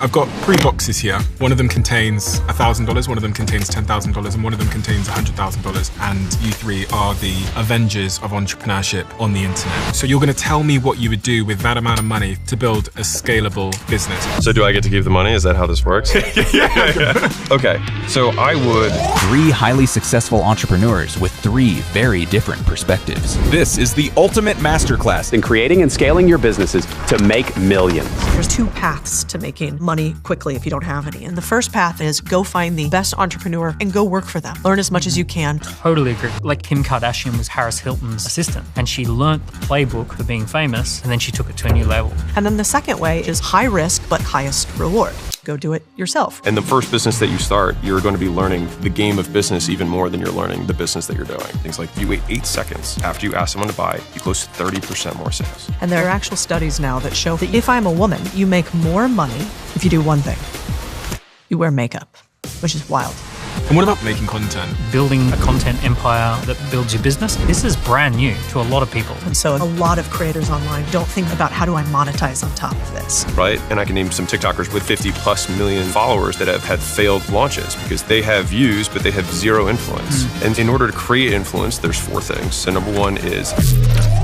I've got 3 boxes here. One of them contains $1,000, one of them contains $10,000, and one of them contains $100,000. And you 3 are the Avengers of entrepreneurship on the internet. So you're going to tell me what you would do with that amount of money to build a scalable business. So do I get to keep the money? Is that how this works? Yeah. Okay, so I would... 3 highly successful entrepreneurs with 3 very different perspectives. This is the ultimate masterclass in creating and scaling your businesses to make millions. There's 2 paths to making money quickly if you don't have any. And the first path is go find the best entrepreneur and go work for them. Learn as much as you can. Totally agree. Like Kim Kardashian was Harris Hilton's assistant, and she learnt the playbook for being famous, and then she took it to a new level. And then the second way is high risk, but highest reward. Go do it yourself. And the first business that you start, you're going to be learning the game of business even more than you're learning the business that you're doing. Things like you wait 8 seconds after you ask someone to buy, you close 30% more sales. And there are actual studies now that show that if I'm a woman, you make more money if you do one thing. You wear makeup, which is wild. And what about making content? Building a content empire that builds your business. This is brand new to a lot of people. And so a lot of creators online don't think about how do I monetize on top of this. Right? And I can name some TikTokers with 50+ million followers that have had failed launches because they have views, but they have 0 influence. And in order to create influence, there's 4 things. So number 1 is...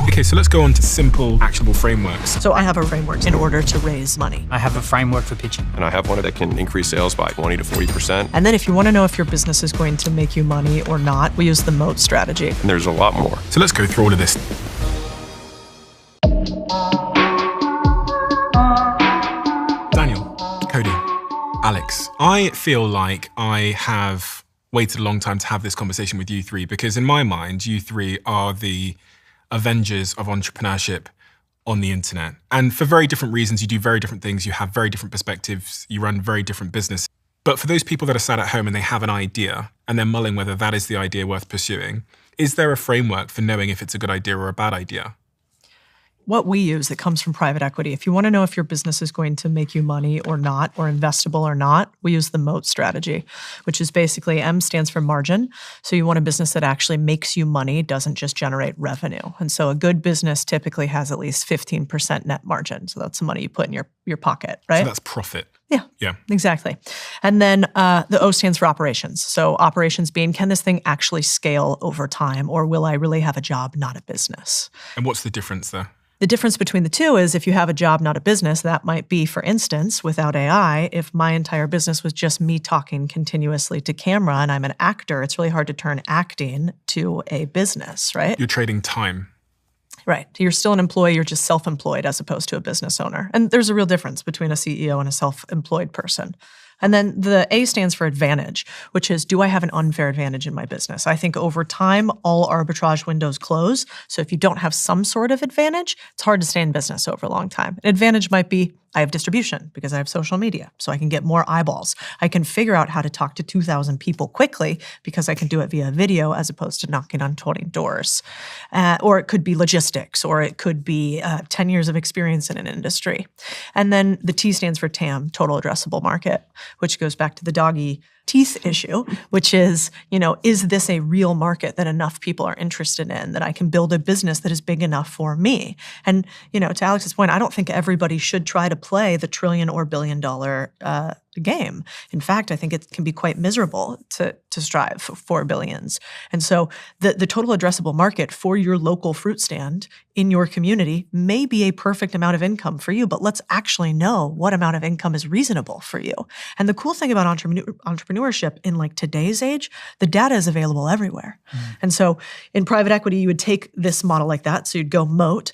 Okay, so let's go on to simple, actionable frameworks. So I have a framework in order to raise money. I have a framework for pitching. And I have one that can increase sales by 20 to 40%. And then if you want to know if your business is going to make you money or not, we use the moat strategy. And there's a lot more. So let's go through all of this. Daniel, Codie, Alex, I feel like I have waited a long time to have this conversation with you 3 because in my mind, you 3 are the Avengers of entrepreneurship on the internet. And for very different reasons, you do very different things, you have very different perspectives, you run very different businesses. But for those people that are sat at home and they have an idea and they're mulling whether that is the idea worth pursuing, is there a framework for knowing if it's a good idea or a bad idea? What we use that comes from private equity, if you want to know if your business is going to make you money or not, or investable or not, we use the moat strategy, which is basically M stands for margin. So you want a business that actually makes you money, doesn't just generate revenue. And so a good business typically has at least 15% net margin. So that's the money you put in your pocket, right? So that's profit. Yeah, exactly. And then the O stands for operations. So operations being, can this thing actually scale over time, or will I really have a job, not a business? And what's the difference there? The difference between the 2 is if you have a job, not a business, that might be, for instance, without AI, if my entire business was just me talking continuously to camera and I'm an actor, it's really hard to turn acting to a business, right? You're trading time. Right. You're still an employee, you're just self-employed as opposed to a business owner. And there's a real difference between a CEO and a self-employed person. And then the A stands for advantage, which is, do I have an unfair advantage in my business? I think over time, all arbitrage windows close. So if you don't have some sort of advantage, it's hard to stay in business over a long time. An advantage might be, I have distribution because I have social media, so I can get more eyeballs. I can figure out how to talk to 2,000 people quickly because I can do it via video as opposed to knocking on 20 doors. Or it could be logistics, or it could be 10 years of experience in an industry. And then the T stands for TAM, total addressable market, which goes back to the doggy teeth issue, which is, is this a real market that enough people are interested in, that I can build a business that is big enough for me? And, to Alex's point, I don't think everybody should try to play the $1 trillion or $1 billion game. In fact, I think it can be quite miserable to strive for billions. And so the total addressable market for your local fruit stand in your community may be a perfect amount of income for you, but let's actually know what amount of income is reasonable for you. And the cool thing about entrepreneurship in like today's age, the data is available everywhere. And so in private equity, you would take this model like that. So you'd go moat,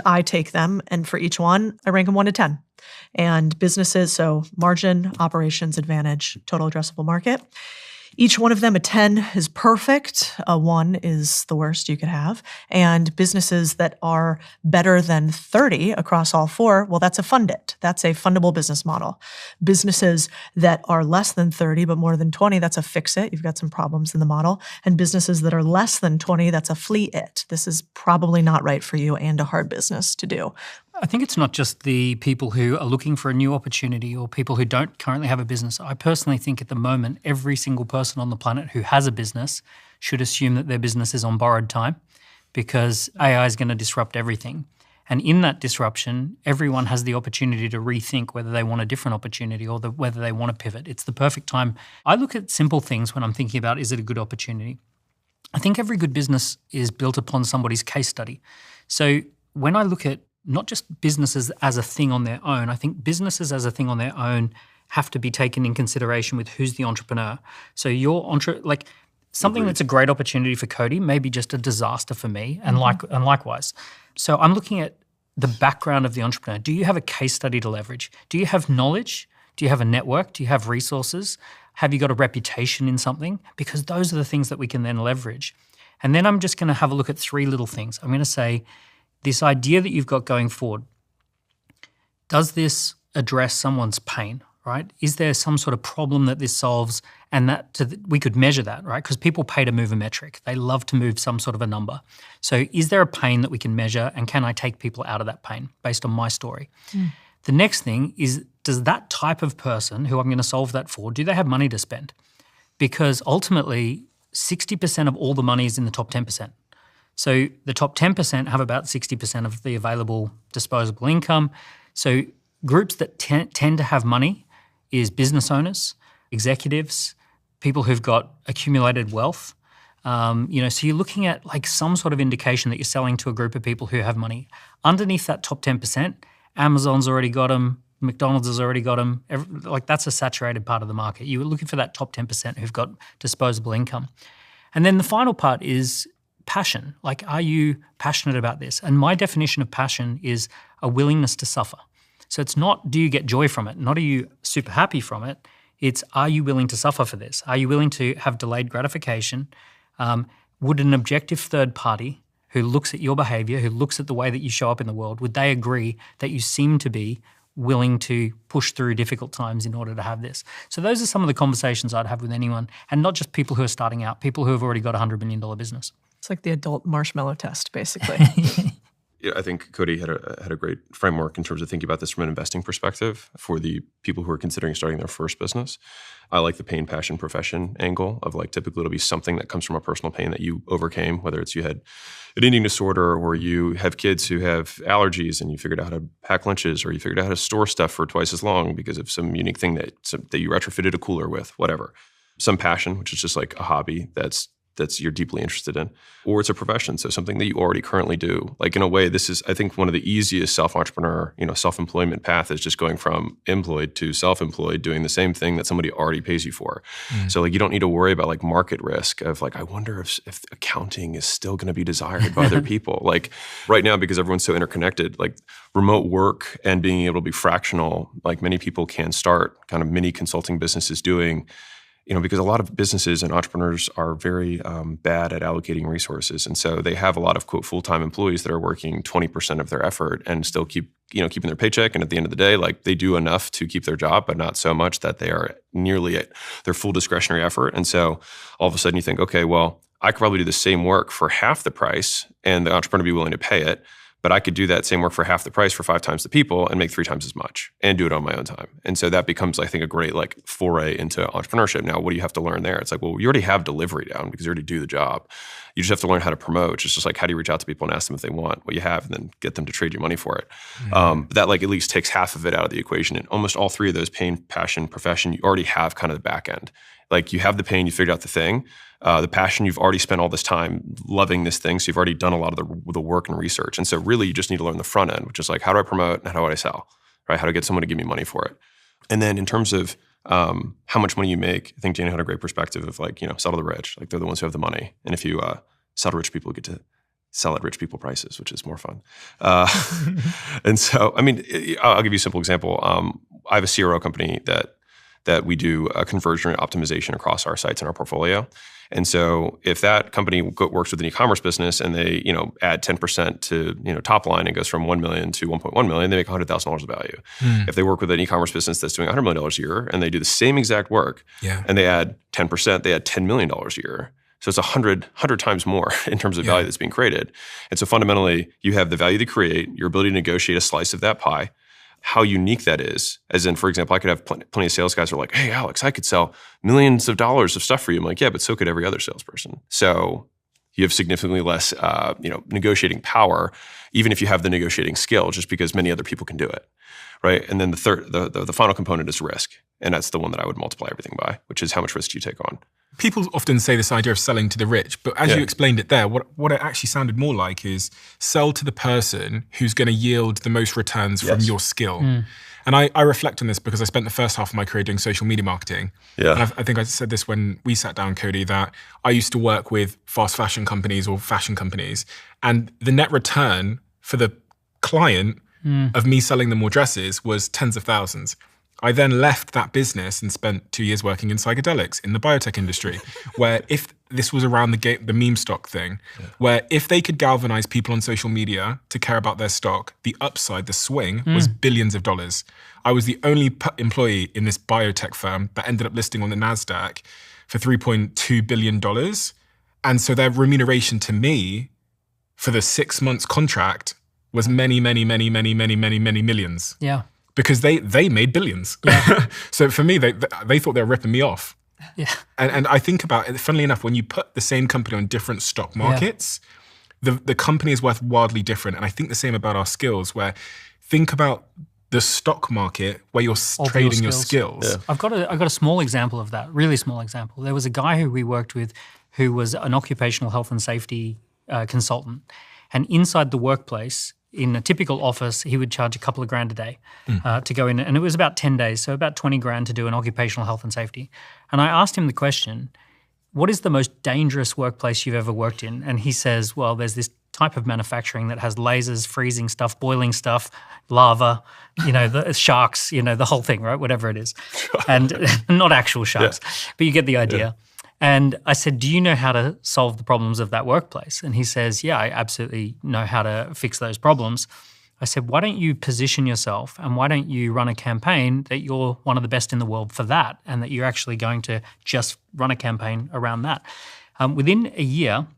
I take them, and for each one, I rank them 1 to 10. And businesses, so margin, operations, advantage, total addressable market. Each one of them, a 10 is perfect, a 1 is the worst you could have. And businesses that are better than 30 across all 4, well, that's a fund it. That's a fundable business model. Businesses that are less than 30 but more than 20, that's a fix it. You've got some problems in the model. And businesses that are less than 20, that's a flee it. This is probably not right for you and a hard business to do. I think it's not just the people who are looking for a new opportunity or people who don't currently have a business. I personally think at the moment, every single person on the planet who has a business should assume that their business is on borrowed time, because AI is going to disrupt everything. And in that disruption, everyone has the opportunity to rethink whether they want a different opportunity or whether they want to pivot. It's the perfect time. I look at simple things when I'm thinking about, is it a good opportunity? I think every good business is built upon somebody's case study. So when I look at not just businesses as a thing on their own, I think businesses as a thing on their own have to be taken in consideration with who's the entrepreneur. So something that's a great opportunity for Codie may be just a disaster for me, and likewise. So I'm looking at the background of the entrepreneur. Do you have a case study to leverage? Do you have knowledge? Do you have a network? Do you have resources? Have you got a reputation in something? Because those are the things that we can then leverage. And then I'm just going to have a look at 3 little things. I'm going to say, this idea that you've got going forward, does this address someone's pain, right? Is there some sort of problem that this solves? And we could measure that, right? Because people pay to move a metric. They love to move some sort of a number. So is there a pain that we can measure, and can I take people out of that pain based on my story? The next thing is, does that type of person who I'm going to solve that for, do they have money to spend? Because ultimately, 60% of all the money is in the top 10%. So the top 10% have about 60% of the available disposable income. So groups that tend to have money is business owners, executives, people who've got accumulated wealth. So you're looking at like some sort of indication that you're selling to a group of people who have money. Underneath that top 10%, Amazon's already got them, McDonald's has already got them. That's a saturated part of the market. You're looking for that top 10% who've got disposable income. And then the final part is passion. Like, are you passionate about this? And my definition of passion is a willingness to suffer. So it's not, do you get joy from it? Not, are you super happy from it? It's, are you willing to suffer for this? Are you willing to have delayed gratification? Would an objective third party who looks at your behavior, who looks at the way that you show up in the world, would they agree that you seem to be willing to push through difficult times in order to have this? So those are some of the conversations I'd have with anyone, and not just people who are starting out, people who have already got a $100 million business. It's like the adult marshmallow test, basically. Yeah, I think Codie had a great framework in terms of thinking about this from an investing perspective for the people who are considering starting their first business. I like the pain, passion, profession angle of, like, typically it'll be something that comes from a personal pain that you overcame, whether it's you had an eating disorder, or you have kids who have allergies and you figured out how to pack lunches, or you figured out how to store stuff for twice as long because of some unique thing that you retrofitted a cooler with, whatever. Some passion, which is just like a hobby that's you're deeply interested in, or it's a profession, so something that you already currently do. Like, in a way, this is, I think, one of the easiest self-entrepreneur, self-employment path is just going from employed to self-employed, doing the same thing that somebody already pays you for. So, like, you don't need to worry about, like, market risk of, like, I wonder if accounting is still going to be desired by other people. Like, right now, because everyone's so interconnected, like, remote work and being able to be fractional, like, many people can start kind of mini consulting businesses doing, because a lot of businesses and entrepreneurs are very bad at allocating resources. And so they have a lot of, quote, full-time employees that are working 20% of their effort and still keeping their paycheck. And at the end of the day, like, they do enough to keep their job, but not so much that they are nearly at their full discretionary effort. And so all of a sudden you think, okay, well, I could probably do the same work for half the price and the entrepreneur be willing to pay it. But I could do that same work for half the price for 5 times the people and make 3 times as much and do it on my own time. And so that becomes, I think, a great, like, foray into entrepreneurship. Now, what do you have to learn there? It's like, well, you already have delivery down because you already do the job. You just have to learn how to promote. It's just like, how do you reach out to people and ask them if they want what you have and then get them to trade you money for it? That, like, at least takes half of it out of the equation. And almost all 3 of those, pain, passion, profession, you already have kind of the back end. Like, you have the pain, you figured out the thing. The passion, you've already spent all this time loving this thing, so you've already done a lot of the work and research. And so really you just need to learn the front end, which is like, how do I promote and how do I sell, right? How do I get someone to give me money for it? And then in terms of how much money you make, I think Daniel had a great perspective of, like, sell to the rich. Like, they're the ones who have the money. And if you sell to rich people, you get to sell at rich people prices, which is more fun. And so, I mean, I'll give you a simple example. I have a CRO company that we do a conversion rate optimization across our sites and our portfolio. And so if that company works with an e-commerce business and they, add 10% to, top line and goes from 1 million to 1.1 million, they make $100,000 of value. If they work with an e-commerce business that's doing $100 million a year and they do the same exact work and they add 10%, they add $10 million a year. So it's 100 times more in terms of value that's being created. And so fundamentally, you have the value they create, your ability to negotiate a slice of that pie, how unique that is. As in, for example, I could have plenty of sales guys who are like, hey, Alex, I could sell millions of dollars of stuff for you. I'm like, yeah, but so could every other salesperson. So You have significantly less, negotiating power, even if you have the negotiating skill, just because many other people can do it, right? And then the final component is risk, and that's the one that I would multiply everything by, which is how much risk do you take on? People often say this idea of selling to the rich, but as you explained it there, what it actually sounded more like is sell to the person who's going to yield the most returns from your skill. And I reflect on this because I spent the first half of my career doing social media marketing. Yeah. And I think I said this when we sat down, Codie, that I used to work with fast fashion companies or fashion companies, and the net return for the client of me selling them more dresses was tens of thousands. I then left that business and spent 2 years working in psychedelics in the biotech industry, where if this was around the meme stock thing, where if they could galvanize people on social media to care about their stock, the upside, the swing was billions of dollars. I was the only employee in this biotech firm that ended up listing on the NASDAQ for $3.2 billion. And so their remuneration to me for the 6 months contract was many, many, many, many, many, many, many millions. Yeah. Because they made billions. Yeah. So for me, they thought they were ripping me off. Yeah. And I think about it, funnily enough, when you put the same company on different stock markets, the company is worth wildly different. And I think the same about our skills, where think about the stock market where you're trading your skills. Yeah. I've got a small example of that, really small example. There was a guy who we worked with who was an occupational health and safety consultant. And inside the workplace, in a typical office, he would charge a couple of grand a day to go in. And it was about 10 days, so about 20 grand to do an occupational health and safety. And I asked him the question, what is the most dangerous workplace you've ever worked in? And he says, well, there's this type of manufacturing that has lasers, freezing stuff, boiling stuff, lava, the sharks, the whole thing, right? Whatever it is. And not actual sharks, but you get the idea. Yeah. And I said, do you know how to solve the problems of that workplace? And he says, yeah, I absolutely know how to fix those problems. I said, why don't you position yourself and why don't you run a campaign that you're one of the best in the world for that and that you're actually going to just run a campaign around that? Within a year,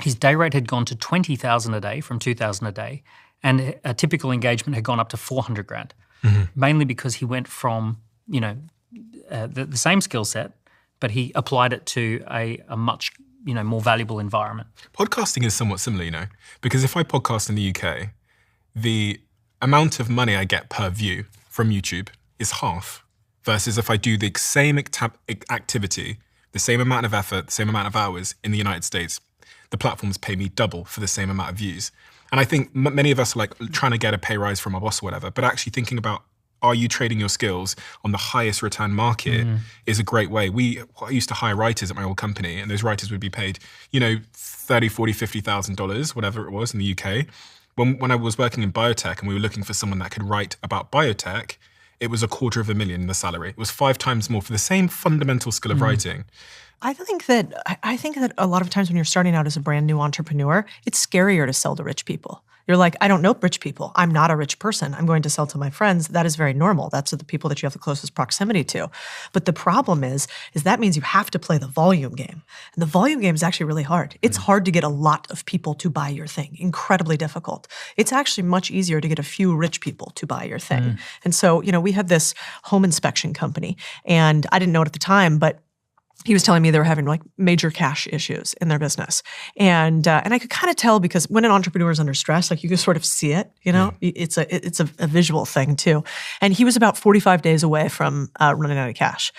his day rate had gone to $20,000 a day from $2,000 a day, and a typical engagement had gone up to 400 grand, mainly because he went from, the same skill set, but he applied it to a much, more valuable environment. Podcasting is somewhat similar, because if I podcast in the UK, the amount of money I get per view from YouTube is half, versus if I do the same activity, the same amount of effort, the same amount of hours in the United States, the platforms pay me double for the same amount of views. And I think many of us are trying to get a pay rise from our boss or whatever, but actually thinking about, are you trading your skills on the highest return market is a great way. I used to hire writers at my old company, and those writers would be paid, $30,000, $40,000, $50,000, whatever it was in the UK. When I was working in biotech and we were looking for someone that could write about biotech, it was $250,000 in the salary. It was 5 times more for the same fundamental skill of writing. I think that a lot of times when you're starting out as a brand new entrepreneur, it's scarier to sell to rich people. You're like, I don't know rich people. I'm not a rich person. I'm going to sell to my friends. That is very normal. That's the people that you have the closest proximity to. But the problem is that means you have to play the volume game. And the volume game is actually really hard. It's hard to get a lot of people to buy your thing. Incredibly difficult. It's actually much easier to get a few rich people to buy your thing. And so, we had this home inspection company, and I didn't know it at the time, but he was telling me they were having major cash issues in their business. And I could kind of tell, because when an entrepreneur is under stress, you can sort of see it, it's a visual thing too. And he was about 45 days away from running out of cash.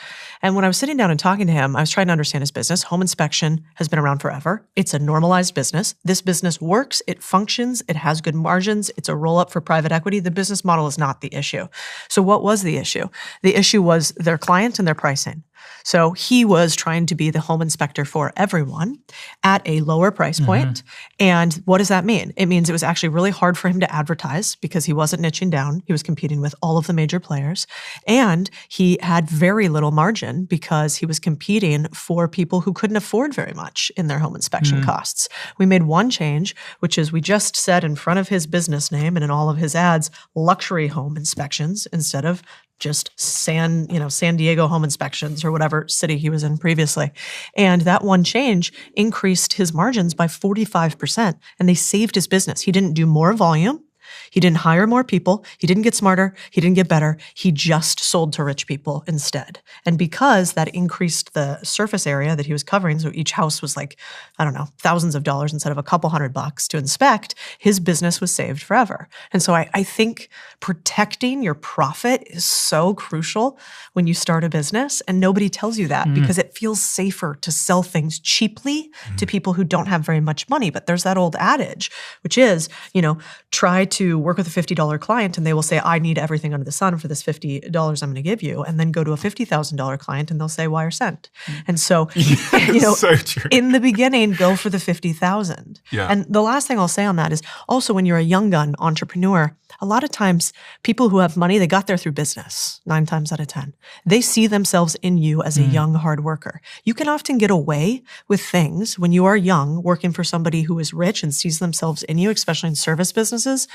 And when I was sitting down and talking to him, I was trying to understand his business. Home inspection has been around forever. It's a normalized business. This business works. It functions. It has good margins. It's a roll-up for private equity. The business model is not the issue. So what was the issue? The issue was their client and their pricing. So he was trying to be the home inspector for everyone at a lower price point. And what does that mean? It means it was actually really hard for him to advertise because he wasn't niching down. He was competing with all of the major players. And he had very little margin because he was competing for people who couldn't afford very much in their home inspection costs. We made one change, which is we just said in front of his business name and in all of his ads, luxury home inspections instead of just San Diego home inspections or whatever city he was in previously. And that one change increased his margins by 45%, and they saved his business. He didn't do more volume, He didn't hire more people. He didn't get smarter. He didn't get better. He just sold to rich people instead. And because that increased the surface area that he was covering, so each house was like, I don't know, thousands of dollars instead of a couple $100 to inspect, his business was saved forever. And so I think protecting your profit is so crucial when you start a business, and nobody tells you that because it feels safer to sell things cheaply to people who don't have very much money. But there's that old adage, which is, try to work with a $50 client and they will say, I need everything under the sun for this $50 I'm going to give you. And then go to a $50,000 client and they'll say, wire sent. And so, so true. In the beginning, go for the 50,000. Yeah. And the last thing I'll say on that is also when you're a young gun entrepreneur, a lot of times people who have money, they got there through business 9 times out of 10. They see themselves in you as a young hard worker. You can often get away with things when you are young, working for somebody who is rich and sees themselves in you, especially in service businesses,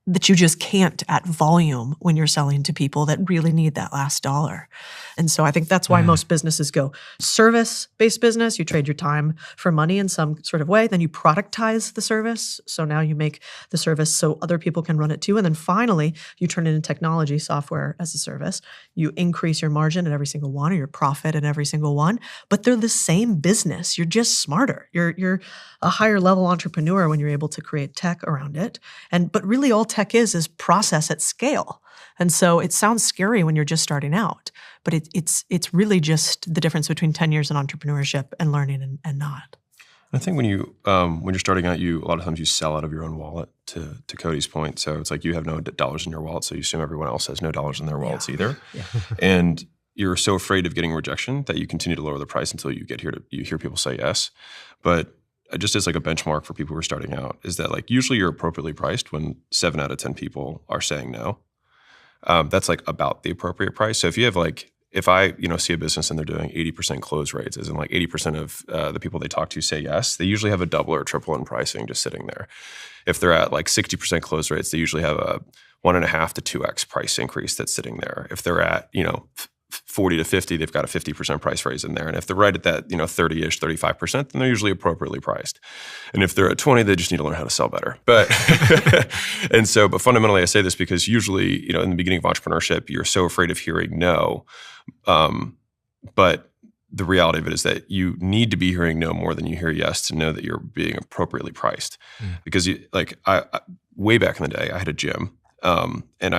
that you just can't at volume when you're selling to people that really need that last dollar. And so I think that's why most businesses go service-based business. You trade your time for money in some sort of way. Then you productize the service. So now you make the service so other people can run it too. And then finally, you turn it into technology, software as a service. You increase your margin in every single one or your profit in every single one. But they're the same business. You're just smarter. You're a higher level entrepreneur when you're able to create tech around it. But really all tech is process at scale. And so it sounds scary when you're just starting out, but it's really just the difference between 10 years in entrepreneurship and learning and not. I think when you're starting out, a lot of times you sell out of your own wallet. To Codie's point, so it's like you have no dollars in your wallet, so you assume everyone else has no dollars in their wallets either, and you're so afraid of getting rejection that you continue to lower the price until you hear people say yes. But just as like a benchmark for people who are starting out is that like usually you're appropriately priced when 7 out of 10 people are saying no. That's like about the appropriate price. So if you have if I see a business and they're doing 80% close rates, as in like 80% of the people they talk to say yes, they usually have a double or triple in pricing just sitting there. If they're at like 60% close rates, they usually have a 1.5 to 2x price increase that's sitting there. If they're at 40 to 50, they've got a 50% price raise in there. And if they're right at that 30-ish, 35%, then they're usually appropriately priced. And if they're at 20, they just need to learn how to sell better. But but fundamentally I say this because usually, in the beginning of entrepreneurship, you're so afraid of hearing no. But the reality of it is that you need to be hearing no more than you hear yes to know that you're being appropriately priced. Because I way back in the day, I had a gym and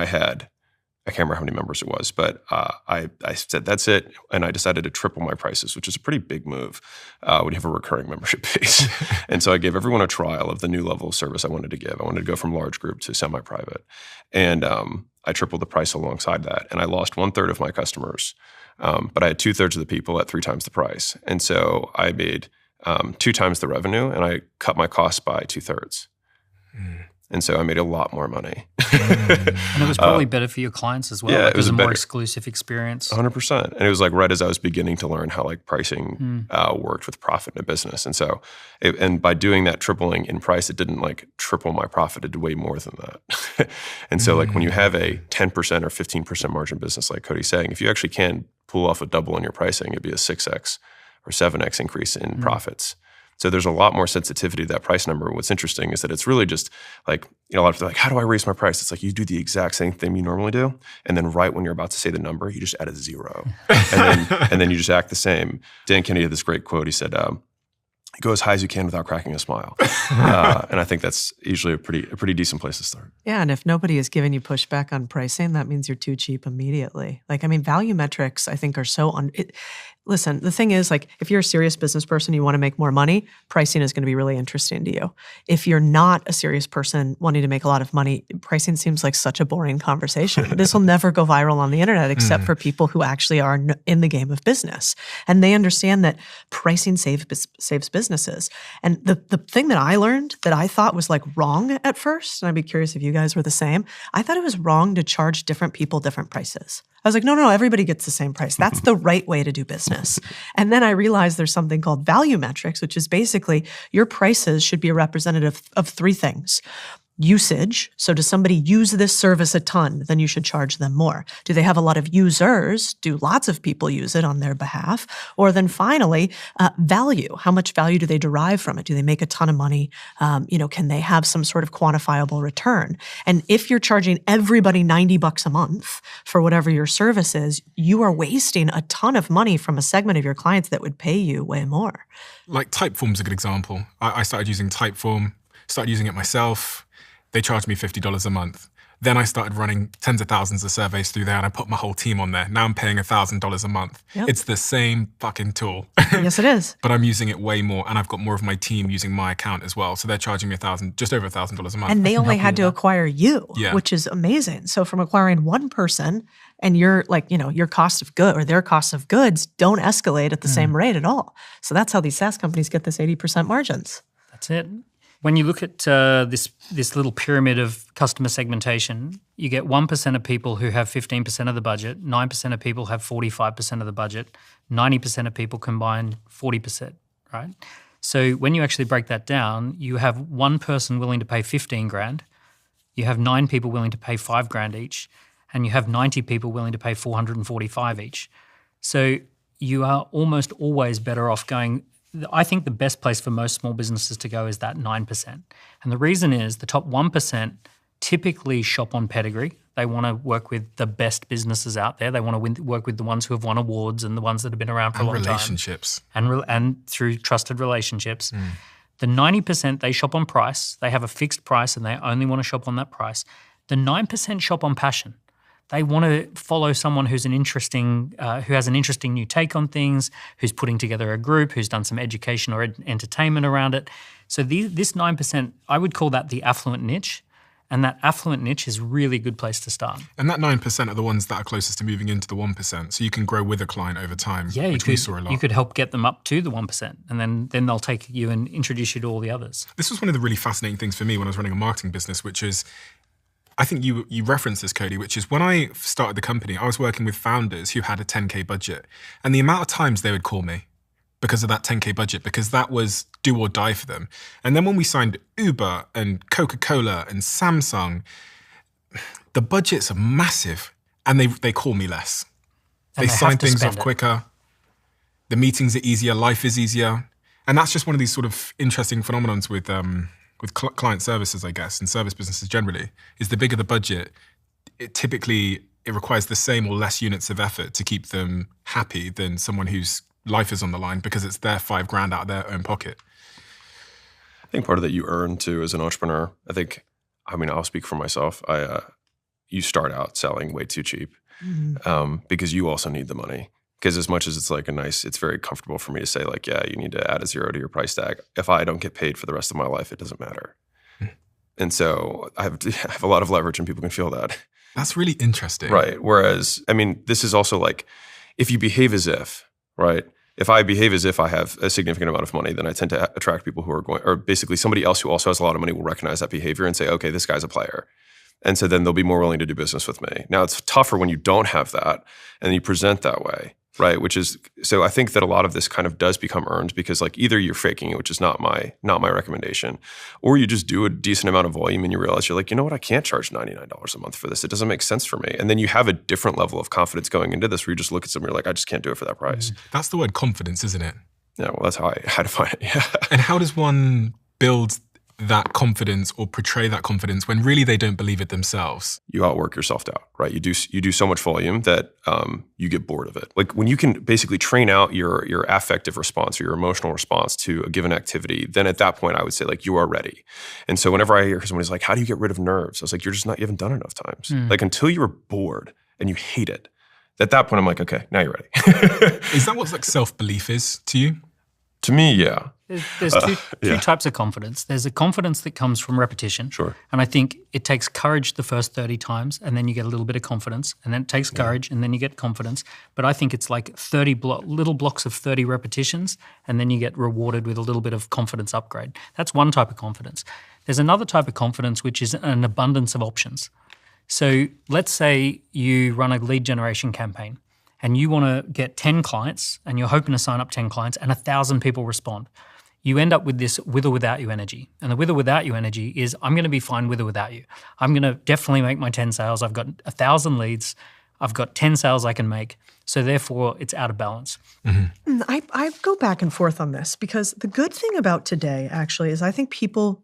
I can't remember how many members it was, but I said, that's it. And I decided to triple my prices, which is a pretty big move when you have a recurring membership base. And so I gave everyone a trial of the new level of service I wanted to give. I wanted to go from large group to semi-private. And I tripled the price alongside that. And I lost 1/3 of my customers, but I had 2/3 of the people at 3 times the price. And so I made 2 times the revenue and I cut my costs by 2/3. And so I made a lot more money. And it was probably better for your clients as well. Yeah, it was a more exclusive experience. 100%. And it was like right as I was beginning to learn how pricing worked with profit in a business. And so, and by doing that tripling in price, it didn't triple my profit. It did way more than that. And so when you have a 10% or 15% margin business, like Codie's saying, if you actually can pull off a double in your pricing, it'd be a 6x or 7x increase in profits. So there's a lot more sensitivity to that price number. What's interesting is that it's really just a lot of people are like, how do I raise my price? It's like you do the exact same thing you normally do. And then right when you're about to say the number, you just add a 0. and then you just act the same. Dan Kennedy had this great quote. He said, go as high as you can without cracking a smile. And I think that's usually a pretty decent place to start. Yeah, and if nobody is giving you pushback on pricing, that means you're too cheap immediately. Value metrics, I think, are so listen, the thing is, if you're a serious business person, you want to make more money, pricing is going to be really interesting to you. If you're not a serious person wanting to make a lot of money, pricing seems like such a boring conversation. This will never go viral on the internet except for people who actually are in the game of business. And they understand that pricing saves businesses. And the thing that I learned that I thought was wrong at first, and I'd be curious if you guys were the same, I thought it was wrong to charge different people different prices. I was like, no, everybody gets the same price. That's the right way to do business. And then I realized there's something called value metrics, which is basically your prices should be a representative of 3 things. usage? So does somebody use this service a ton? Then you should charge them more. Do they have a lot of users? Do lots of people use it on their behalf? Or then finally, value. How much value do they derive from it? Do they make a ton of money? Can they have some sort of quantifiable return? And if you're charging everybody $90 a month for whatever your service is, you are wasting a ton of money from a segment of your clients that would pay you way more. Like Typeform's a good example. I started using Typeform, started using it myself. They charged me $50 a month. Then I started running tens of thousands of surveys through there and I put my whole team on there. Now I'm paying $1,000 a month. Yep. It's the same fucking tool. Yes, it is. But I'm using it way more and I've got more of my team using my account as well. So they're charging me just over $1,000 a month. And they only had to acquire you, which is amazing. So from acquiring one person and your cost of good or their cost of goods don't escalate at the same rate at all. So that's how these SaaS companies get this 80% margins. That's it. When you look at this little pyramid of customer segmentation, you get 1% of people who have 15% of the budget, 9% of people have 45% of the budget, 90% of people combine 40%, right? So when you actually break that down, you have one person willing to pay 15 grand, you have 9 people willing to pay 5 grand each, and you have 90 people willing to pay 445 each. So you are almost always better off going. I think the best place for most small businesses to go is that 9%. And the reason is the top 1% typically shop on pedigree. They want to work with the best businesses out there. They want to work with the ones who have won awards and the ones that have been around for a long relationships. time. And through trusted relationships. The 90%, they shop on price. They have a fixed price and they only want to shop on that price. The 9% shop on passion. They want to follow someone who has an interesting new take on things, who's putting together a group, who's done some education or entertainment around it. So this 9%, I would call that the affluent niche. And that affluent niche is really a good place to start. And that 9% are the ones that are closest to moving into the 1%. So you can grow with a client over time, which we saw a lot. You could help get them up to the 1%. And then they'll take you and introduce you to all the others. This was one of the really fascinating things for me when I was running a marketing business, which is, I think you referenced this, Codie, which is when I started the company, I was working with founders who had a 10K budget. And the amount of times they would call me because of that 10K budget, because that was do or die for them. And then when we signed Uber and Coca-Cola and Samsung, the budgets are massive and they call me less. They sign things off quicker. The meetings are easier. Life is easier. And that's just one of these sort of interesting phenomenons with client services, I guess, and service businesses generally, is the bigger the budget, it requires the same or less units of effort to keep them happy than someone whose life is on the line because it's their $5 grand out of their own pocket. I think part of that you earn too as an entrepreneur. I'll speak for myself. You start out selling way too cheap because you also need the money. Because as much as it's it's very comfortable for me to say you need to add a 0 to your price tag. If I don't get paid for the rest of my life, it doesn't matter. And so I have a lot of leverage and people can feel that. That's really interesting. Right. Whereas, this is also if you behave as if, right? If I behave as if I have a significant amount of money, then I tend to attract people who are or basically somebody else who also has a lot of money will recognize that behavior and say, okay, this guy's a player. And so then they'll be more willing to do business with me. Now it's tougher when you don't have that and you present that way. Right, so I think that a lot of this kind of does become earned because either you're faking it, which is not my recommendation, or you just do a decent amount of volume and you realize you're you know what, I can't charge $99 a month for this. It doesn't make sense for me. And then you have a different level of confidence going into this where you just look at something, you're I just can't do it for that price. That's the word confidence, isn't it? Yeah, well, that's how I had to find it. Yeah. And how does one build that confidence or portray that confidence when really they don't believe it themselves? You outwork yourself out, right? You do so much volume that you get bored of it. When you can basically train out your affective response or your emotional response to a given activity, then at that point I would say you are ready. And so whenever I hear somebody's how do you get rid of nerves? I was you're just not, you haven't done it enough times. Until you are bored and you hate it, at that point I'm okay, now you're ready. Is that what self-belief is to you? To me, yeah. There's two types of confidence. There's a confidence that comes from repetition. Sure. And I think it takes courage the first 30 times, and then you get a little bit of confidence, and then it takes courage, and then you get confidence. But I think it's 30 little blocks of 30 repetitions, and then you get rewarded with a little bit of confidence upgrade. That's one type of confidence. There's another type of confidence, which is an abundance of options. So let's say you run a lead generation campaign, and you want to get 10 clients, and you're hoping to sign up 10 clients, and 1,000 people respond. you end up with this with or without you energy. And the with or without you energy is I'm going to be fine with or without you. I'm going to definitely make my 10 sales. I've got 1,000 leads. I've got 10 sales I can make. So therefore, it's out of balance. Mm-hmm. I go back and forth on this because the good thing about today actually is I think people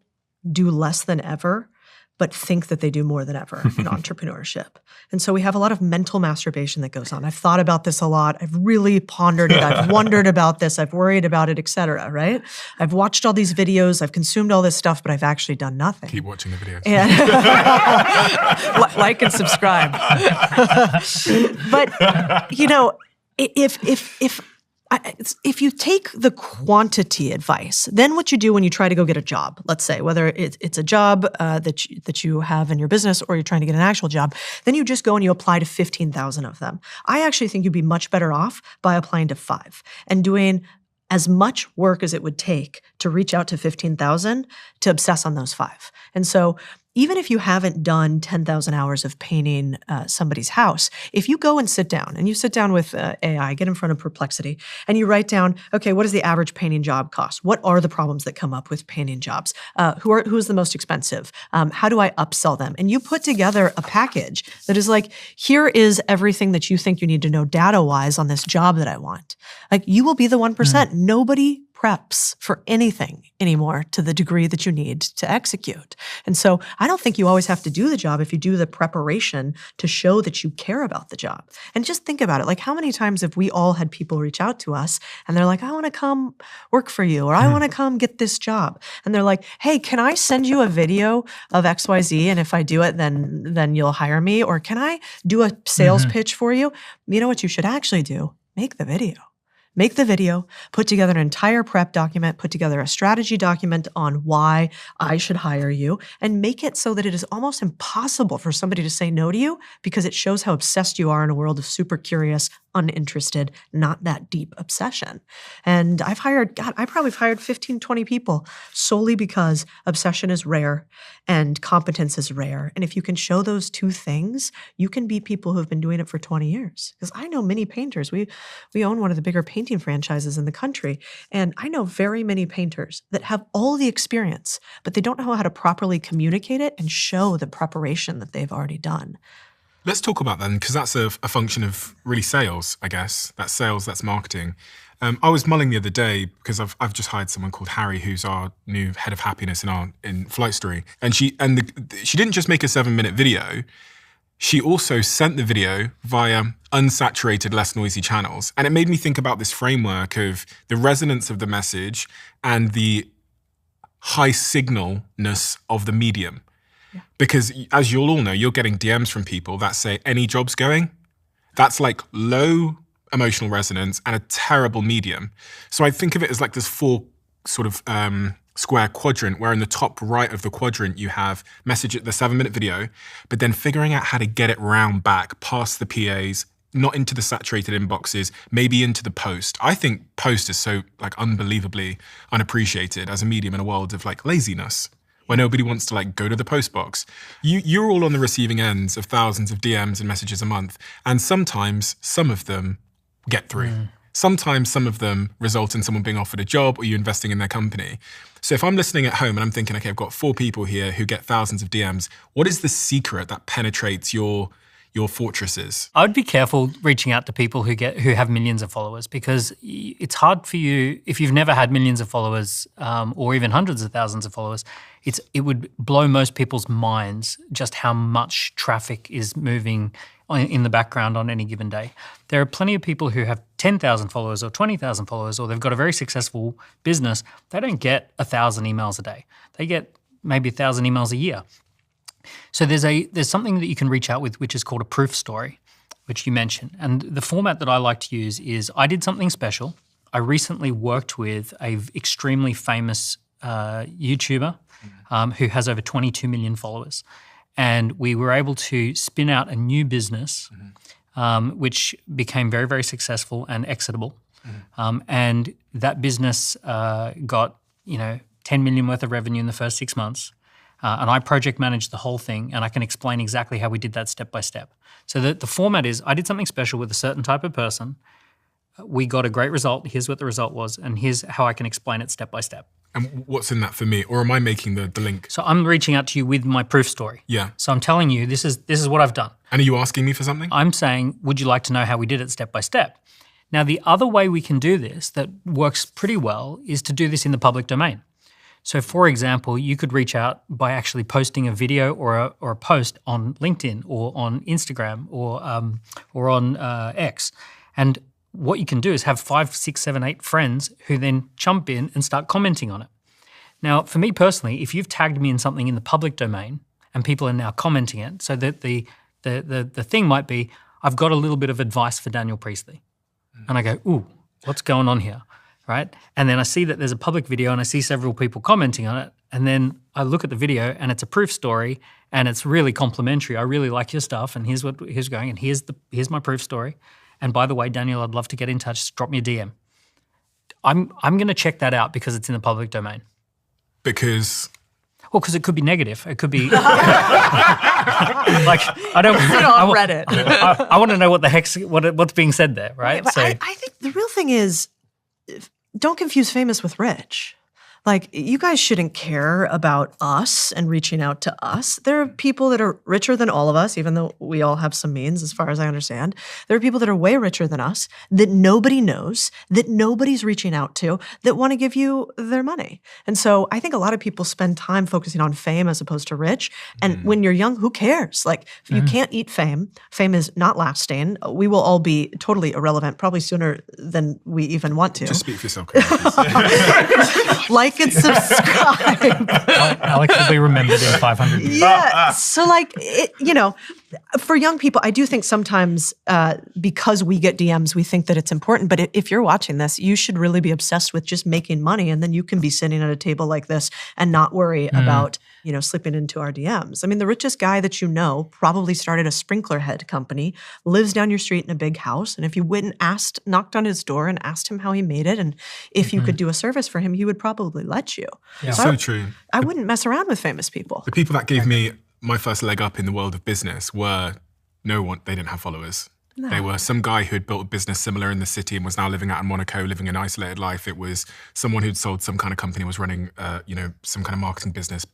do less than ever, but think that they do more than ever in entrepreneurship. And so we have a lot of mental masturbation that goes on. I've thought about this a lot. I've really pondered it. I've wondered about this. I've worried about it, et cetera, right? I've watched all these videos. I've consumed all this stuff, but I've actually done nothing. Keep watching the videos. And like and subscribe. But, you know, if you take the quantity advice, then what you do when you try to go get a job, let's say, whether it's a job that you have in your business or you're trying to get an actual job, then you just go and you apply to 15,000 of them. I actually think you'd be much better off by applying to 5 and doing as much work as it would take to reach out to 15,000 to obsess on those 5. And so even if you haven't done 10,000 hours of painting somebody's house, if you go and sit down, and you sit down with AI, get in front of Perplexity, and you write down, okay, what does the average painting job cost? What are the problems that come up with painting jobs? Who is the most expensive? How do I upsell them? And you put together a package that is like, here is everything that you think you need to know data-wise on this job that I want. Like, you will be the 1%. Nobody preps for anything anymore to the degree that you need to execute. And so I don't think you always have to do the job if you do the preparation to show that you care about the job. And just think about it. Like, how many times have we all had people reach out to us and they're like, I want to come work for you, or I want to come get this job. And they're like, hey, can I send you a video of XYZ? And if I do it, then you'll hire me. Or can I do a sales pitch for you? You know what you should actually do? Make the video. Make the video, put together an entire prep document, put together a strategy document on why I should hire you, and make it so that it is almost impossible for somebody to say no to you because it shows how obsessed you are in a world of super curious, uninterested, not that deep obsession. And I probably hired 15, 20 people solely because obsession is rare and competence is rare. And if you can show those two things, you can be people who have been doing it for 20 years. Because I know many painters. We own one of the bigger painting franchises in the country. And I know very many painters that have all the experience, but they don't know how to properly communicate it and show the preparation that they've already done. Let's talk about that, because that's a function of really sales, I guess. That's sales, that's marketing. I was mulling the other day because I've just hired someone called Harry, who's our new head of happiness in Flight Story, and she didn't just make a 7-minute video. She also sent the video via unsaturated, less noisy channels, and it made me think about this framework of the resonance of the message and the high signalness of the medium. Because as you'll all know, you're getting DMs from people that say, any job's going. That's like low emotional resonance and a terrible medium. So I think of it as like this 4 sort of square quadrant, where in the top right of the quadrant you have the 7-minute video, but then figuring out how to get it round back past the PAs, not into the saturated inboxes, maybe into the post. I think post is so like unbelievably unappreciated as a medium in a world of like laziness, where nobody wants to like go to the post box. You're all on the receiving ends of thousands of DMs and messages a month. And sometimes some of them get through. Sometimes some of them result in someone being offered a job or you investing in their company. So if I'm listening at home and I'm thinking, okay, I've got 4 people here who get thousands of DMs, what is the secret that penetrates your fortresses? I would be careful reaching out to people who have millions of followers, because it's hard for you if you've never had millions of followers or even hundreds of thousands of followers. It would blow most people's minds just how much traffic is moving in the background on any given day. There are plenty of people who have 10,000 followers or 20,000 followers, or they've got a very successful business. They don't get 1,000 emails a day. They get maybe 1,000 emails a year. So there's something that you can reach out with, which is called a proof story, which you mentioned. And the format that I like to use is, I did something special. I recently worked with an extremely famous YouTuber who has over 22 million followers. And we were able to spin out a new business, which became very, very successful and exitable. And that business got 10 million worth of revenue in the first 6 months. And I project managed the whole thing, and I can explain exactly how we did that step by step. So the format is, I did something special with a certain type of person we got a great result. Here's what the result was, and here's how I can explain it step by step. And what's in that for me? Or am I making the link? So I'm reaching out to you with my proof story. Yeah. So I'm telling you, this is what I've done. And are you asking me for something? I'm saying, would you like to know how we did it step by step? Now, the other way we can do this that works pretty well is to do this in the public domain. So, for example, you could reach out by actually posting a video or a post on LinkedIn or on Instagram or on X. And what you can do is have 5, 6, 7, 8 friends who then jump in and start commenting on it. Now, for me personally, if you've tagged me in something in the public domain and people are now commenting it, so that the thing might be, I've got a little bit of advice for Daniel Priestley. And I go, ooh, what's going on here, right? And then I see that there's a public video and I see several people commenting on it. And then I look at the video and it's a proof story and it's really complimentary. I really like your stuff and here's going and here's my proof story. And by the way, Daniel, I'd love to get in touch. Drop me a DM. I'm going to check that out because it's in the public domain. Because? Well, because it could be negative. It could be like I don't. on Reddit. I want to know what the heck's what's being said there, right? But I think the real thing is, don't confuse famous with rich. Like, you guys shouldn't care about us and reaching out to us. There are people that are richer than all of us, even though we all have some means, as far as I understand. There are people that are way richer than us, that nobody knows, that nobody's reaching out to, that want to give you their money. And so I think a lot of people spend time focusing on fame as opposed to rich. And when you're young, who cares? Like, you can't eat fame. Fame is not lasting. We will all be totally irrelevant, probably sooner than we even want to. Just speak for yourself, please. Like and subscribe. Alex will be remembered in 500 years. Yeah. So, like, for young people, I do think sometimes because we get DMs, we think that it's important. But if you're watching this, you should really be obsessed with just making money. And then you can be sitting at a table like this and not worry about, slipping into our DMs. I mean, the richest guy that you know probably started a sprinkler head company, lives down your street in a big house. And if you went and knocked on his door and asked him how he made it, and if you could do a service for him, he would probably let you. Yeah. So true. I wouldn't mess around with famous people. The people that gave me my first leg up in the world of business were they didn't have followers. No. They were some guy who had built a business similar in the city and was now living out in Monaco, living an isolated life. It was someone who'd sold some kind of company, was running, some kind of marketing business.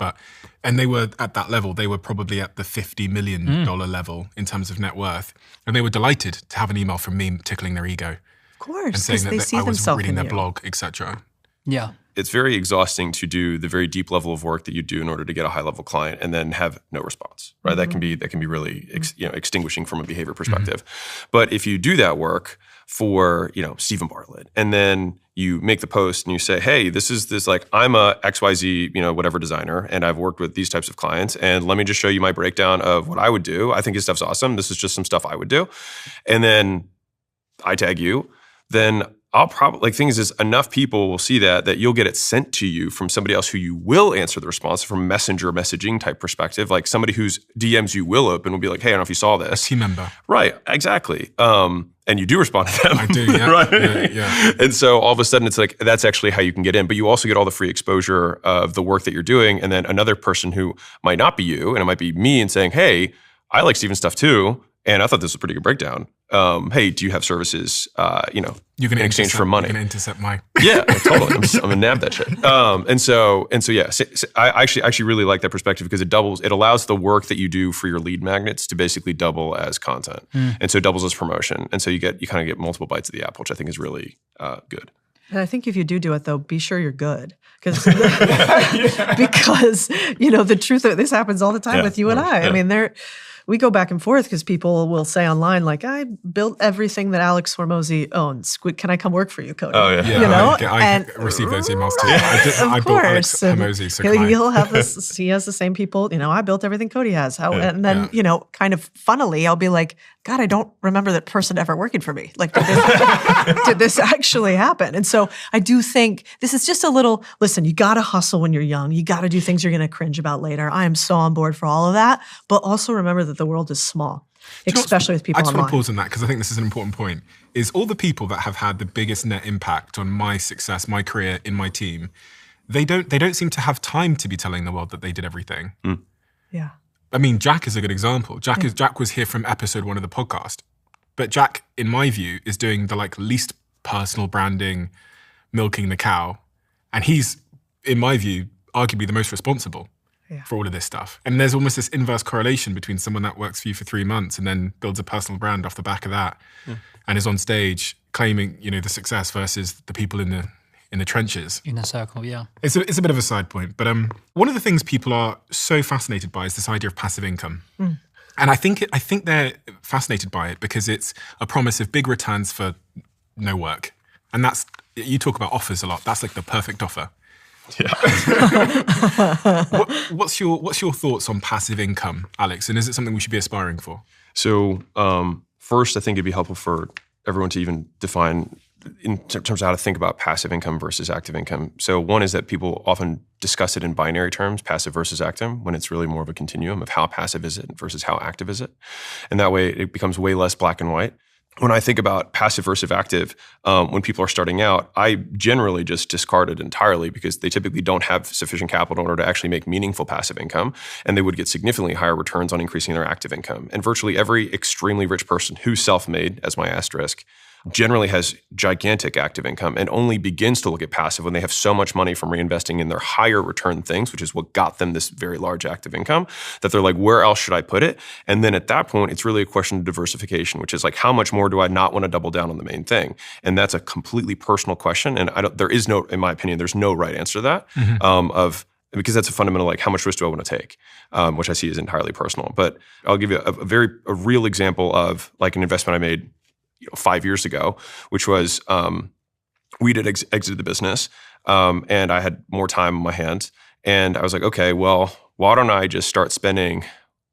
And they were at that level. They were probably at the $50 million level in terms of net worth. And they were delighted to have an email from me tickling their ego. Of course, and saying they that see I was themselves reading in their you. blog, etc. Yeah. It's very exhausting to do the very deep level of work that you do in order to get a high level client and then have no response, right? That can be really extinguishing from a behavior perspective. But if you do that work for, Stephen Bartlett, and then you make the post and you say, hey, this like, I'm a XYZ, whatever designer, and I've worked with these types of clients, and let me just show you my breakdown of what I would do. I think his stuff's awesome. This is just some stuff I would do. And then I tag you, then I'll probably, things is enough people will see that you'll get it sent to you from somebody else who you will answer the response from a messenger messaging type perspective. Like somebody whose DMs you will open will be like, hey, I don't know if you saw this. A team member. Right, exactly. And you do respond to them. I do, yeah. Right? Yeah. And so all of a sudden it's like, that's actually how you can get in. But you also get all the free exposure of the work that you're doing. And then another person who might not be you, and it might be me, and saying, hey, I like Stephen's stuff too. And I thought this was a pretty good breakdown. Hey, do you have services, in exchange for money? You're going to intercept my... Yeah, totally. I'm going to nab that shit. And so yeah, I actually really like that perspective because it allows the work that you do for your lead magnets to basically double as content. And so it doubles as promotion. And so you kind of get multiple bites of the apple, which I think is really good. And I think if you do it, though, be sure you're good. Because the truth of this happens all the time with you and I. Yeah. I mean, we go back and forth because people will say online, like, I built everything that Alex Hormozi owns. Can I come work for you, Codie? Oh, yeah. I received those emails too. I built Alex Hormozi. So he'll have this, he has the same people, I built everything Codie has. And then, kind of funnily, I'll be like, God, I don't remember that person ever working for me. Like, did this actually happen? And so I do think this is just a little, listen, you got to hustle when you're young. You got to do things you're going to cringe about later. I am so on board for all of that. But also remember that the world is small, especially with people online. I just want to pause on that because I think this is an important point, is all the people that have had the biggest net impact on my success, my career, in my team, they don't seem to have time to be telling the world that they did everything. Yeah. I mean, Jack is a good example. Jack was here from episode 1 of the podcast. But Jack, in my view, is doing the least personal branding, milking the cow. And he's, in my view, arguably the most responsible for all of this stuff. And there's almost this inverse correlation between someone that works for you for 3 months and then builds a personal brand off the back of that and is on stage claiming, the success versus the people in the trenches. In a circle, yeah. It's a bit of a side point, but one of the things people are so fascinated by is this idea of passive income. And I think they're fascinated by it because it's a promise of big returns for no work. And you talk about offers a lot. That's like the perfect offer. Yeah. What's your thoughts on passive income, Alex? And is it something we should be aspiring for? So first, I think it'd be helpful for everyone to even define in terms of how to think about passive income versus active income. So one is that people often discuss it in binary terms, passive versus active, when it's really more of a continuum of how passive is it versus how active is it. And that way it becomes way less black and white. When I think about passive versus active, when people are starting out, I generally just discard it entirely because they typically don't have sufficient capital in order to actually make meaningful passive income, and they would get significantly higher returns on increasing their active income. And virtually every extremely rich person who's self-made, as my asterisk, generally has gigantic active income and only begins to look at passive when they have so much money from reinvesting in their higher return things, which is what got them this very large active income, that they're like, where else should I put it? And then at that point, it's really a question of diversification, which is like, how much more do I not want to double down on the main thing? And that's a completely personal question. And there is no, in my opinion, there's no right answer to that because that's a fundamental, like, how much risk do I want to take, which I see is entirely personal. But I'll give you a real example of like an investment I made 5 years ago, which was we did exited the business and I had more time on my hands. And I was like, okay, well, why don't I just start spending,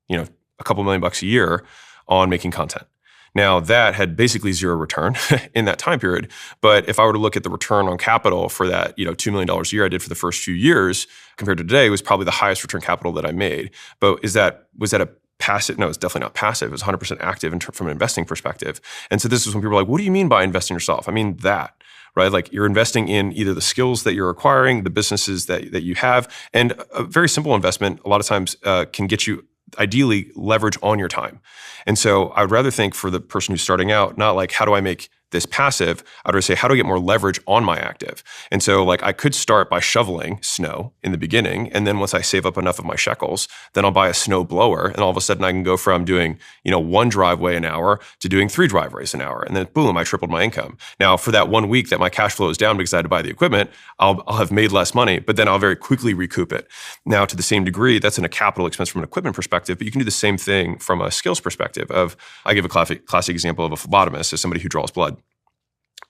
a couple $1 million a year on making content? Now that had basically zero return in that time period. But if I were to look at the return on capital for that, $2 million a year I did for the first few years compared to today, it was probably the highest return capital that I made. But was that a passive? No, it's definitely not passive. It was 100% active from an investing perspective. And so this is when people are like, what do you mean by investing yourself? I mean that, right? Like you're investing in either the skills that you're acquiring, the businesses that you have, and a very simple investment a lot of times can get you ideally leverage on your time. And so I would rather think for the person who's starting out, not like, how do I make this passive? I'd rather say, how do I get more leverage on my active? And so like I could start by shoveling snow in the beginning. And then once I save up enough of my shekels, then I'll buy a snow blower. And all of a sudden I can go from doing, 1 driveway an hour to doing 3 driveways an hour. And then boom, I tripled my income. Now for that 1 week that my cash flow is down because I had to buy the equipment, I'll have made less money, but then I'll very quickly recoup it. Now to the same degree, that's in a capital expense from an equipment perspective, but you can do the same thing from a skills perspective I give a classic example of a phlebotomist as somebody who draws blood.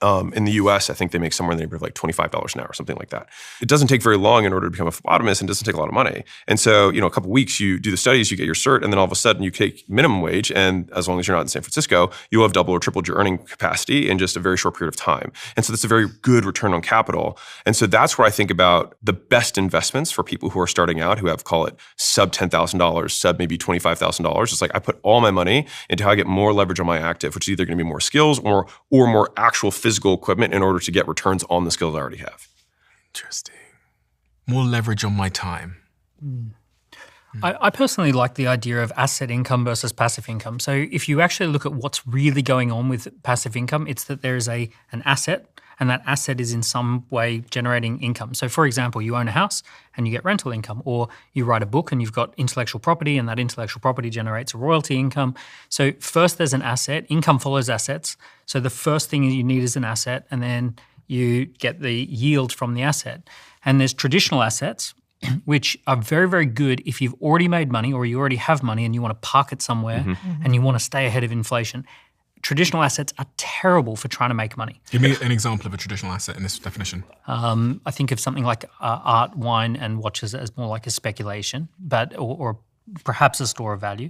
In the US, I think they make somewhere in the neighborhood of like $25 an hour, something like that. It doesn't take very long in order to become a phlebotomist and doesn't take a lot of money. And so, a couple of weeks, you do the studies, you get your cert, and then all of a sudden you take minimum wage. And as long as you're not in San Francisco, you'll have doubled or tripled your earning capacity in just a very short period of time. And so that's a very good return on capital. And so that's where I think about the best investments for people who are starting out, who have, call it sub $10,000, sub maybe $25,000. It's like I put all my money into how I get more leverage on my active, which is either going to be more skills or more actual physical equipment in order to get returns on the skills I already have. Interesting. More leverage on my time. I personally like the idea of asset income versus passive income. So if you actually look at what's really going on with passive income, it's that there is an asset, and that asset is in some way generating income. So for example, you own a house and you get rental income, or you write a book and you've got intellectual property, and that intellectual property generates a royalty income. So first there's an asset, income follows assets. So the first thing you need is an asset, and then you get the yield from the asset. And there's traditional assets, which are very, very good if you've already made money or you already have money and you want to park it somewhere and you want to stay ahead of inflation. Traditional assets are terrible for trying to make money. Give me an example of a traditional asset in this definition. I think of something like art, wine, and watches as more like a speculation, or perhaps a store of value.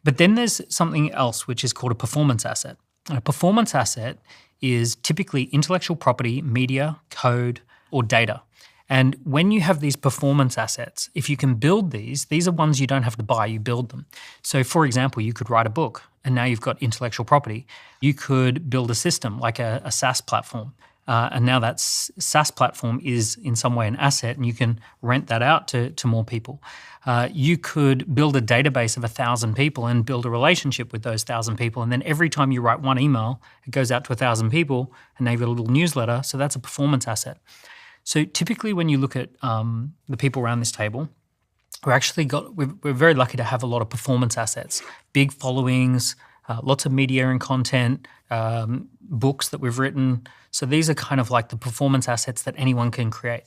But then there's something else which is called a performance asset. And a performance asset is typically intellectual property, media, code, or data. And when you have these performance assets, if you can build these are ones you don't have to buy, you build them. So for example, you could write a book and now you've got intellectual property. You could build a system like a SaaS platform, and now that SaaS platform is in some way an asset, and you can rent that out to more people. You could build a database of 1,000 people and build a relationship with those 1,000 people, and then every time you write one email, it goes out to 1,000 people, and they have a little newsletter, so that's a performance asset. So typically when you look at the people around this table, we're very lucky to have a lot of performance assets, big followings, lots of media and content, books that we've written. So these are kind of like the performance assets that anyone can create.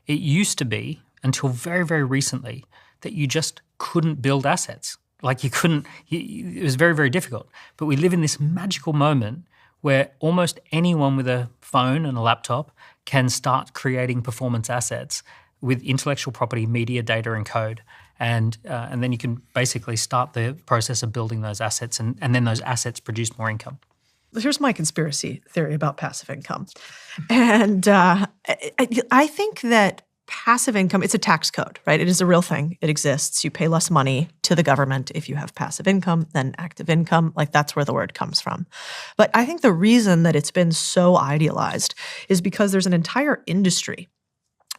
It used to be, until very, very recently, that you just couldn't build assets. Like it was very, very difficult. But we live in this magical moment where almost anyone with a phone and a laptop can start creating performance assets with intellectual property, media, data, and code. And then you can basically start the process of building those assets, and then those assets produce more income. Here's my conspiracy theory about passive income. And I think that passive income, it's a tax code, right? It is a real thing. It exists. You pay less money to the government if you have passive income than active income. Like, that's where the word comes from. But I think the reason that it's been so idealized is because there's an entire industry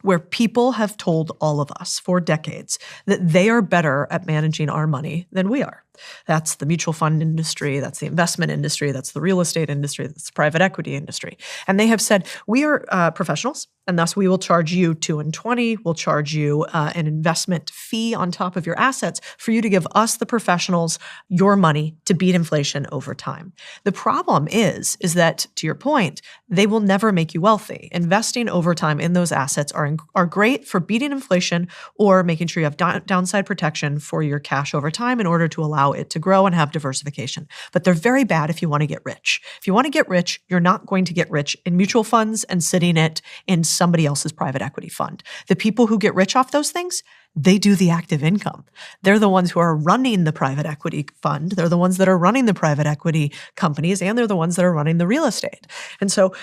where people have told all of us for decades that they are better at managing our money than we are. That's the mutual fund industry, that's the investment industry, that's the real estate industry, that's the private equity industry. And they have said, we are professionals, and thus we will charge you 2 and 20, we'll charge you an investment fee on top of your assets for you to give us, the professionals, your money to beat inflation over time. The problem is that, to your point, they will never make you wealthy. Investing over time in those assets are great for beating inflation or making sure you have downside protection for your cash over time in order to allow it to grow and have diversification. But they're very bad if you want to get rich. If you want to get rich, you're not going to get rich in mutual funds and sitting it in somebody else's private equity fund. The people who get rich off those things, they do the active income. They're the ones who are running the private equity fund. They're the ones that are running the private equity companies, and they're the ones that are running the real estate. And so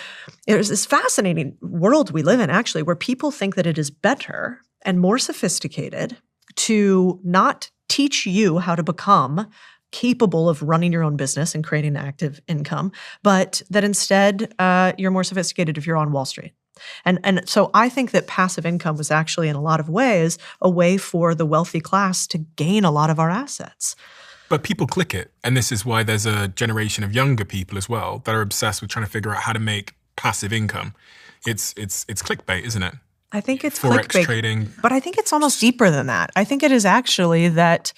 there's this fascinating world we live in, actually, where people think that it is better and more sophisticated to not teach you how to become capable of running your own business and creating active income, but that instead you're more sophisticated if you're on Wall Street. And so I think that passive income was actually, in a lot of ways, a way for the wealthy class to gain a lot of our assets. But people click it. And this is why there's a generation of younger people as well that are obsessed with trying to figure out how to make passive income. It's clickbait, isn't it? I think it's Forex clickbait, trading. But I think it's almost deeper than that. I think it is actually that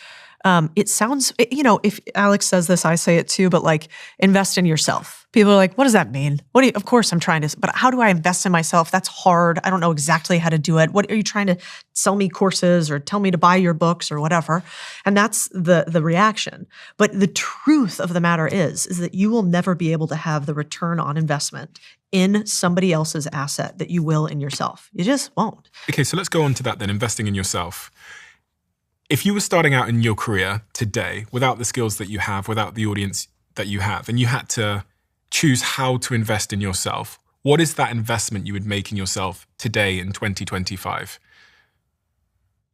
it sounds, if Alex says this, I say it too, but like, invest in yourself. People are like, what does that mean? Of course I'm trying to, but how do I invest in myself? That's hard. I don't know exactly how to do it. What are you trying to sell me courses or tell me to buy your books or whatever? And that's the reaction. But the truth of the matter is that you will never be able to have the return on investment in somebody else's asset that you will in yourself. You just won't. Okay, so let's go on to that then, investing in yourself. If you were starting out in your career today without the skills that you have, without the audience that you have, and you had to choose how to invest in yourself, what is that investment you would make in yourself today in 2025?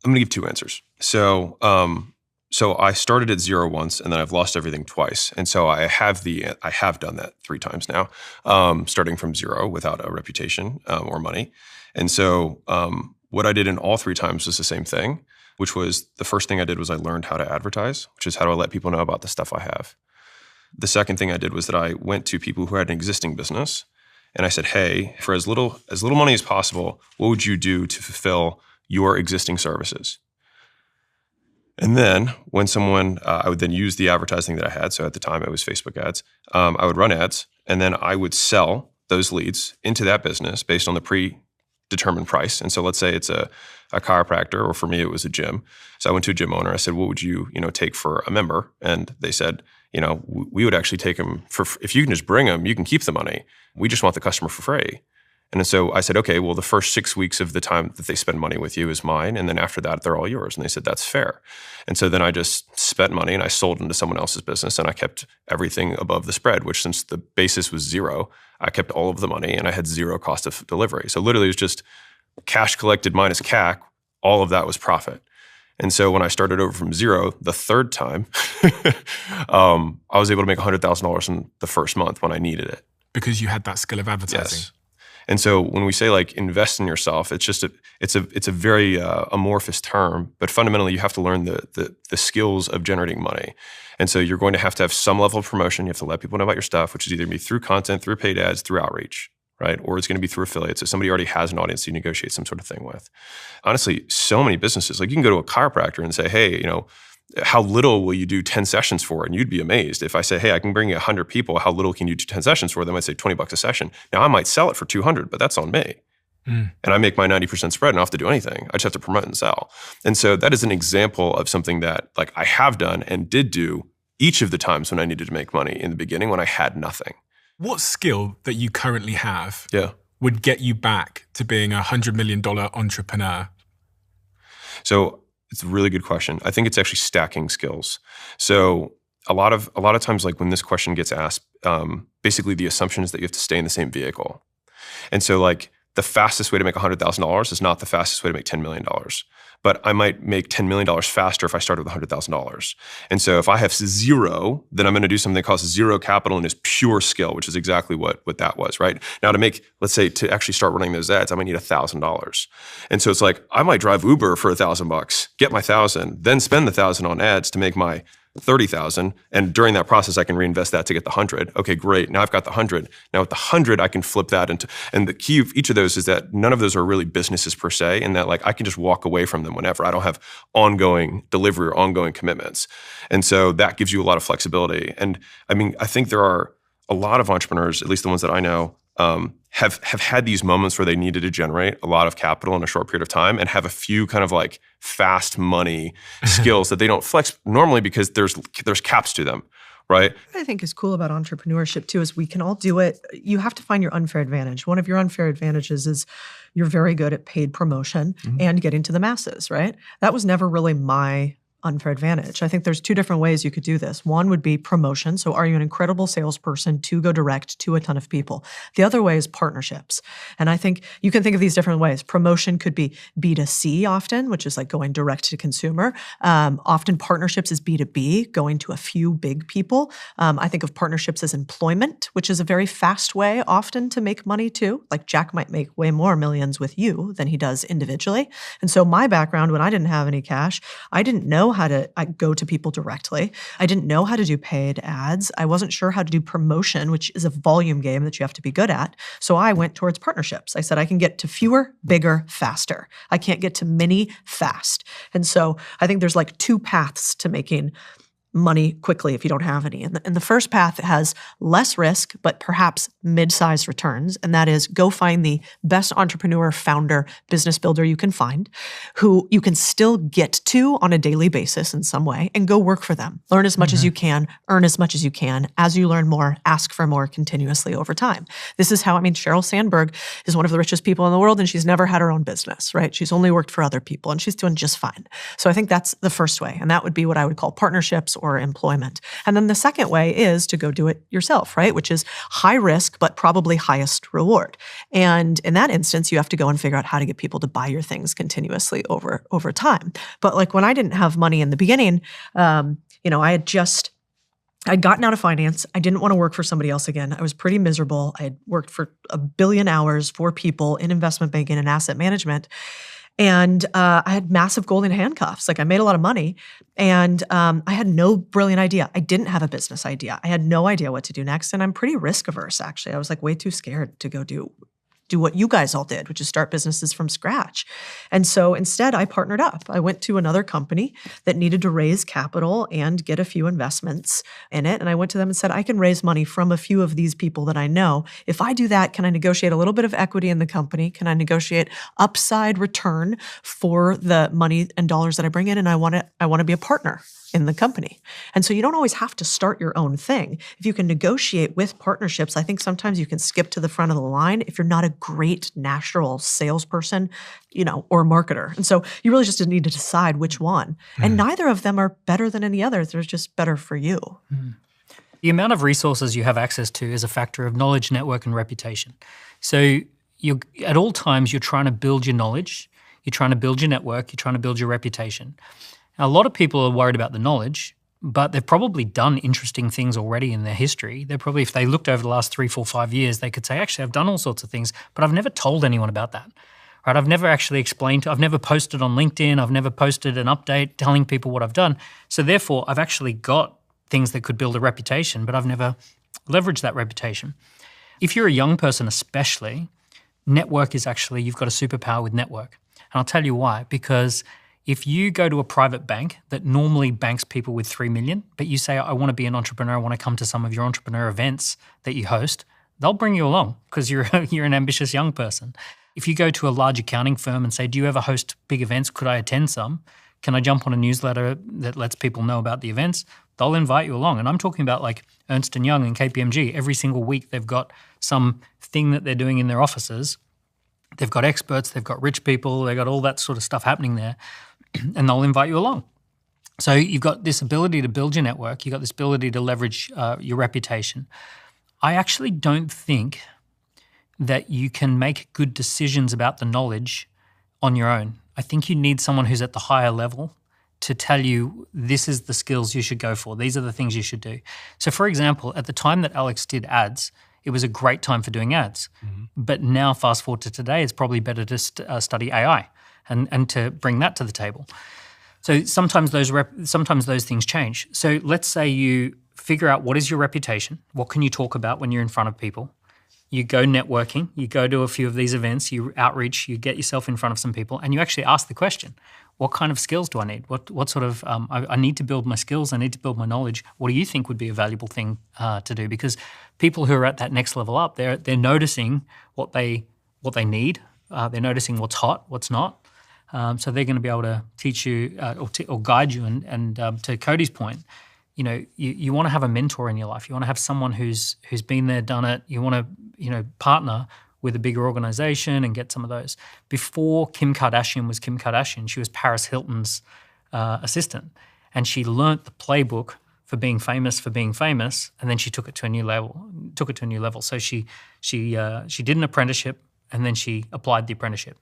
I'm going to give 2 answers. So I started at 0 once, and then I've lost everything twice. And so I have done that 3 times now, starting from 0 without a reputation or money. And so what I did in all 3 times was the same thing, which was the first thing I did was I learned how to advertise, which is how do I let people know about the stuff I have. The second thing I did was that I went to people who had an existing business, and I said, hey, for as little money as possible, what would you do to fulfill your existing services? And then when someone, I would then use the advertising that I had. So at the time it was Facebook ads. I would run ads, and then I would sell those leads into that business based on the predetermined price. And so let's say it's a chiropractor, or for me, it was a gym. So I went to a gym owner. I said, what would you, take for a member? And they said, we would actually take them for, if you can just bring them, you can keep the money. We just want the customer for free. And so I said, okay, well, the first 6 weeks of the time that they spend money with you is mine. And then after that, they're all yours. And they said, that's fair. And so then I just spent money and I sold into someone else's business, and I kept everything above the spread, which, since the basis was 0, I kept all of the money and I had 0 cost of delivery. So literally it was just cash collected minus CAC, all of that was profit. And so when I started over from 0, the 3rd time, I was able to make $100,000 in the first month when I needed it. Because you had that skill of advertising. Yes. And so when we say like invest in yourself, it's a very amorphous term, but fundamentally you have to learn the skills of generating money. And so you're going to have some level of promotion. You have to let people know about your stuff, which is either going to be through content, through paid ads, through outreach, right? Or it's going to be through affiliates. So somebody already has an audience you negotiate some sort of thing with. Honestly, so many businesses, like you can go to a chiropractor and say, hey, how little will you do 10 sessions for? And you'd be amazed. If I say, hey, I can bring you 100 people, how little can you do 10 sessions for? They might say $20 a session. Now I might sell it for 200, but that's on me. And I make my 90% spread and I don't have to do anything. I just have to promote and sell. And so that is an example of something that like I have done and did do each of the times when I needed to make money in the beginning when I had nothing. What skill that you currently have would get you back to being a $100 million entrepreneur? So it's a really good question. I think it's actually stacking skills. So a lot of times, like when this question gets asked, basically the assumption is that you have to stay in the same vehicle. And so like the fastest way to make $100,000 is not the fastest way to make $10 million. But I might make $10 million faster if I started with $100,000. And so if I have zero, then I'm going to do something that costs zero capital and is pure skill, which is exactly what that was, right? Now let's say to actually start running those ads, I might need $1,000. And so it's like, I might drive Uber for $1,000, get my 1,000, then spend the 1,000 on ads to make my 30,000. And during that process, I can reinvest that to get the 100. Okay, great. Now I've got the 100. Now with the 100, I can flip that into, and the key of each of those is that none of those are really businesses per se, and that like I can just walk away from them whenever. I don't have ongoing delivery or ongoing commitments. And so that gives you a lot of flexibility. And I mean, I think there are a lot of entrepreneurs, at least the ones that I know, have had these moments where they needed to generate a lot of capital in a short period of time and have a few kind of like fast money skills that they don't flex normally because there's caps to them, right? What I think is cool about entrepreneurship too is we can all do it. You have to find your unfair advantage. One of your unfair advantages is you're very good at paid promotion and getting to the masses, right? That was never really my unfair advantage. I think there's two different ways you could do this. One would be promotion. So are you an incredible salesperson to go direct to a ton of people? The other way is partnerships. And I think you can think of these different ways. Promotion could be B2C often, which is like going direct to consumer. Often partnerships is B2B, going to a few big people. I think of partnerships as employment, which is a very fast way often to make money too. Like Jack might make way more millions with you than he does individually. And so my background, when I didn't have any cash, I didn't know how to go to people directly. I didn't know how to do paid ads. I wasn't sure how to do promotion, which is a volume game that you have to be good at. So I went towards partnerships. I said, I can get to fewer, bigger, faster. I can't get to many fast. And so I think there's like two paths to making money quickly if you don't have any. And the first path has less risk, but perhaps mid-sized returns. And that is go find the best entrepreneur, founder, business builder you can find, who you can still get to on a daily basis in some way, and go work for them. Learn as much as you can, earn as much as you can. As you learn more, ask for more continuously over time. This is how, Sheryl Sandberg is one of the richest people in the world, and she's never had her own business, right? She's only worked for other people, and she's doing just fine. So I think that's the first way. And that would be what I would call partnerships or employment. And then the second way is to go do it yourself, right? Which is high risk, but probably highest reward. And in that instance, you have to go and figure out how to get people to buy your things continuously over time. But like when I didn't have money in the beginning, I'd gotten out of finance. I didn't want to work for somebody else again. I was pretty miserable. I had worked for 1 billion hours for people in investment banking and asset management. And I had massive golden handcuffs. Like I made a lot of money and I had no brilliant idea. I didn't have a business idea. I had no idea what to do next. And I'm pretty risk averse, actually. I was like way too scared to go do what you guys all did, which is start businesses from scratch. And so instead, I partnered up. I went to another company that needed to raise capital and get a few investments in it. And I went to them and said, I can raise money from a few of these people that I know. If I do that, can I negotiate a little bit of equity in the company? Can I negotiate upside return for the money and dollars that I bring in? And I want to be a partner in the company. And so you don't always have to start your own thing. If you can negotiate with partnerships, I think sometimes you can skip to the front of the line if you're not a great natural salesperson, or marketer. And so you really just need to decide which one. And neither of them are better than any other. They're just better for you. The amount of resources you have access to is a factor of knowledge, network, and reputation. So at all times, you're trying to build your knowledge, you're trying to build your network, you're trying to build your reputation. Now, a lot of people are worried about the knowledge. but they've probably done interesting things already in their history. They're probably, if they looked over the last 3, 4, 5 years, they could say, actually, I've done all sorts of things, but I've never told anyone about that. Right? I've never actually explained, I've never posted on LinkedIn, I've never posted an update telling people what I've done. So therefore, I've actually got things that could build a reputation, but I've never leveraged that reputation. If you're a young person especially, network is actually, you've got a superpower with network. And I'll tell you why. Because if you go to a private bank that normally banks people with 3 million, but you say, I want to be an entrepreneur, I want to come to some of your entrepreneur events that you host, they'll bring you along because you're an ambitious young person. If you go to a large accounting firm and say, do you ever host big events? Could I attend some? Can I jump on a newsletter that lets people know about the events? They'll invite you along. And I'm talking about like Ernst & Young and KPMG. Every single week they've got some thing that they're doing in their offices. They've got experts, they've got rich people, they've got all that sort of stuff happening there, and they'll invite you along. So you've got this ability to build your network. You've got this ability to leverage your reputation. I actually don't think that you can make good decisions about the knowledge on your own. I think you need someone who's at the higher level to tell you this is the skills you should go for. These are the things you should do. So for example, at the time that Alex did ads, it was a great time for doing ads. Mm-hmm. But now fast forward to today, it's probably better to study AI and to bring that to the table. So sometimes those things change. So let's say you figure out what is your reputation, what can you talk about when you're in front of people. You go networking, you go to a few of these events, you outreach, you get yourself in front of some people, and you actually ask the question, what kind of skills do I need? What sort of, I need to build my skills, I need to build my knowledge. What do you think would be a valuable thing to do? Because people who are at that next level up, they're noticing what they need, they're noticing what's hot, what's not. So they're going to be able to teach you or guide you. And to Codie's point, you want to have a mentor in your life. You want to have someone who's been there, done it. You want to, partner with a bigger organization and get some of those. Before Kim Kardashian was Kim Kardashian, she was Paris Hilton's assistant, and she learnt the playbook for being famous, and then she took it to a new level. So she did an apprenticeship, and then she applied the apprenticeship.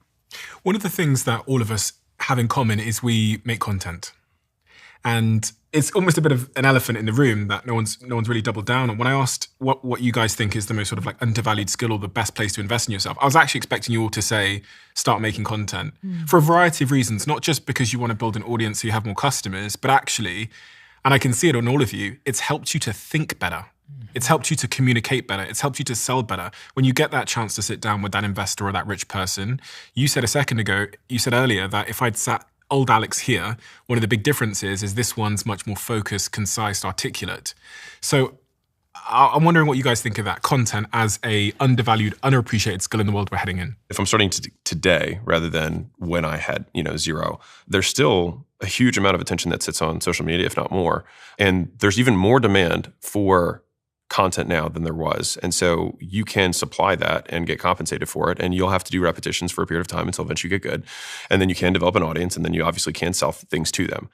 One of the things that all of us have in common is we make content. And it's almost a bit of an elephant in the room that no one's really doubled down on. When I asked what you guys think is the most sort of like undervalued skill or the best place to invest in yourself, I was actually expecting you all to say, start making content for a variety of reasons, not just because you want to build an audience so you have more customers, but actually, and I can see it on all of you, it's helped you to think better. It's helped you to communicate better. It's helped you to sell better. When you get that chance to sit down with that investor or that rich person, you said earlier that if I'd sat old Alex here, one of the big differences is this one's much more focused, concise, articulate. So I'm wondering what you guys think of that content as a undervalued, underappreciated skill in the world we're heading in. If I'm starting today rather than when I had, zero, there's still a huge amount of attention that sits on social media, if not more. And there's even more demand for content now than there was. And so you can supply that and get compensated for it. And you'll have to do repetitions for a period of time until eventually you get good. And then you can develop an audience, and then you obviously can sell things to them.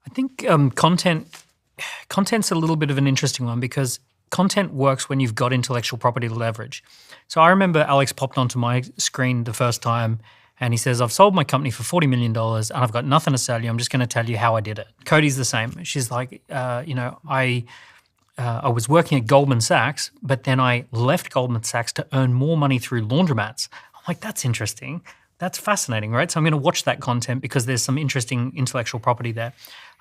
I think content's a little bit of an interesting one because content works when you've got intellectual property to leverage. So I remember Alex popped onto my screen the first time and he says, I've sold my company for $40 million and I've got nothing to sell you. I'm just going to tell you how I did it. Codie's the same. She's like, I was working at Goldman Sachs, but then I left Goldman Sachs to earn more money through laundromats. I'm like, that's interesting. That's fascinating, right? So I'm going to watch that content because there's some interesting intellectual property there.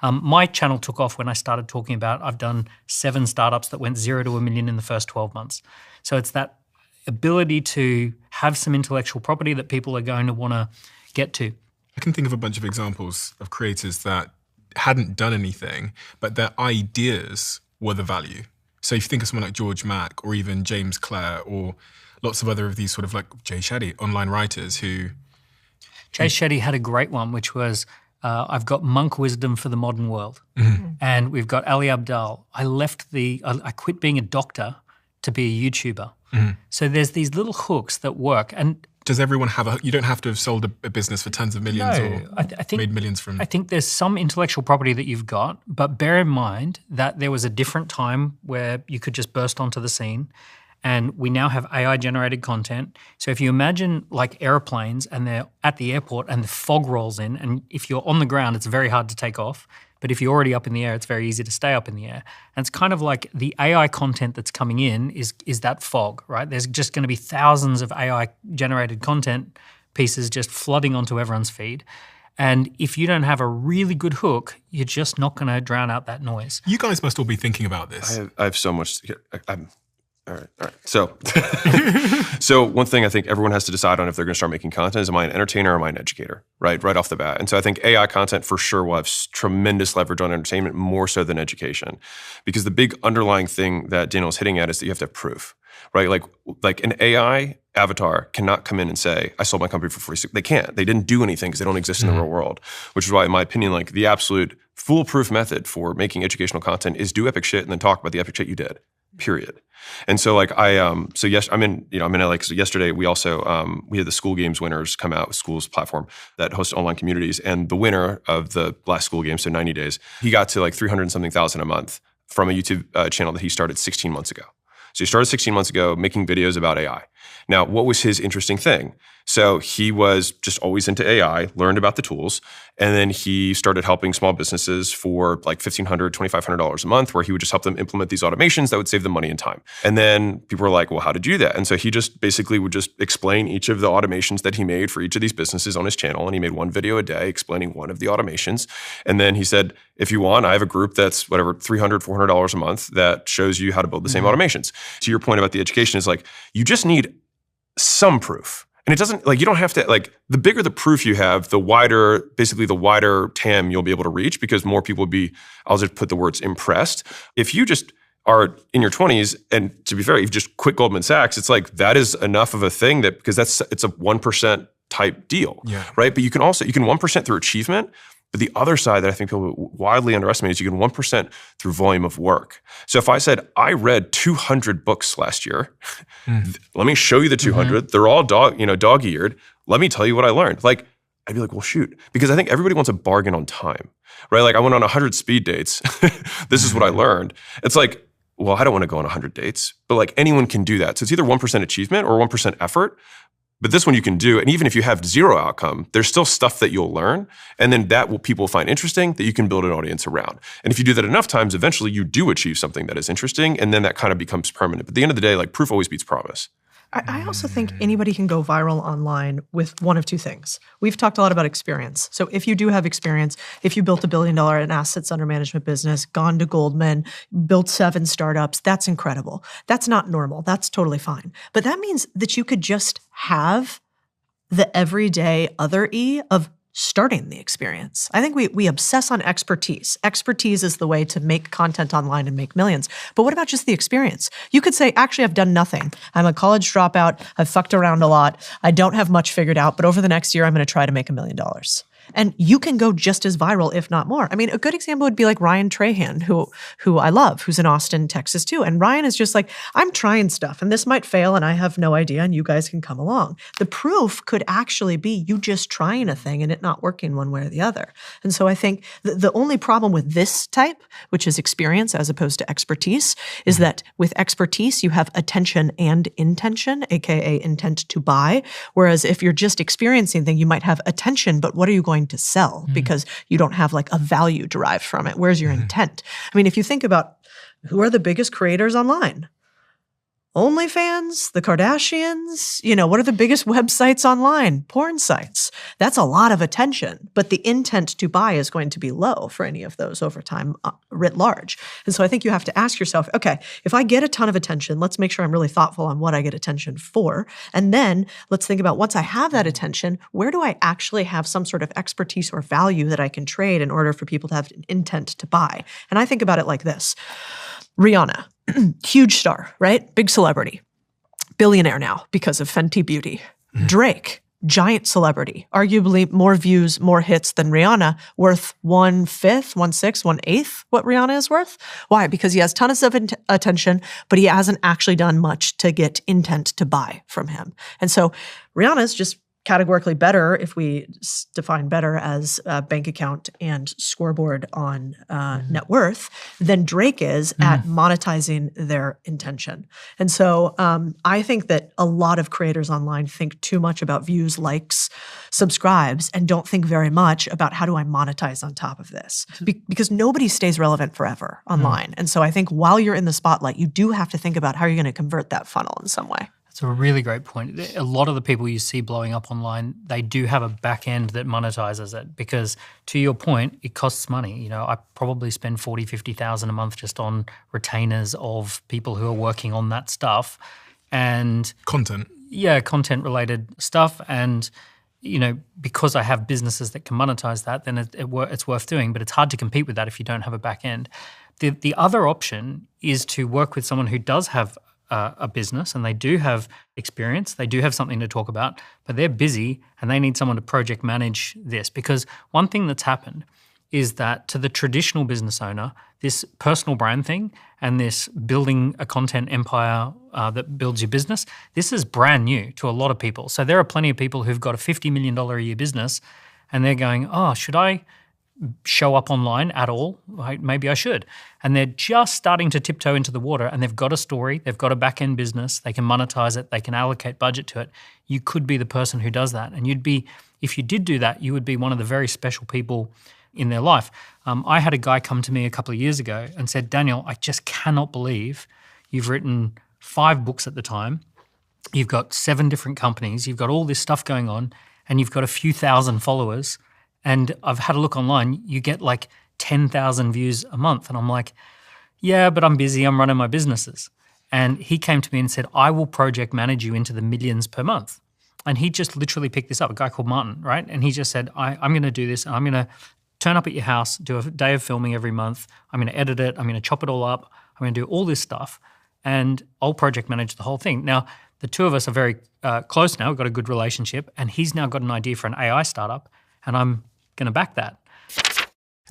My channel took off when I started talking about I've done 7 startups that went 0 to $1 million in the first 12 months. So it's that ability to have some intellectual property that people are going to want to get to. I can think of a bunch of examples of creators that hadn't done anything, but their ideas were the value. So if you think of someone like George Mack or even James Clare or lots of other of these sort of like Jay Shetty, online writers who... Jay Shetty had a great one, which was, I've got monk wisdom for the modern world. Mm-hmm. And we've got Ali Abdaal. I quit being a doctor to be a YouTuber. Mm-hmm. So there's these little hooks that work. And does everyone you don't have to have sold a business for tens of millions I think, made millions from... I think there's some intellectual property that you've got, but bear in mind that there was a different time where you could just burst onto the scene, and we now have AI-generated content. So if you imagine like airplanes and they're at the airport and the fog rolls in, and if you're on the ground, it's very hard to take off. But if you're already up in the air, it's very easy to stay up in the air. And it's kind of like the AI content that's coming in is that fog, right? There's just going to be thousands of AI-generated content pieces just flooding onto everyone's feed. And if you don't have a really good hook, you're just not going to drown out that noise. You guys must all be thinking about this. I have so much. All right. So one thing I think everyone has to decide on if they're going to start making content is, am I an entertainer or am I an educator, right off the bat? And so I think AI content for sure will have tremendous leverage on entertainment, more so than education. Because the big underlying thing that Daniel's hitting at is that you have to have proof, right? Like an AI avatar cannot come in and say, I sold my company for free. They can't. They didn't do anything because they don't exist in the real world, which is why, in my opinion, like the absolute foolproof method for making educational content is do epic shit and then talk about the epic shit you did. Period. And so I'm in LA. So yesterday we also, we had the School Games winners come out with School's platform that hosts online communities. And the winner of the last School Games, so 90 days, he got to like 300 and something thousand a month from a YouTube channel that he started 16 months ago. So he started 16 months ago making videos about AI. Now, what was his interesting thing? So he was just always into AI, learned about the tools, and then he started helping small businesses for like $1,500, $2,500 a month, where he would just help them implement these automations that would save them money and time. And then people were like, well, how did you do that? And so he just basically would just explain each of the automations that he made for each of these businesses on his channel. And he made one video a day explaining one of the automations. And then he said, if you want, I have a group that's whatever, $300, $400 a month that shows you how to build the same automations. To your point about the education is like, you just need some proof. And it doesn't, like, you don't have to, like, the bigger the proof you have, the wider TAM you'll be able to reach, because more people will be, I'll just put the words, impressed. If you just are in your 20s, and to be fair, you've just quit Goldman Sachs, it's like, that is enough of a thing that, because it's a 1% type deal, right? But you can 1% through achievement. But the other side that I think people widely underestimate is you can 1% through volume of work. So if I said, I read 200 books last year, let me show you the 200. They're all dog-eared. Let me tell you what I learned. Like, I'd be like, well, shoot. Because I think everybody wants a bargain on time, right? Like, I went on 100 speed dates. This is what I learned. It's like, well, I don't want to go on 100 dates. But like, anyone can do that. So it's either 1% achievement or 1% effort. But this one you can do, and even if you have zero outcome, there's still stuff that you'll learn, and then people find interesting that you can build an audience around. And if you do that enough times, eventually you do achieve something that is interesting, and then that kind of becomes permanent. But at the end of the day, like, proof always beats promise. I also think anybody can go viral online with one of two things. We've talked a lot about experience. So if you do have experience, if you built $1 billion in assets under management business, gone to Goldman, built 7 startups, that's incredible. That's not normal. That's totally fine. But that means that you could just have the everyday other E of starting the experience. I think we obsess on expertise. Expertise is the way to make content online and make millions. But what about just the experience? You could say, actually, I've done nothing. I'm a college dropout. I've fucked around a lot. I don't have much figured out, but over the next year, I'm going to try to make $1 million. And you can go just as viral, if not more. I mean, a good example would be like Ryan Trahan, who I love, who's in Austin, Texas too. And Ryan is just like, I'm trying stuff and this might fail and I have no idea and you guys can come along. The proof could actually be you just trying a thing and it not working one way or the other. And so I think the only problem with this type, which is experience as opposed to expertise, is that with expertise, you have attention and intention, aka intent to buy. Whereas if you're just experiencing things, you might have attention, but what are you going to sell? Because you don't have like a value derived from it. Where's your intent? I mean, if you think about who are the biggest creators online? OnlyFans, the Kardashians, what are the biggest websites online? Porn sites. That's a lot of attention, but the intent to buy is going to be low for any of those over time writ large. And so I think you have to ask yourself, okay, if I get a ton of attention, let's make sure I'm really thoughtful on what I get attention for. And then let's think about once I have that attention, where do I actually have some sort of expertise or value that I can trade in order for people to have an intent to buy? And I think about it like this. Rihanna, huge star, right? Big celebrity, billionaire now because of Fenty Beauty. Drake, giant celebrity, arguably more views, more hits than Rihanna, worth 1/5, 1/6, 1/8 what Rihanna is worth. Why? Because he has tons of attention, but he hasn't actually done much to get intent to buy from him. And so Rihanna's just categorically better, if we define better as bank account and scoreboard on net worth, than Drake is at monetizing their intention. And so I think that a lot of creators online think too much about views, likes, subscribes, and don't think very much about how do I monetize on top of this? Because nobody stays relevant forever online. And so I think while you're in the spotlight, you do have to think about how you're going to convert that funnel in some way. That's a really great point. A lot of the people you see blowing up online, they do have a back end that monetizes it because, to your point, it costs money. I probably spend $40,000, $50,000 a month just on retainers of people who are working on that stuff. And content. Yeah, content-related stuff. And, because I have businesses that can monetize that, then it's worth doing. But it's hard to compete with that if you don't have a back end. The other option is to work with someone who does have a business and they do have experience, they do have something to talk about, but they're busy and they need someone to project manage this. Because one thing that's happened is that to the traditional business owner, this personal brand thing and this building a content empire that builds your business, this is brand new to a lot of people. So there are plenty of people who've got a $50 million a year business and they're going, oh, should I show up online at all? Maybe I should. And they're just starting to tiptoe into the water and they've got a story, they've got a back-end business, they can monetize it, they can allocate budget to it. You could be the person who does that. And if you did do that, you would be one of the very special people in their life. I had a guy come to me a couple of years ago and said, Daniel, I just cannot believe you've written 5 books at the time, you've got 7 different companies, you've got all this stuff going on, and you've got a few thousand followers. And I've had a look online, you get like 10,000 views a month. And I'm like, yeah, but I'm busy, I'm running my businesses. And he came to me and said, I will project manage you into the millions per month. And he just literally picked this up, a guy called Martin, right? And he just said, I'm going to do this. I'm going to turn up at your house, do a day of filming every month. I'm going to edit it. I'm going to chop it all up. I'm going to do all this stuff. And I'll project manage the whole thing. Now, the two of us are very close now. We've got a good relationship. And he's now got an idea for an AI startup. And I'm going to back that.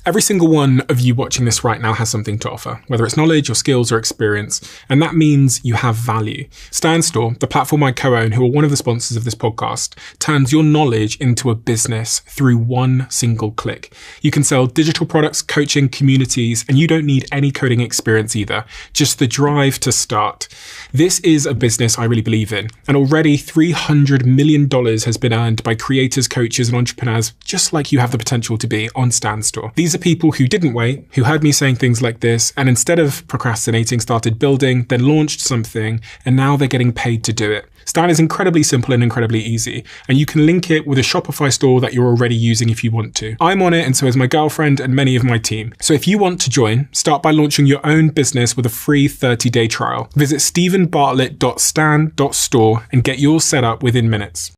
Every single one of you watching this right now has something to offer, whether it's knowledge or skills or experience, and that means you have value. StanStore, the platform I co-own, who are one of the sponsors of this podcast, turns your knowledge into a business through one single click. You can sell digital products, coaching, communities, and you don't need any coding experience either, just the drive to start. This is a business I really believe in, and already $300 million has been earned by creators, coaches, and entrepreneurs just like you have the potential to be on StanStore. These are people who didn't wait, who heard me saying things like this, and instead of procrastinating, started building, then launched something, and now they're getting paid to do it. Stan is incredibly simple and incredibly easy, and you can link it with a Shopify store that you're already using if you want to. I'm on it, and so is my girlfriend and many of my team. So if you want to join, start by launching your own business with a free 30-day trial. Visit stephenbartlett.stan.store and get yours set up within minutes.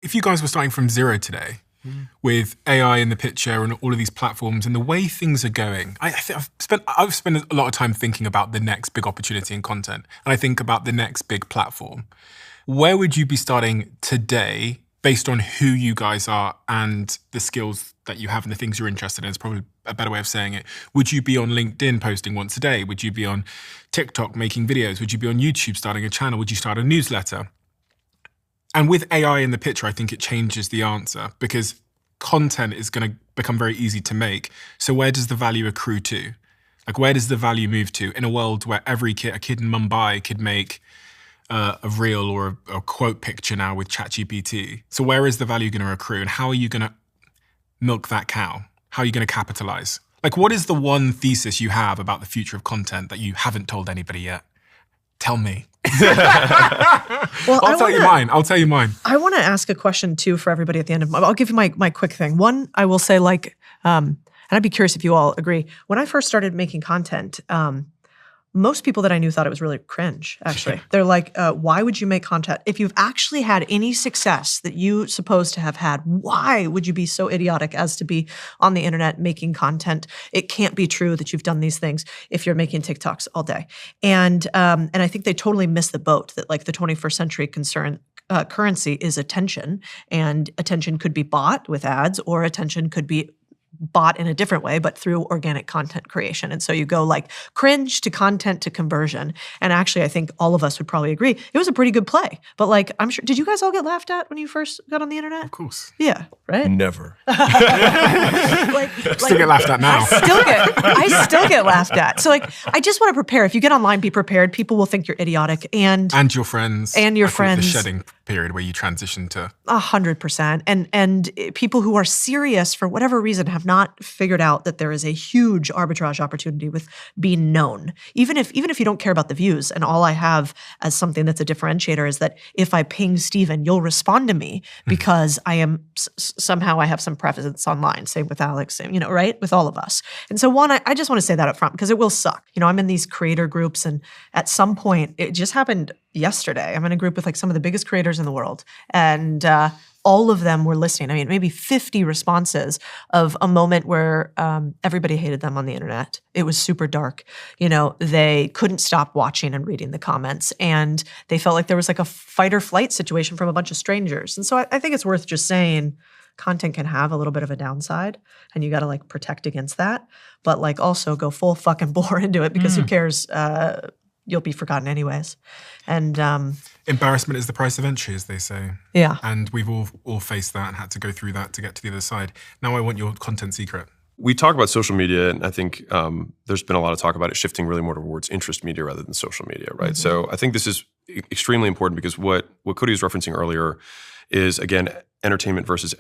If you guys were starting from zero today, with AI in the picture and all of these platforms and the way things are going, I've spent a lot of time thinking about the next big opportunity in content, and I think about the next big platform. Where would you be starting today based on who you guys are and the skills that you have and the things you're interested in? It's probably a better way of saying it. Would you be on LinkedIn posting once a day? Would you be on TikTok making videos? Would you be on YouTube starting a channel? Would you start a newsletter? And with AI in the picture, I think it changes the answer because content is going to become very easy to make. So where does the value accrue to? Like, where does the value move to in a world where a kid in Mumbai could make a reel or a quote picture now with ChatGPT? So where is the value going to accrue, and how are you going to milk that cow? How are you going to capitalize? Like, what is the one thesis you have about the future of content that you haven't told anybody yet? Tell me. Well, I'll tell you mine. I want to ask a question too for everybody at the end of I'll give you my quick thing. One, I will say and I'd be curious if you all agree. When I first started making content, most people that I knew thought it was really cringe, actually. They're like, why would you make content? If you've actually had any success that you supposed to have had, why would you be so idiotic as to be on the internet making content? It can't be true that you've done these things if you're making TikToks all day. And I think they totally missed the boat that like the 21st century currency is attention, and attention could be bought with ads or attention could be bought in a different way, but through organic content creation. And so you go like cringe to content to conversion. And actually, I think all of us would probably agree it was a pretty good play. But like, I'm sure, did you guys all get laughed at when you first got on the internet? Of course. Yeah, right? Never. Still get laughed at now. I still get laughed at. So like, I just want to prepare. If you get online, be prepared. People will think you're idiotic. And your friends. And your I think friends. the shedding period where you transition to 100%. And people who are serious for whatever reason have not figured out that there is a huge arbitrage opportunity with being known. Even if you don't care about the views, and all I have as something that's a differentiator is that if I ping Steven, you'll respond to me because I am somehow I have some presence online. Same with Alex, same, right? With all of us. And so one, I just want to say that up front because it will suck. I'm in these creator groups, and at some point, it just happened yesterday. I'm in a group with like some of the biggest creators in the world, and all of them were listening. I mean, maybe 50 responses of a moment where everybody hated them on the internet. It was super dark. They couldn't stop watching and reading the comments, and they felt like there was like a fight or flight situation from a bunch of strangers. And so I think it's worth just saying content can have a little bit of a downside, and you got to like protect against that, but like also go full fucking bore into it because who cares? You'll be forgotten anyways. And embarrassment is the price of entry, as they say. Yeah. And we've all faced that and had to go through that to get to the other side. Now I want your content secret. We talk about social media, and I think there's been a lot of talk about it shifting really more towards interest media rather than social media, right? So I think this is extremely important because what Codie was referencing earlier is, again, entertainment versus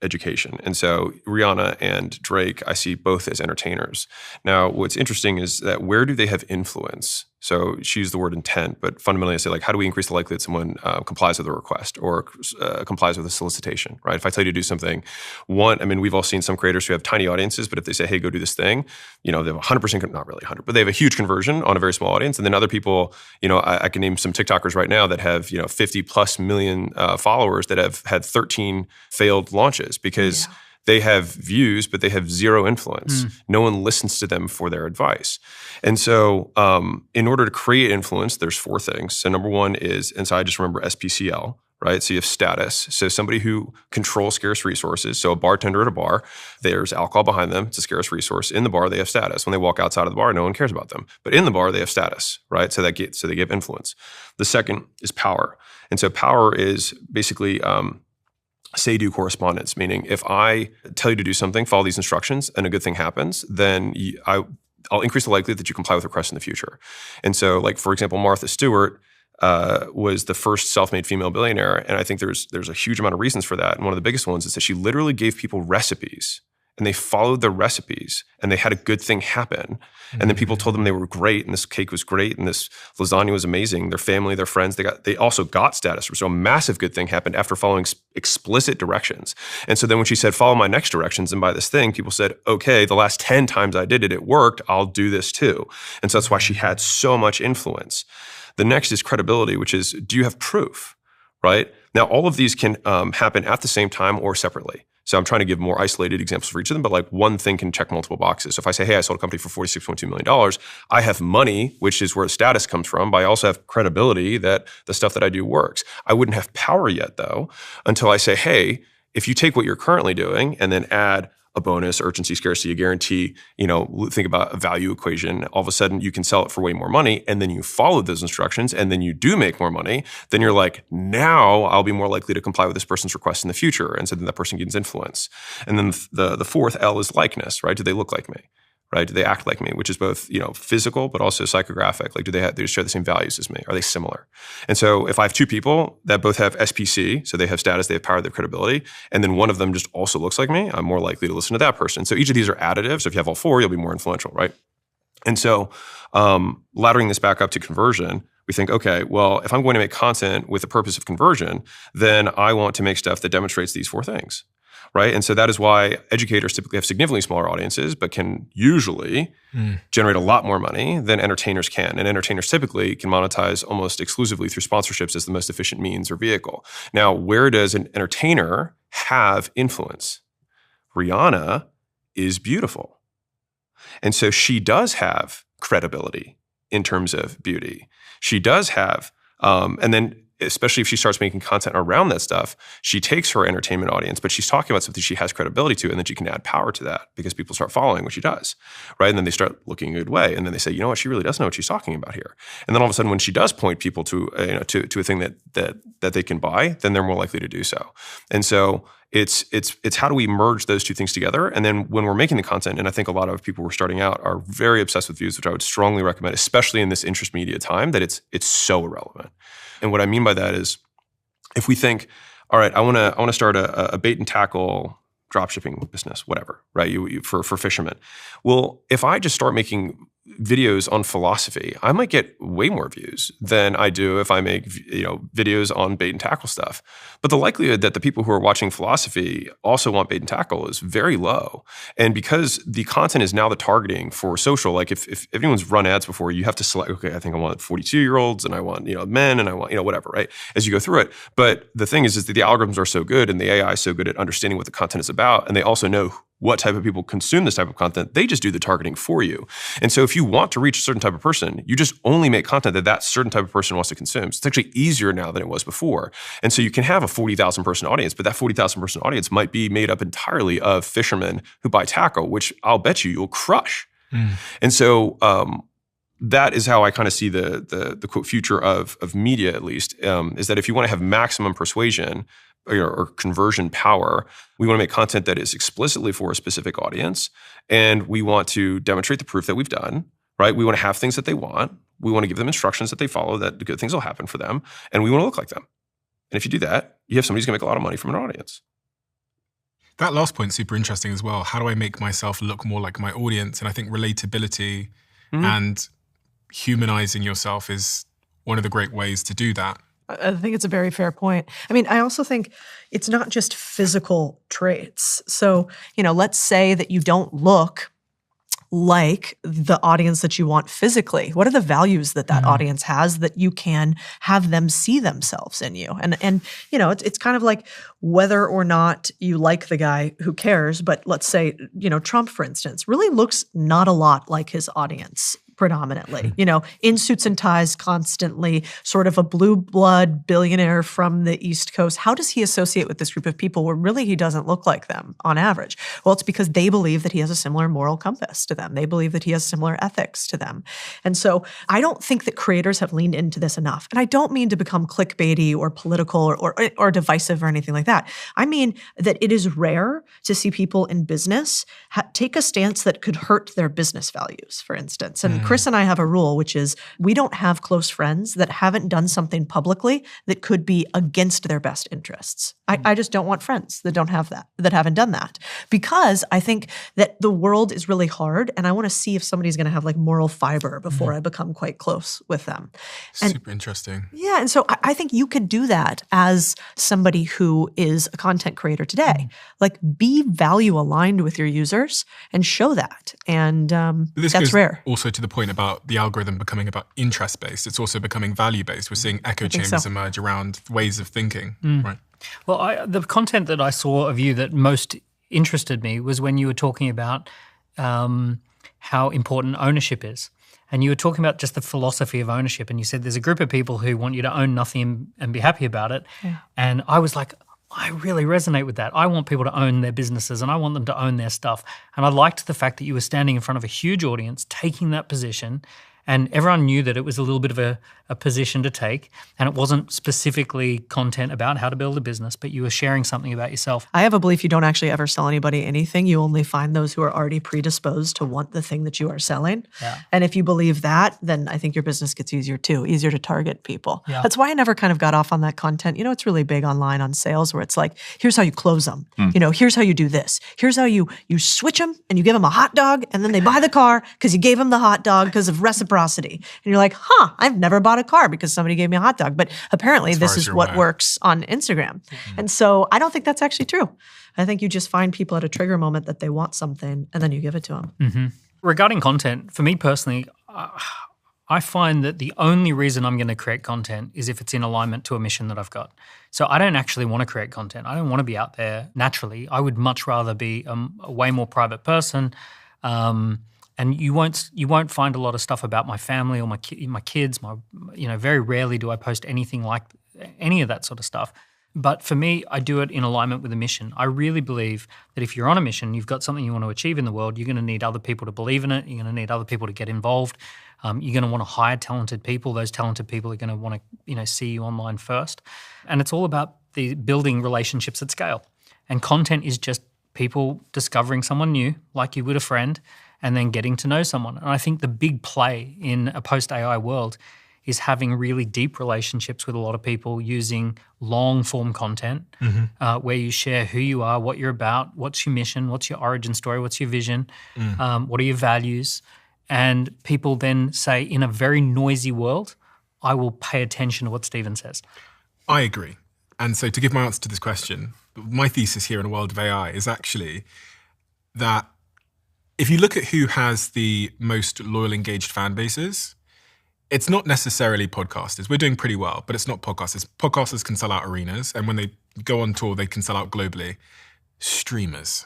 education. And so Rihanna and Drake, I see both as entertainers. Now, what's interesting is that where do they have influence? So she used the word intent, but fundamentally I say, like, how do we increase the likelihood someone complies with a request or complies with a solicitation, right? If I tell you to do something, we've all seen some creators who have tiny audiences, but if they say, hey, go do this thing, they have 100%, not really 100, but they have a huge conversion on a very small audience. And then other people, I can name some TikTokers right now that have, 50 plus million followers that have had 13 failed launches because they have views, but they have zero influence. No one listens to them for their advice. And so in order to create influence, there's 4 things. So number one is, and so I just remember SPCL, right? So you have status. So somebody who controls scarce resources. So a bartender at a bar, there's alcohol behind them. It's a scarce resource. In the bar, they have status. When they walk outside of the bar, no one cares about them. But in the bar, they have status, right? So they give influence. The second is power. And so power is basically say-do correspondence, meaning if I tell you to do something, follow these instructions, and a good thing happens, then I'll increase the likelihood that you comply with requests in the future. And so, like, for example, Martha Stewart was the first self-made female billionaire, and I think there's a huge amount of reasons for that. And one of the biggest ones is that she literally gave people recipes, and they followed the recipes, and they had a good thing happen. And then people told them they were great, and this cake was great, and this lasagna was amazing. Their family, their friends, they also got status. So a massive good thing happened after following explicit directions. And so then when she said, follow my next directions and buy this thing, people said, okay, the last 10 times I did it, it worked. I'll do this too. And so that's why she had so much influence. The next is credibility, which is, do you have proof, right? Now, all of these can happen at the same time or separately. So I'm trying to give more isolated examples for each of them, but like one thing can check multiple boxes. So if I say, hey, I sold a company for $46.2 million, I have money, which is where status comes from, but I also have credibility that the stuff that I do works. I wouldn't have power yet, though, until I say, hey, if you take what you're currently doing and then add a bonus, urgency, scarcity, a guarantee, think about a value equation, all of a sudden you can sell it for way more money, and then you follow those instructions, and then you do make more money, then you're like, now I'll be more likely to comply with this person's request in the future. And so then that person gains influence. And then the fourth L is likeness, right? Do they look like me? Right? Do they act like me? Which is both, physical, but also psychographic. Like, do they share the same values as me? Are they similar? And so if I have 2 people that both have SPC, so they have status, they have power, they have credibility, and then one of them just also looks like me, I'm more likely to listen to that person. So each of these are additive. So if you have all 4, you'll be more influential, right? And so laddering this back up to conversion, we think, okay, well, if I'm going to make content with the purpose of conversion, then I want to make stuff that demonstrates these 4 things. Right? And so that is why educators typically have significantly smaller audiences, but can usually generate a lot more money than entertainers can. And entertainers typically can monetize almost exclusively through sponsorships as the most efficient means or vehicle. Now, where does an entertainer have influence? Rihanna is beautiful. And so she does have credibility in terms of beauty. She does have, and then especially if she starts making content around that stuff, she takes her entertainment audience, but she's talking about something she has credibility to, and then she can add power to that because people start following what she does, right? And then they start looking a good way, and then they say, you know what, she really does know what she's talking about here. And then all of a sudden, when she does point people to to a thing that they can buy, then they're more likely to do so. And so it's how do we merge those two things together? And then when we're making the content, and I think a lot of people who are starting out are very obsessed with views, which I would strongly recommend, especially in this interest media time, that it's so irrelevant. And what I mean by that is, if we think, all right, I want to start a bait and tackle dropshipping business, whatever, right? For fishermen. Well, if I just start making videos on philosophy, I might get way more views than I do if I make videos on bait and tackle stuff. But the likelihood that the people who are watching philosophy also want bait and tackle is very low. And because the content is now the targeting for social, like if anyone's run ads before, you have to select, okay, I think I want 42-year-olds and I want men and I want whatever, right? As you go through it. But the thing is that the algorithms are so good and the AI is so good at understanding what the content is about, and they also know what type of people consume this type of content. They just do the targeting for you. And so if you want to reach a certain type of person, you just only make content that certain type of person wants to consume. So it's actually easier now than it was before. And so you can have a 40,000 person audience, but that 40,000 person audience might be made up entirely of fishermen who buy tackle, which I'll bet you'll crush. And so that is how I kind of see the quote future of media, at least, is that if you want to have maximum persuasion or conversion power, we want to make content that is explicitly for a specific audience, and we want to demonstrate the proof that we've done, right? We want to have things that they want. We want to give them instructions that they follow, that good things will happen for them, and we want to look like them. And if you do that, you have somebody who's going to make a lot of money from an audience. That last point is super interesting as well. How do I make myself look more like my audience? And I think relatability and humanizing yourself is one of the great ways to do that. I think it's a very fair point. I mean, I also think it's not just physical traits. So, let's say that you don't look like the audience that you want physically. What are the values that audience has that you can have them see themselves in you? And it's kind of like whether or not you like the guy, who cares? But let's say, Trump, for instance, really looks not a lot like his audience predominantly, in suits and ties constantly, sort of a blue blood billionaire from the East Coast. How does he associate with this group of people where really he doesn't look like them on average? Well, it's because they believe that he has a similar moral compass to them. They believe that he has similar ethics to them. And so I don't think that creators have leaned into this enough. And I don't mean to become clickbaity or political or divisive or anything like that. I mean that it is rare to see people in business take a stance that could hurt their business values, for instance. And Chris and I have a rule, which is we don't have close friends that haven't done something publicly that could be against their best interests. I just don't want friends that don't have that haven't done that, because I think that the world is really hard, and I want to see if somebody's going to have like moral fiber before I become quite close with them. And, super interesting. Yeah, and so I think you could do that as somebody who is a content creator today. Like, be value aligned with your users and show that. And that's rare. Also to the point about the algorithm becoming about interest-based, it's also becoming value-based. We're seeing echo chambers emerge around ways of thinking, right? Well, the content that I saw of you that most interested me was when you were talking about how important ownership is. And you were talking about just the philosophy of ownership. And you said there's a group of people who want you to own nothing and be happy about it. Yeah. And I was like, I really resonate with that. I want people to own their businesses and I want them to own their stuff. And I liked the fact that you were standing in front of a huge audience, taking that position, and everyone knew that it was a little bit of a position to take, and it wasn't specifically content about how to build a business, but you were sharing something about yourself. I have a belief you don't actually ever sell anybody anything. You only find those who are already predisposed to want the thing that you are selling. Yeah. And if you believe that, then I think your business gets easier too, easier to target people. Yeah. That's why I never kind of got off on that content. It's really big online on sales where it's like, here's how you close them. Here's how you do this. Here's how you switch them and you give them a hot dog and then they buy the car because you gave them the hot dog because of reciprocity. And you're like, I've never bought a car because somebody gave me a hot dog. But apparently this is what works on Instagram. And so I don't think that's actually true. I think you just find people at a trigger moment that they want something and then you give it to them. Regarding content, for me personally, I find that the only reason I'm going to create content is if it's in alignment to a mission that I've got. So I don't actually want to create content. I don't want to be out there naturally. I would much rather be a way more private person. And you won't find a lot of stuff about my family or my kids. Very rarely do I post anything like any of that sort of stuff. But for me, I do it in alignment with a mission. I really believe that if you're on a mission, you've got something you want to achieve in the world, you're going to need other people to believe in it. You're going to need other people to get involved. You're going to want to hire talented people. Those talented people are going to want to, see you online first. And it's all about the building relationships at scale. And content is just people discovering someone new, like you would a friend, and then getting to know someone. And I think the big play in a post-AI world is having really deep relationships with a lot of people using long-form content where you share who you are, what you're about, what's your mission, what's your origin story, what's your vision, what are your values. And people then say, in a very noisy world, I will pay attention to what Stephen says. I agree. And so to give my answer to this question, my thesis here in a world of AI is actually that if you look at who has the most loyal, engaged fan bases, it's not necessarily podcasters. We're doing pretty well, but it's not podcasters. Podcasters can sell out arenas, and when they go on tour, they can sell out globally. Streamers.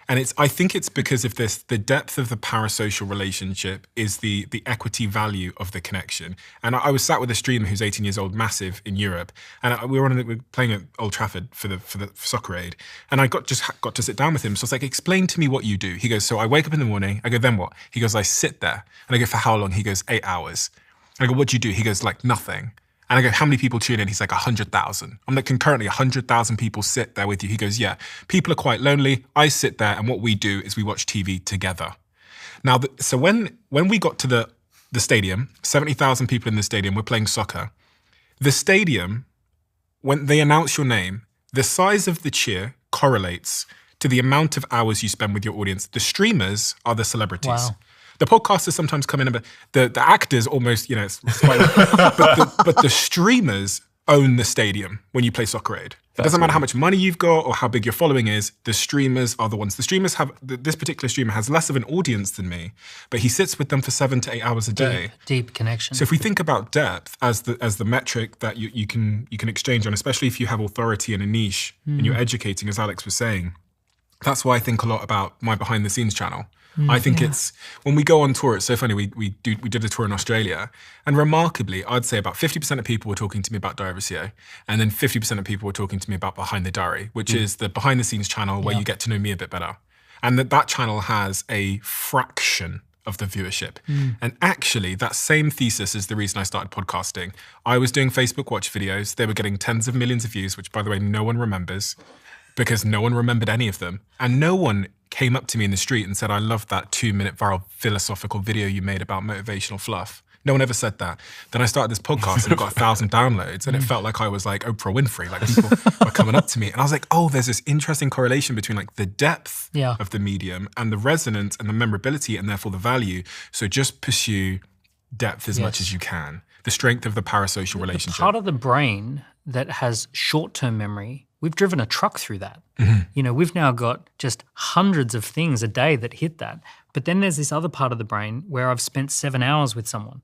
And I think it's because of this, the depth of the parasocial relationship is the equity value of the connection. And I was sat with a streamer who's 18 years old, massive in Europe, and we were playing at Old Trafford for the soccer aid, and I just got to sit down with him. So I was like, explain to me what you do. He goes, so I wake up in the morning. I go, then what? He goes, I sit there. And I go, for how long? He goes, 8 hours. And I go, what do you do? He goes, like, nothing. And I go, how many people tune in? He's like, 100,000. I'm like, concurrently, 100,000 people sit there with you. He goes, yeah, people are quite lonely. I sit there, and what we do is we watch TV together. Now, so when we got to the stadium, 70,000 people in the stadium, we're playing soccer. The stadium, when they announce your name, the size of the cheer correlates to the amount of hours you spend with your audience. The streamers are the celebrities. Wow. The podcasters sometimes come in, but the actors almost, it's quite, but the streamers own the stadium when you play Soccer Aid. It doesn't matter how much money you've got or how big your following is, the streamers are the ones. The streamers this particular streamer has less of an audience than me, but he sits with them for 7 to 8 hours a day. Deep connection. So if we think about depth as the metric that you can exchange on, especially if you have authority in a niche and you're educating, as Alex was saying, that's why I think a lot about my behind the scenes channel. I think it's, when we go on tour, it's so funny, we did a tour in Australia, and remarkably, I'd say about 50% of people were talking to me about Diary of a CEO, and then 50% of people were talking to me about Behind the Diary, which is the behind the scenes channel where you get to know me a bit better. And that channel has a fraction of the viewership. And actually, that same thesis is the reason I started podcasting. I was doing Facebook Watch videos. They were getting tens of millions of views, which, by the way, no one remembers, because no one remembered any of them. And no one came up to me in the street and said, I love that 2-minute viral philosophical video you made about motivational fluff. No one ever said that. Then I started this podcast and it got 1,000 downloads, and it felt like I was like Oprah Winfrey. Like, people were coming up to me, and I was like, oh, there's this interesting correlation between like the depth of the medium and the resonance and the memorability, and therefore the value. So just pursue depth as much as you can. The strength of the parasocial relationship. Part of the brain that has short-term memory, we've driven a truck through that. We've now got just hundreds of things a day that hit that. But then there's this other part of the brain where I've spent 7 hours with someone.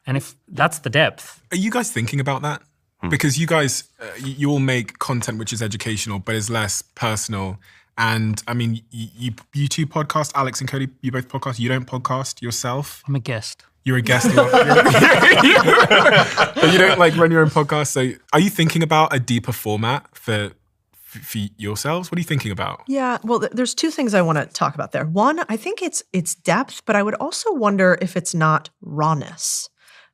And if that's the depth. Are you guys thinking about that? Because you guys, you all make content which is educational, but is less personal. And I mean, you two podcast, Alex and Codie, you both podcast. You don't podcast yourself? I'm a guest. You're a guest. But you don't like run your own podcast. So are you thinking about a deeper format for yourselves? What are you thinking about? Yeah, well, there's two things I want to talk about there. One, I think it's depth, but I would also wonder if it's not rawness.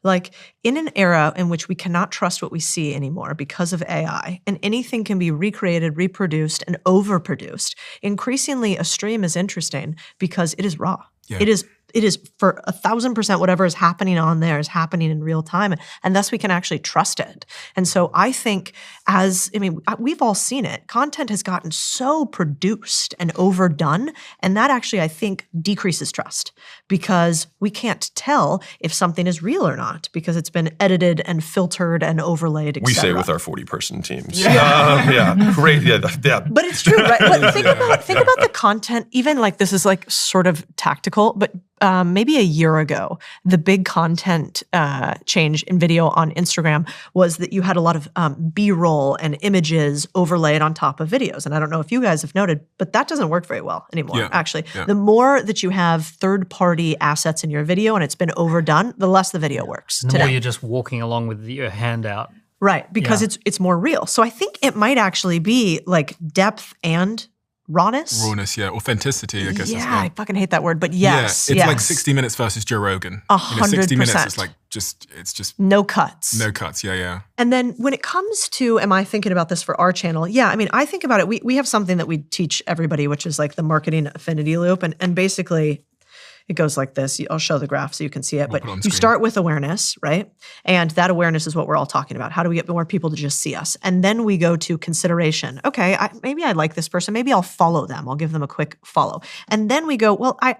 Like, in an era in which we cannot trust what we see anymore because of AI, and anything can be recreated, reproduced, and overproduced, increasingly a stream is interesting because it is raw. Yeah. It is for 1,000% whatever is happening on there is happening in real time, and thus we can actually trust it. And so I think we've all seen it. Content has gotten so produced and overdone, and that actually, I think, decreases trust because we can't tell if something is real or not because it's been edited and filtered and overlaid, et We cetera. say with our 40-person teams. Great. Yeah. But it's true, right? But think about the content, even like this is like sort of tactical, but maybe a year ago, the big content change in video on Instagram was that you had a lot of B-roll and images overlaid on top of videos. And I don't know if you guys have noted, but that doesn't work very well anymore, actually. Yeah. The more that you have third-party assets in your video and it's been overdone, the less the video works. The more you're just walking along with your hand out. Right, because it's more real. So I think it might actually be like depth and rawness. Rawness, yeah. Authenticity, I guess. Yeah, I fucking hate that word, but yes. Yeah, it's like 60 Minutes versus Joe Rogan. 100%. 60 Minutes is like it's just no cuts. No cuts, yeah. And then when it comes to, am I thinking about this for our channel? Yeah, I mean, I think about it. We have something that we teach everybody, which is like the marketing affinity loop. And basically, it goes like this. I'll show the graph so you can see it. But you start with awareness, right? And that awareness is what we're all talking about. How do we get more people to just see us? And then we go to consideration. Okay, maybe I like this person. Maybe I'll follow them. I'll give them a quick follow. And then we go, well, I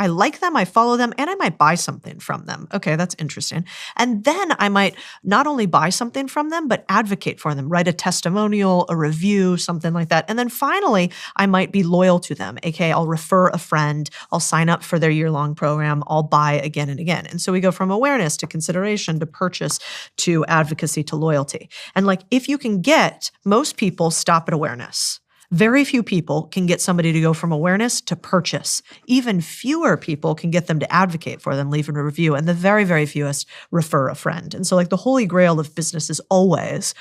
like them. I follow them. And I might buy something from them. Okay, that's interesting. And then I might not only buy something from them, but advocate for them, write a testimonial, a review, something like that. And then finally, I might be loyal to them. AKA, I'll refer a friend. I'll sign up for their year-long program, I'll buy again and again. And so we go from awareness to consideration to purchase to advocacy to loyalty. And like if you can get, most people stop at awareness. Very few people can get somebody to go from awareness to purchase. Even fewer people can get them to advocate for them, leave a review. And the very, very fewest refer a friend. And so like the holy grail of business is always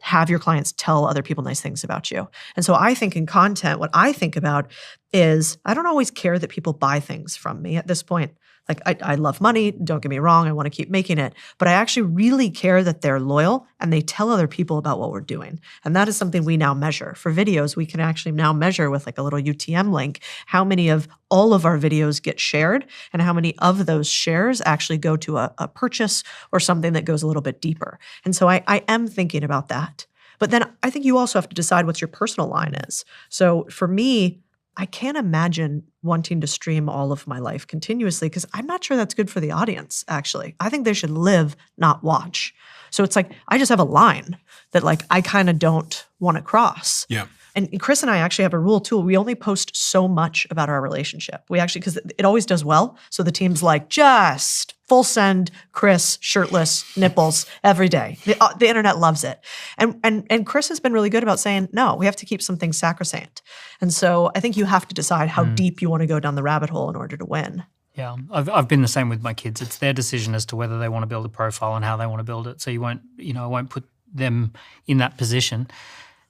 have your clients tell other people nice things about you. And so I think in content, what I think about is I don't always care that people buy things from me at this point. Like I love money, don't get me wrong, I want to keep making it, but I actually really care that they're loyal and they tell other people about what we're doing. And that is something we now measure. For videos, we can actually now measure with like a little UTM link how many of all of our videos get shared and how many of those shares actually go to a purchase or something that goes a little bit deeper. And so I am thinking about that. But then I think you also have to decide what your personal line is. So for me, I can't imagine wanting to stream all of my life continuously because I'm not sure that's good for the audience, actually. I think they should live, not watch. So it's like, I just have a line that like I kind of don't want to cross. Yeah. And Chris and I actually have a rule too. We only post so much about our relationship. We actually, because it always does well. So the team's like, just full send, Chris, shirtless, nipples, every day. The internet loves it. And Chris has been really good about saying, no, we have to keep some things sacrosanct. And so I think you have to decide how deep you want to go down the rabbit hole in order to win. Yeah, I've been the same with my kids. It's their decision as to whether they want to build a profile and how they want to build it. So I won't put them in that position.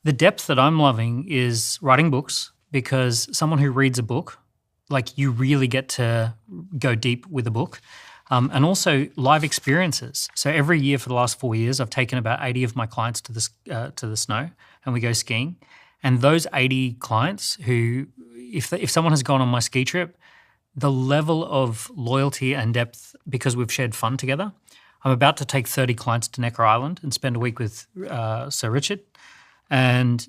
The depth that I'm loving is writing books because someone who reads a book, like you really get to go deep with a book. And also live experiences. So every year for the last 4 years, I've taken about 80 of my clients to the snow and we go skiing. And those 80 clients who, if someone has gone on my ski trip, the level of loyalty and depth because we've shared fun together. I'm about to take 30 clients to Necker Island and spend a week with Sir Richard. And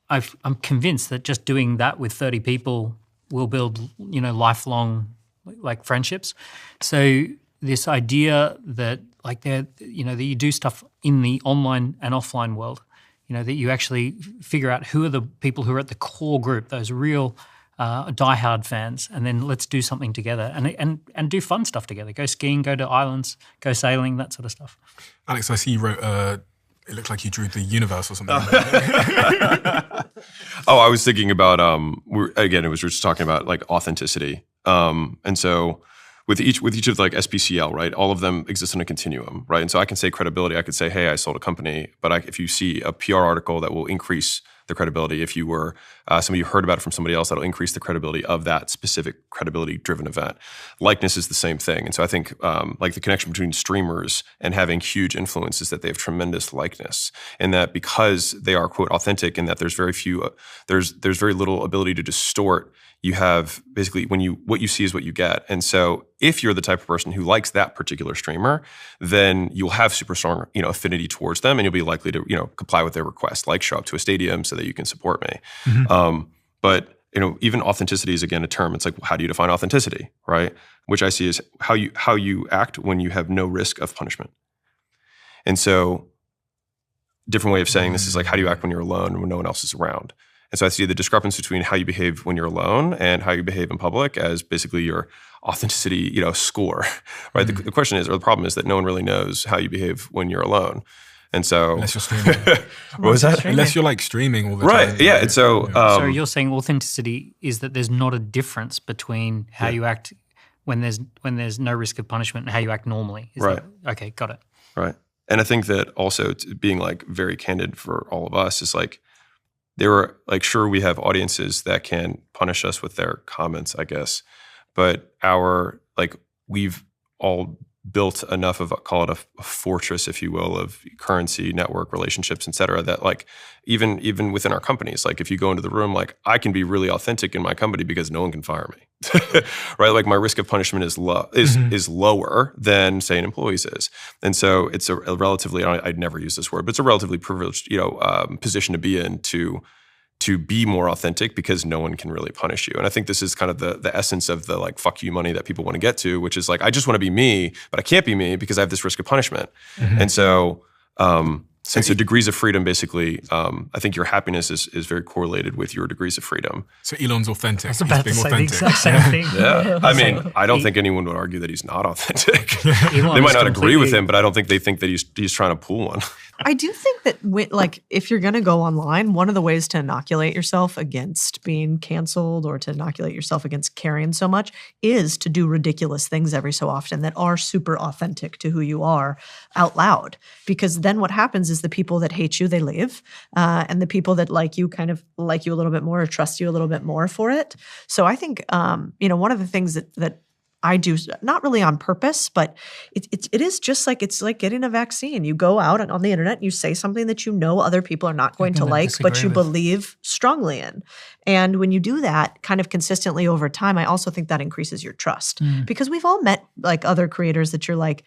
I'm convinced that just doing that with 30 people will build, lifelong like friendships. So this idea that like that you do stuff in the online and offline world, that you actually figure out who are the people who are at the core group, those real diehard fans, and then let's do something together and do fun stuff together. Go skiing, go to islands, go sailing, that sort of stuff. Alex, I see you wrote. It looked like you drew the universe or something. Oh, I was thinking about we're just talking about like authenticity, and so with each of like SPCL, right? All of them exist in a continuum, right? And so I can say credibility. I could say, hey, I sold a company, but if you see a PR article that will increase the credibility, if you were somebody you heard about it from somebody else, that'll increase the credibility of that specific credibility-driven event. Likeness is the same thing, and so I think like the connection between streamers and having huge influence is that they have tremendous likeness, and that because they are quote authentic, and that there's very little ability to distort. You have basically what you see is what you get. And so if you're the type of person who likes that particular streamer, then you'll have super strong, affinity towards them, and you'll be likely to, comply with their request, like show up to a stadium so that you can support me. Mm-hmm. But even authenticity is again a term. It's like, how do you define authenticity, right? Which I see is how you act when you have no risk of punishment. And so, different way of saying this is like, how do you act when you're alone when no one else is around? And so I see the discrepancy between how you behave when you're alone and how you behave in public as basically your authenticity, score, right? Mm-hmm. The question is, or the problem is that no one really knows how you behave when you're alone. And so, unless you're streaming, what was that? Unless you're like streaming all the time, right? Yeah. And so, so you're saying authenticity is that there's not a difference between how you act when there's no risk of punishment and how you act normally. Right. Okay, got it. Right. And I think that also being like very candid for all of us is like, they were like, sure, we have audiences that can punish us with their comments, I guess, but we've all built enough of call it a fortress, if you will, of currency, network, relationships, et cetera, that like even within our companies, like if you go into the room, like I can be really authentic in my company because no one can fire me, right? Like my risk of punishment is lower than say an employee's is. And so it's a relatively, I'd never use this word, but it's a relatively privileged, position to be in to be more authentic because no one can really punish you. And I think this is kind of the essence of the like fuck you money that people want to get to, which is like, I just want to be me, but I can't be me because I have this risk of punishment. And so degrees of freedom, basically, I think your happiness is very correlated with your degrees of freedom. So Elon's authentic. I was about to say the exact same thing. Yeah. I mean, I don't think anyone would argue that he's not authentic. They might not agree with him, but I don't think they think that he's trying to pull one. I do think that if you're going to go online, one of the ways to inoculate yourself against being canceled or to inoculate yourself against caring so much is to do ridiculous things every so often that are super authentic to who you are out loud. Because then what happens is the people that hate you, they leave. And the people that like you kind of like you a little bit more or trust you a little bit more for it. So I think, one of the things that I do, not really on purpose, but it is just like, it's like getting a vaccine. You go out on the internet, you say something that you know other people are not going to like, but you believe strongly in. And when you do that kind of consistently over time, I also think that increases your trust. Because we've all met like other creators that you're like,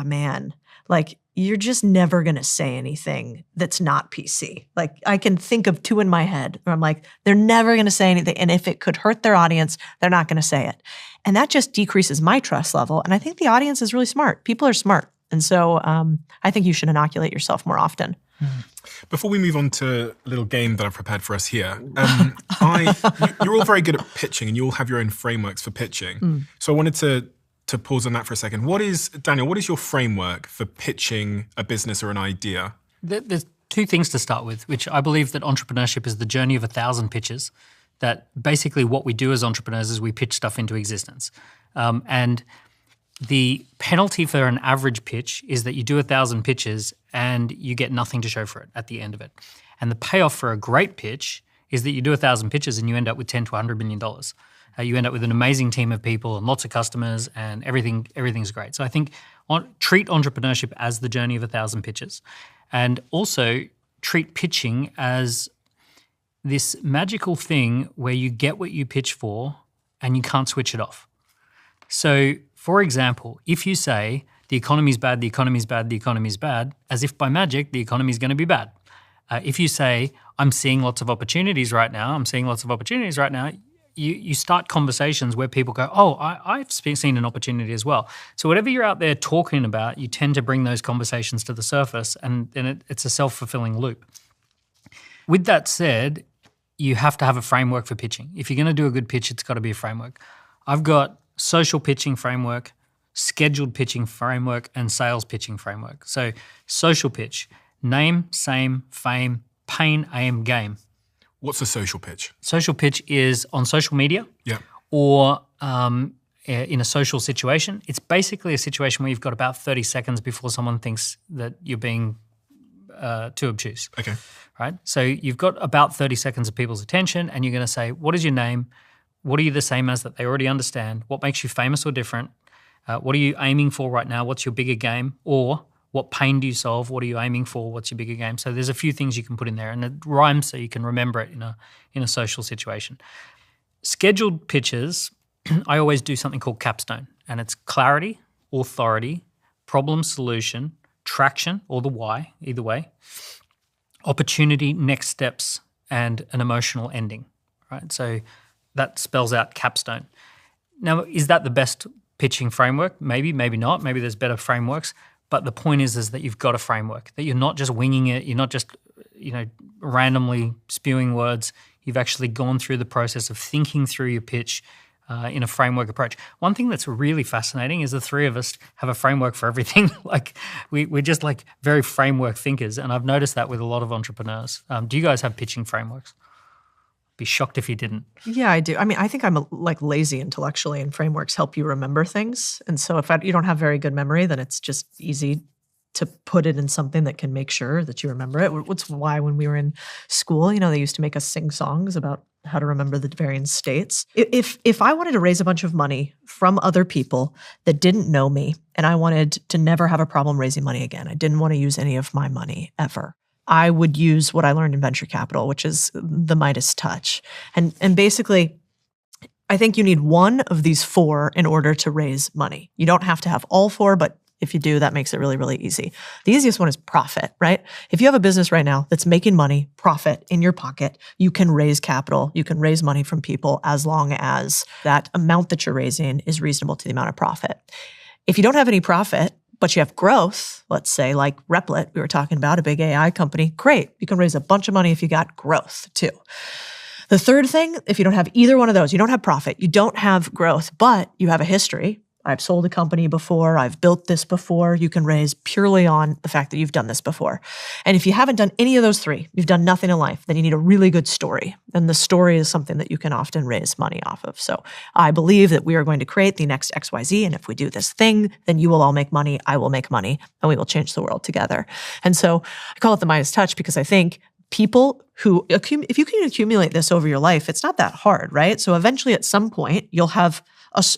man, like you're just never going to say anything that's not PC. Like I can think of two in my head where I'm like, they're never going to say anything. And if it could hurt their audience, they're not going to say it. And that just decreases my trust level. And I think the audience is really smart. People are smart. And so I think you should inoculate yourself more often. Before we move on to a little game that I've prepared for us here, you're all very good at pitching and you all have your own frameworks for pitching. So I wanted to pause on that for a second. Daniel, what is your framework for pitching a business or an idea? There's two things to start with, which I believe that entrepreneurship is the journey of 1,000 pitches, that basically what we do as entrepreneurs is we pitch stuff into existence. And the penalty for an average pitch is that you do 1,000 pitches and you get nothing to show for it at the end of it. And the payoff for a great pitch is that you do 1,000 pitches and you end up with $10 to $100 million. You end up with an amazing team of people and lots of customers and everything's great. So I think treat entrepreneurship as the journey of 1,000 pitches, and also treat pitching as this magical thing where you get what you pitch for and you can't switch it off. So for example, if you say the economy's bad, the economy's bad, the economy's bad, as if by magic the economy's going to be bad. If you say I'm seeing lots of opportunities right now, you start conversations where people go, oh, I've seen an opportunity as well. So whatever you're out there talking about, you tend to bring those conversations to the surface, and then it's a self-fulfilling loop. With that said, you have to have a framework for pitching. If you're going to do a good pitch, it's got to be a framework. I've got social pitching framework, scheduled pitching framework, and sales pitching framework. So social pitch, name, same, fame, pain, aim, game. What's a social pitch? Social pitch is on social media or in a social situation. It's basically a situation where you've got about 30 seconds before someone thinks that you're being too obtuse. Okay. Right? So you've got about 30 seconds of people's attention and you're going to say, what is your name? What are you the same as that they already understand? What makes you famous or different? What are you aiming for right now? What's your bigger game? Or what pain do you solve? What are you aiming for? What's your bigger game? So there's a few things you can put in there, and it rhymes so you can remember it in a social situation. Scheduled pitches, I always do something called capstone, and it's clarity, authority, problem solution, traction, or the why, either way, opportunity, next steps, and an emotional ending. Right? So that spells out capstone. Now, is that the best pitching framework? Maybe, maybe not. Maybe there's better frameworks. But the point is that you've got a framework, that you're not just winging it, you're not just randomly spewing words. You've actually gone through the process of thinking through your pitch in a framework approach. One thing that's really fascinating is the three of us have a framework for everything. Like we're just like very framework thinkers, and I've noticed that with a lot of entrepreneurs. Do you guys have pitching frameworks? Be shocked if you didn't. Yeah, I do. I mean, I think I'm lazy intellectually, and frameworks help you remember things. And so if you don't have very good memory, then it's just easy to put it in something that can make sure that you remember it. That's why when we were in school, they used to make us sing songs about how to remember the various states. If I wanted to raise a bunch of money from other people that didn't know me, and I wanted to never have a problem raising money again, I didn't want to use any of my money ever, I would use what I learned in venture capital, which is the Midas touch. And basically, I think you need one of these 4 in order to raise money. You don't have to have all 4, but if you do, that makes it really, really easy. The easiest one is profit, right? If you have a business right now that's making money, profit in your pocket, you can raise capital, you can raise money from people as long as that amount that you're raising is reasonable to the amount of profit. If you don't have any profit, but you have growth, let's say like Replit, we were talking about, a big AI company, great. You can raise a bunch of money if you got growth too. The third thing, if you don't have either one of those, you don't have profit, you don't have growth, but you have a history. I've sold a company before, I've built this before. You can raise purely on the fact that you've done this before. And if you haven't done any of those 3, you've done nothing in life, then you need a really good story. And the story is something that you can often raise money off of. So I believe that we are going to create the next XYZ. And if we do this thing, then you will all make money, I will make money, and we will change the world together. And so I call it the Midas touch because I think people who, if you can accumulate this over your life, it's not that hard, right? So eventually at some point, you'll have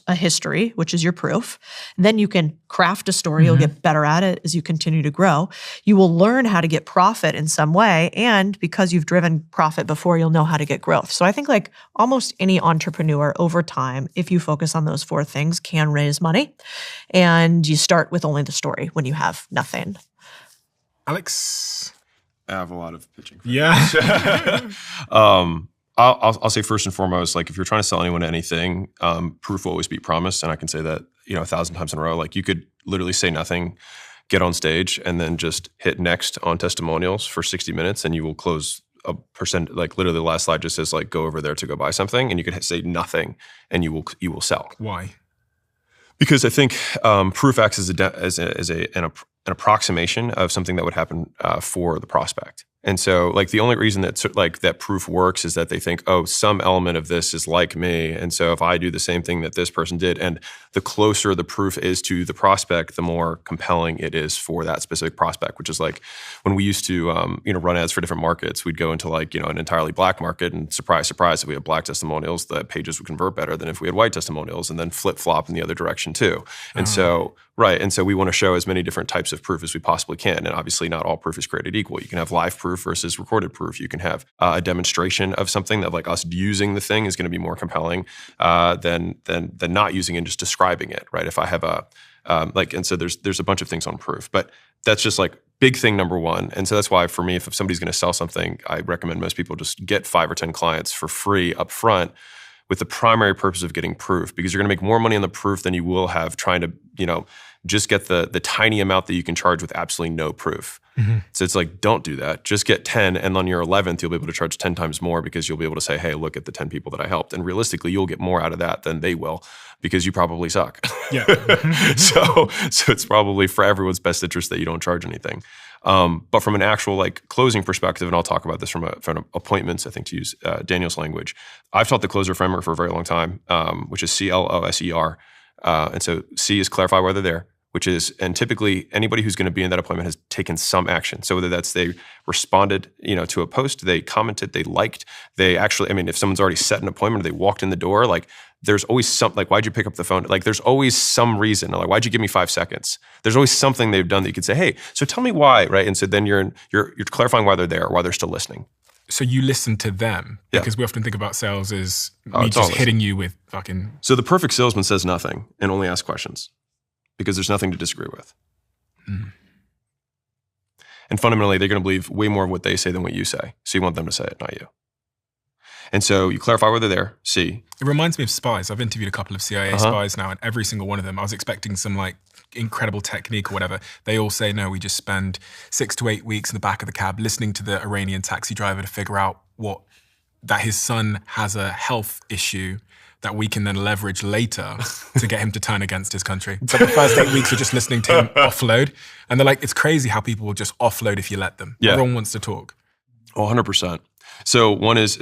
a history, which is your proof. Then you can craft a story. You'll get better at it as you continue to grow. You will learn how to get profit in some way. And because you've driven profit before, you'll know how to get growth. So I think like almost any entrepreneur over time, if you focus on those 4 things, can raise money. And you start with only the story when you have nothing. Alex? I have a lot of pitching. Yeah. I'll say first and foremost, like if you're trying to sell anyone anything, proof will always beat promise. And I can say that, 1,000 times in a row. Like you could literally say nothing, get on stage, and then just hit next on testimonials for 60 minutes, and you will close a percent. Like literally the last slide just says like, go over there to go buy something, and you could say nothing, and you will sell. Why? Because I think proof acts as an approximation of something that would happen for the prospect. And so like the only reason that proof works is that they think, oh, some element of this is like me. And so if I do the same thing that this person did, and the closer the proof is to the prospect, the more compelling it is for that specific prospect, which is like when we used to run ads for different markets, we'd go into like, an entirely black market, and surprise, surprise, if we had black testimonials, the pages would convert better than if we had white testimonials, and then flip-flop in the other direction too. And so we want to show as many different types of proof as we possibly can. And obviously not all proof is created equal. You can have live proof versus recorded proof. You can have a demonstration of something that like us using the thing is going to be more compelling than not using it and just describing it, right? If I have and so there's a bunch of things on proof, but that's just like big thing number 1. And so that's why for me, if somebody's going to sell something, I recommend most people just get 5 or 10 clients for free up front with the primary purpose of getting proof, because you're going to make more money on the proof than you will have trying to, just get the tiny amount that you can charge with absolutely no proof. So it's like, don't do that. Just get 10, and on your 11th, you'll be able to charge 10 times more because you'll be able to say, hey, look at the 10 people that I helped. And realistically, you'll get more out of that than they will because you probably suck. Yeah. So it's probably for everyone's best interest that you don't charge anything. But from an actual like closing perspective, and I'll talk about this from appointments, I think to use Daniel's language, I've taught the closer framework for a very long time, which is CLOSER. And so C is clarify why they're there, which is, and typically anybody who's going to be in that appointment has taken some action. So whether that's they responded, to a post, they commented, they liked, they actually, if someone's already set an appointment, or they walked in the door, like there's always something, like why'd you pick up the phone? Like there's always some reason, like why'd you give me 5 seconds? There's always something they've done that you could say, hey, so tell me why, right? And so then you're clarifying why they're there, why they're still listening. So you listen to them, because we often think about sales as me just hitting you with fucking... So the perfect salesman says nothing and only asks questions because there's nothing to disagree with. And fundamentally, they're going to believe way more of what they say than what you say. So you want them to say it, not you. And so you clarify whether they're there, C. It reminds me of spies. I've interviewed a couple of CIA spies now, and every single one of them, I was expecting some like incredible technique or whatever. They all say, no, we just spend 6 to 8 weeks in the back of the cab listening to the Iranian taxi driver to figure out that his son has a health issue that we can then leverage later to get him to turn against his country. So the first 8 weeks, we're just listening to him offload. And they're like, it's crazy how people will just offload if you let them. Yeah. Everyone wants to talk. Oh, 100%. So one is,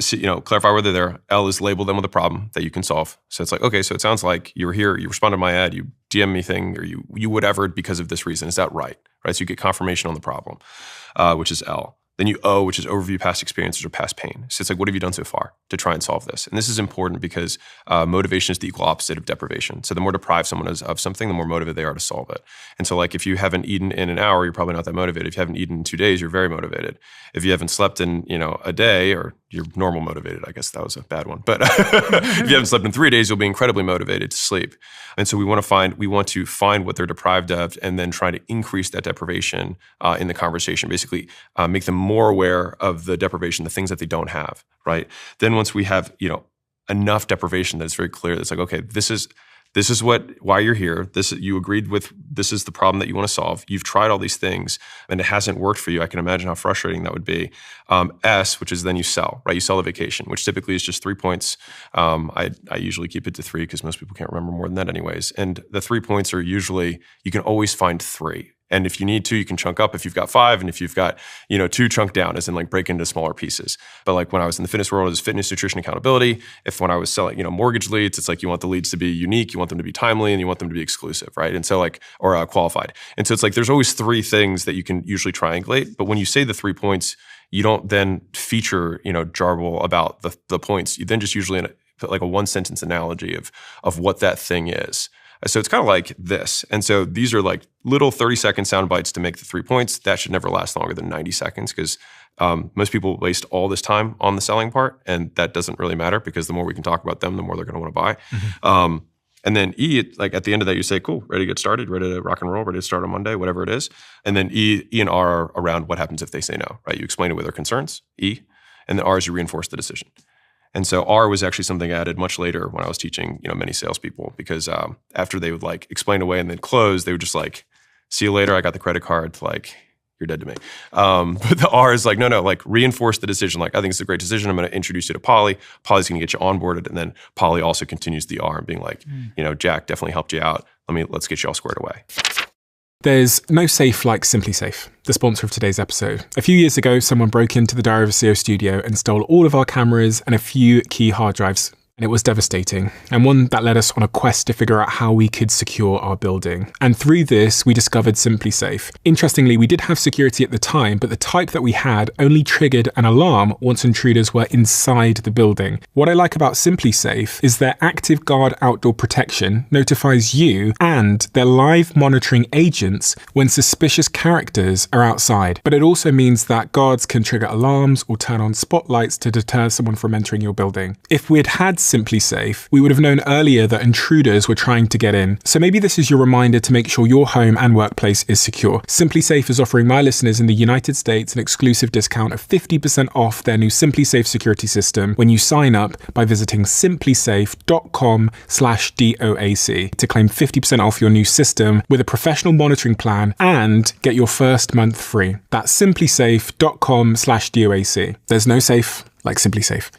clarify whether they're there. L is label them with a problem that you can solve. So it's like, okay, so it sounds like you were here, you responded to my ad, you DM me thing, or you whatever because of this reason. Is that right? right? So you get confirmation on the problem, which is L. Then you O, which is overview past experiences or past pain. So it's like, what have you done so far to try and solve this? And this is important because motivation is the equal opposite of deprivation. So the more deprived someone is of something, the more motivated they are to solve it. And so like if you haven't eaten in an hour, you're probably not that motivated. If you haven't eaten in 2 days, you're very motivated. If you haven't slept in, a day, or you're normal motivated, I guess that was a bad one. But if you haven't slept in 3 days, you'll be incredibly motivated to sleep. And so we want to find what they're deprived of and then try to increase that deprivation in the conversation, basically make them more aware of the deprivation, the things that they don't have, right? Then once we have, enough deprivation that it's very clear, it's like, okay, this is why you're here. You agreed with, this is the problem that you want to solve. You've tried all these things and it hasn't worked for you. I can imagine how frustrating that would be. S, which is then you sell, right? You sell a vacation, which typically is just 3 points. I usually keep it to 3 because most people can't remember more than that anyways. And the 3 points are usually, you can always find 3. And if you need to, you can chunk up if you've got 5, and if you've got, 2, chunk down, as in like break into smaller pieces. But like when I was in the fitness world, it was fitness, nutrition, accountability. When I was selling, mortgage leads, it's like you want the leads to be unique, you want them to be timely, and you want them to be exclusive, right? And so or qualified. And so it's like there's always 3 things that you can usually triangulate. But when you say the 3 points, you don't then feature, jarble about the points. You then just usually put like a 1-sentence analogy of what that thing is. So it's kind of like this. And so these are like little 30-second sound bites to make the 3 points. That should never last longer than 90 seconds because most people waste all this time on the selling part, and that doesn't really matter because the more we can talk about them, the more they're going to want to buy. Mm-hmm. And then E, like at the end of that, you say, cool, ready to get started, ready to rock and roll, ready to start on Monday, whatever it is. And then E and R are around what happens if they say no, right? You explain it with their concerns, E. And then R is you reinforce the decision. And so R was actually something I added much later when I was teaching, many salespeople, because after they would like explain away and then close, they would just like, see you later. I got the credit card. Like, you're dead to me. But the R is like, no, like reinforce the decision. Like, I think it's a great decision. I'm going to introduce you to Polly. Polly's going to get you onboarded. And then Polly also continues the R and being like, Jack definitely helped you out. Let's get you all squared away. There's no safe like Simply Safe, the sponsor of today's episode. A few years ago, someone broke into the Diary of a CEO studio and stole all of our cameras and a few key hard drives. And it was devastating, and one that led us on a quest to figure out how we could secure our building. And through this, we discovered Simply Safe. Interestingly, we did have security at the time, but the type that we had only triggered an alarm once intruders were inside the building. What I like about Simply Safe is their Active Guard outdoor protection notifies you and their live monitoring agents when suspicious characters are outside. But it also means that guards can trigger alarms or turn on spotlights to deter someone from entering your building. If we'd had Simply Safe, we would have known earlier that intruders were trying to get in. So maybe this is your reminder to make sure your home and workplace is secure. Simply Safe is offering my listeners in the United States an exclusive discount of 50% off their new Simply Safe security system when you sign up by visiting simplysafe.com/DOAC to claim 50% off your new system with a professional monitoring plan and get your first month free. That's simplysafe.com/DOAC. There's no safe like Simply Safe.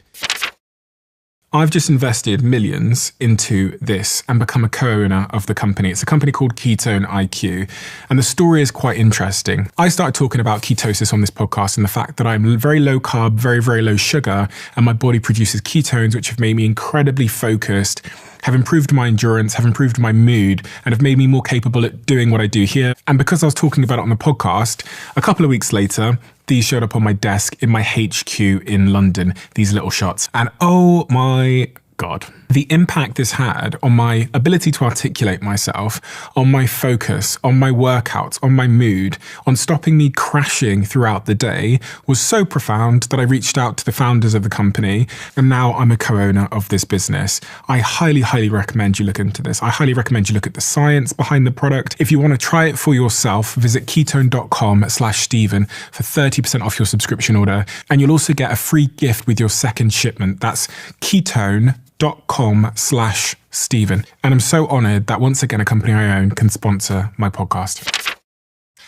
I've just invested millions into this and become a co-owner of the company. It's a company called Ketone IQ, and the story is quite interesting. I started talking about ketosis on this podcast and the fact that I'm very low carb, very, very low sugar, and my body produces ketones, which have made me incredibly focused, have improved my endurance, have improved my mood, and have made me more capable at doing what I do here. And because I was talking about it on the podcast, a couple of weeks later, these showed up on my desk in my HQ in London, these little shots. And oh my God, the impact this had on my ability to articulate myself, on my focus, on my workouts, on my mood, on stopping me crashing throughout the day was so profound that I reached out to the founders of the company, and now I'm a co-owner of this business. I highly, highly recommend you look into this. I highly recommend you look at the science behind the product. If you want to try it for yourself, visit ketone.com/Stephen for 30% off your subscription order, and you'll also get a free gift with your second shipment. That's ketone.com/Stephen. And I'm so honored that once again, a company I own can sponsor my podcast.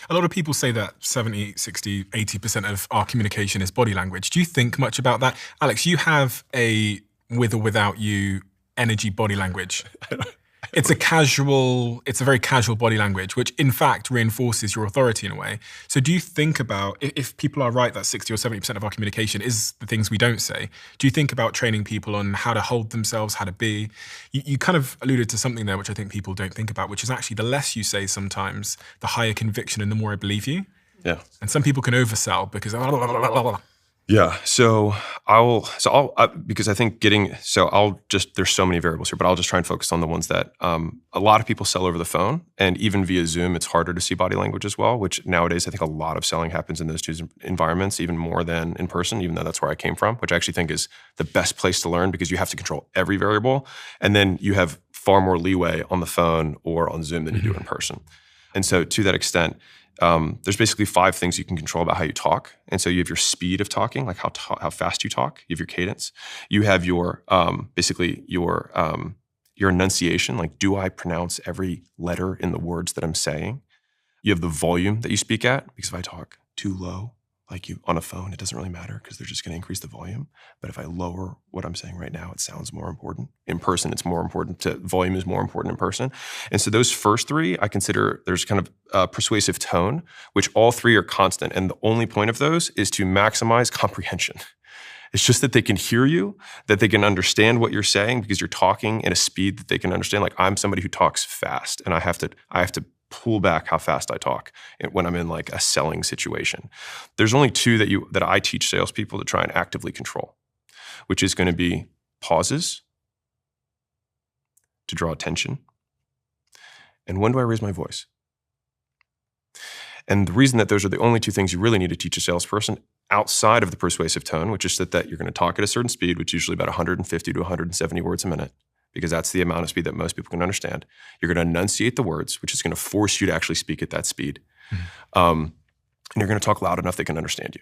A lot of people say that 70, 60, 80% of our communication is body language. Do you think much about that? Alex, you have a with or without you energy body language. It's a very casual body language, which in fact reinforces your authority in a way. So do you think about, if people are right that 60 or 70% of our communication is the things we don't say, do you think about training people on how to hold themselves, how to be? You kind of alluded to something there, which I think people don't think about, which is actually the less you say sometimes, the higher conviction and the more I believe you. Yeah. And some people can oversell because Yeah. Because I think there's so many variables here, but I'll just try and focus on the ones that a lot of people sell over the phone, and even via Zoom, it's harder to see body language as well, which nowadays I think a lot of selling happens in those two environments, even more than in person, even though that's where I came from, which I actually think is the best place to learn because you have to control every variable. And then you have far more leeway on the phone or on Zoom than you do in person. And so to that extent, there's basically 5 things you can control about how you talk. And so you have your speed of talking, like how fast you talk. You have your cadence. You have your your enunciation, like do I pronounce every letter in the words that I'm saying? You have the volume that you speak at, because if I talk too low, like you on a phone, it doesn't really matter because they're just going to increase the volume. But if I lower what I'm saying right now, it sounds more important. In person, it's more important. Volume is more important in person. And so those first 3, I consider there's kind of persuasive tone, which all 3 are constant. And the only point of those is to maximize comprehension. It's just that they can hear you, that they can understand what you're saying because you're talking at a speed that they can understand. Like I'm somebody who talks fast, and I have to pull back how fast I talk when I'm in like a selling situation. There's only 2 that I teach salespeople to try and actively control, which is going to be pauses to draw attention, and when do I raise my voice? And the reason that those are the only 2 things you really need to teach a salesperson outside of the persuasive tone, which is that you're going to talk at a certain speed, which is usually about 150 to 170 words a minute, because that's the amount of speed that most people can understand. You're going to enunciate the words, which is going to force you to actually speak at that speed. And you're going to talk loud enough they can understand you.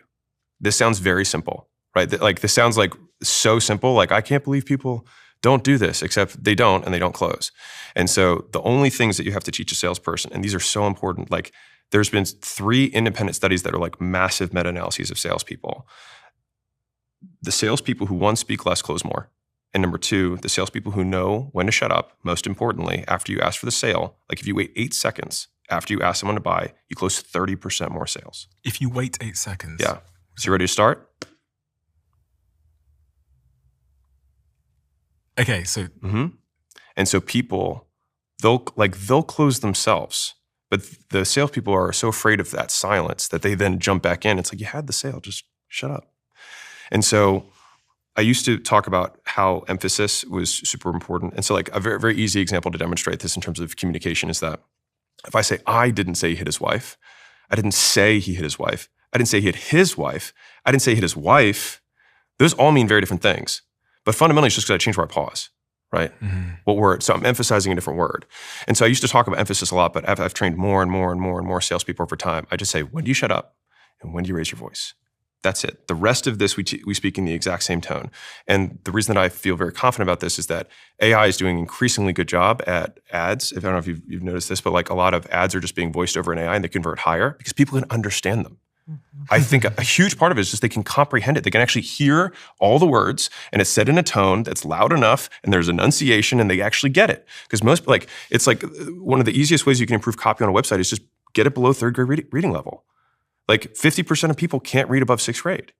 This sounds very simple, right? Like this sounds like so simple. Like I can't believe people don't do this, except they don't, and they don't close. And so the only things that you have to teach a salesperson, and these are so important, like there's been 3 independent studies that are like massive meta-analyses of salespeople. The salespeople who 1, speak less, close more. And number 2, the salespeople who know when to shut up, most importantly, after you ask for the sale. Like if you wait 8 seconds after you ask someone to buy, you close 30% more sales. If you wait 8 seconds. Yeah. So you ready to start? Okay, so. And so people, they'll close themselves. But the salespeople are so afraid of that silence that they then jump back in. It's like, you had the sale, just shut up. And so I used to talk about how emphasis was super important. And so like a very, very easy example to demonstrate this in terms of communication is that if I say, I didn't say he hit his wife, I didn't say he hit his wife, I didn't say he hit his wife, I didn't say he hit his wife, those all mean very different things. But fundamentally, it's just because I changed where I pause, right? What word? So I'm emphasizing a different word. And so I used to talk about emphasis a lot, but I've trained more and more and more and more salespeople over time. I just say, when do you shut up? And when do you raise your voice? That's it. The rest of this, we speak in the exact same tone. And the reason that I feel very confident about this is that AI is doing an increasingly good job at ads. I don't know if you've noticed this, but like a lot of ads are just being voiced over in AI and they convert higher because people can understand them. I think a huge part of it is just they can comprehend it. They can actually hear all the words and it's said in a tone that's loud enough and there's enunciation and they actually get it. Because it's like one of the easiest ways you can improve copy on a website is just get it below 3rd grade reading level. Like 50% of people can't read above 6th grade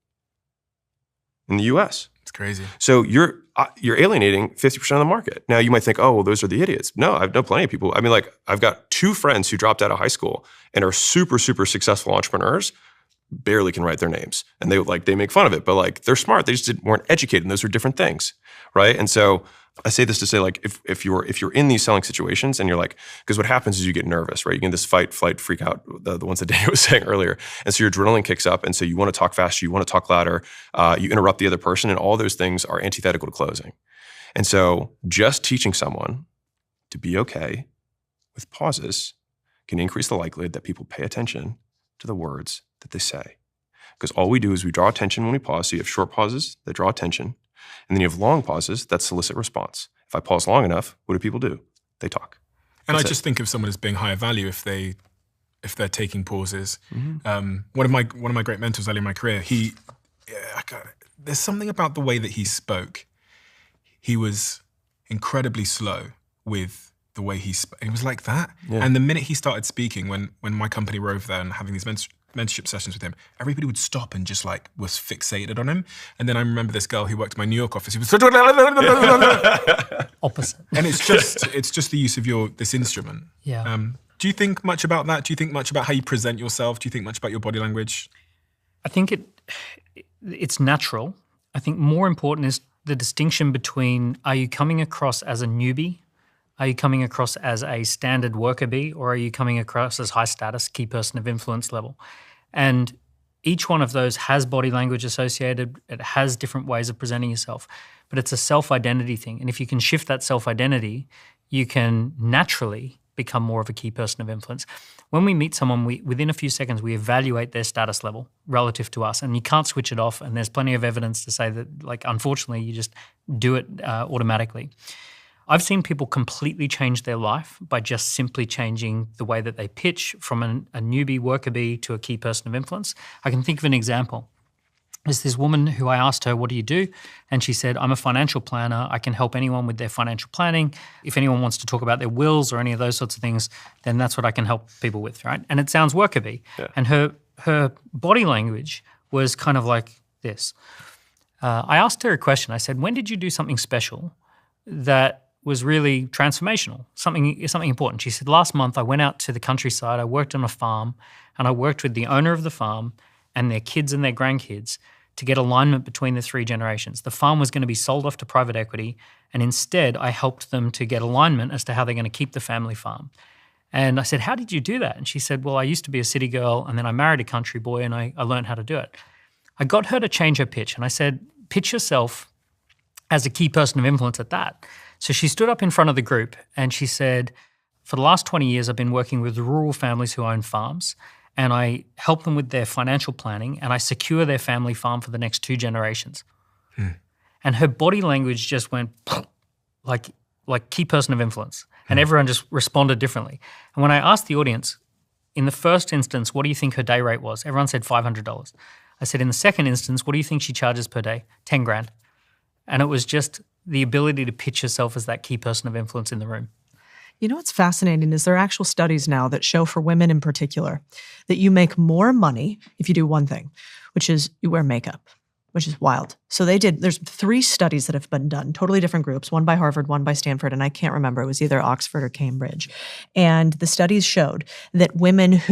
in the US. It's crazy. So you're alienating 50% of the market. Now you might think, oh, well, those are the idiots. No, I've known plenty of people. I mean, like I've got 2 friends who dropped out of high school and are super, super successful entrepreneurs, barely can write their names. And they make fun of it, but like they're smart. They just weren't educated and those are different things, right? And so I say this to say like if you're in these selling situations and you're like, because what happens is you get nervous, right? You get this fight, flight, freak out, the ones that Daniel was saying earlier. And so your adrenaline kicks up and so you want to talk faster, you want to talk louder, you interrupt the other person and all those things are antithetical to closing. And so just teaching someone to be okay with pauses can increase the likelihood that people pay attention to the words that they say. Because all we do is we draw attention when we pause. So you have short pauses that draw attention. And then you have long pauses that solicit response. If I pause long enough, what do people do? They talk. And I just think of someone as being higher value if they're taking pauses. One of my great mentors early in my career, there's something about the way that he spoke. He was incredibly slow with the way he was like that. Yeah. And the minute he started speaking, when my company were over there and having these mentorship sessions with him, everybody would stop and just like was fixated on him. And then I remember this girl who worked in my New York office who was opposite. And it's just the use of this instrument. Yeah. Do you think much about that? Do you think much about how you present yourself? Do you think much about your body language? I think it's natural. I think more important is the distinction between, are you coming across as a newbie? Are you coming across as a standard worker bee, or are you coming across as high status, key person of influence level? And each one of those has body language associated. It has different ways of presenting yourself, but it's a self-identity thing. And if you can shift that self-identity, you can naturally become more of a key person of influence. When we meet someone, within a few seconds, we evaluate their status level relative to us, and you can't switch it off. And there's plenty of evidence to say that, like, unfortunately, you just do it automatically. I've seen people completely change their life by just simply changing the way that they pitch from a newbie worker bee to a key person of influence. I can think of an example. There's this woman who I asked her, what do you do? And she said, I'm a financial planner. I can help anyone with their financial planning. If anyone wants to talk about their wills or any of those sorts of things, then that's what I can help people with, right? And it sounds worker bee. Yeah. And her body language was kind of like this. I asked her a question. I said, when did you do something special that was really transformational, something important? She said, last month I went out to the countryside, I worked on a farm, and I worked with the owner of the farm and their kids and their grandkids to get alignment between the three generations. The farm was going to be sold off to private equity, and instead I helped them to get alignment as to how they're going to keep the family farm. And I said, how did you do that? And she said, well, I used to be a city girl, and then I married a country boy, and I learned how to do it. I got her to change her pitch, and I said, pitch yourself as a key person of influence at that. So she stood up in front of the group and she said, for the last 20 years, I've been working with rural families who own farms, and I help them with their financial planning, and I secure their family farm for the next 2 generations. And her body language just went like key person of influence, and everyone just responded differently. And when I asked the audience, in the first instance, what do you think her day rate was? Everyone said $500. I said, in the second instance, what do you think she charges per day? 10 grand. And it was just the ability to pitch yourself as that key person of influence in the room. You know what's fascinating is there are actual studies now that show, for women in particular, that you make more money if you do one thing, which is you wear makeup, which is wild. So there's 3 studies that have been done, totally different groups, one by Harvard, one by Stanford, and I can't remember, it was either Oxford or Cambridge. And the studies showed that women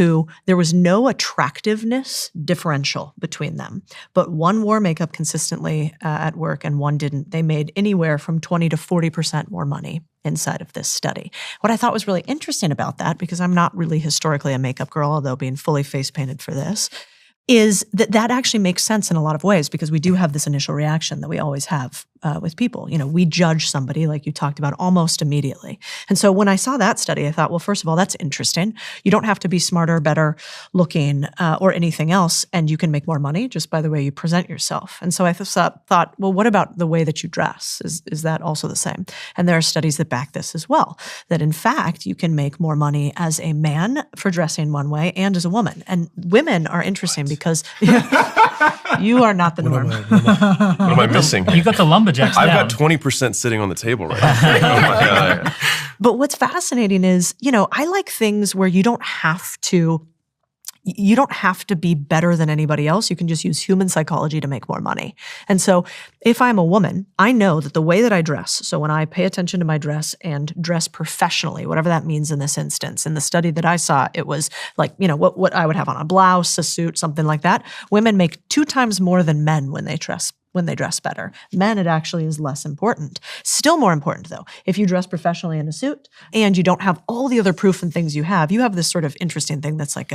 there was no attractiveness differential between them, but one wore makeup consistently at work and one didn't. They made anywhere from 20 to 40% more money inside of this study. What I thought was really interesting about that, because I'm not really historically a makeup girl, although being fully face painted for this, is that actually makes sense in a lot of ways, because we do have this initial reaction that we always have with people. You know, we judge somebody, like you talked about, almost immediately. And so when I saw that study, I thought, well, first of all, that's interesting. You don't have to be smarter, better looking, or anything else, and you can make more money just by the way you present yourself. And so I thought, well, what about the way that you dress? Is that also the same? And there are studies that back this as well, that in fact, you can make more money as a man for dressing one way and as a woman. And women are interesting because you are not the norm. What am I missing? You got the lumberjacks down. I've got 20% sitting on the table right now. Oh my God. But what's fascinating is, I like things where you don't have to be better than anybody else. You can just use human psychology to make more money. And so if I'm a woman, I know that the way that I dress, so when I pay attention to my dress and dress professionally, whatever that means in this instance, in the study that I saw, it was like, what I would have on a blouse, a suit, something like that. Women make 2 times more than men when they dress better. Men, it actually is less important. Still more important, though, if you dress professionally in a suit and you don't have all the other proof and things you have this sort of interesting thing that's like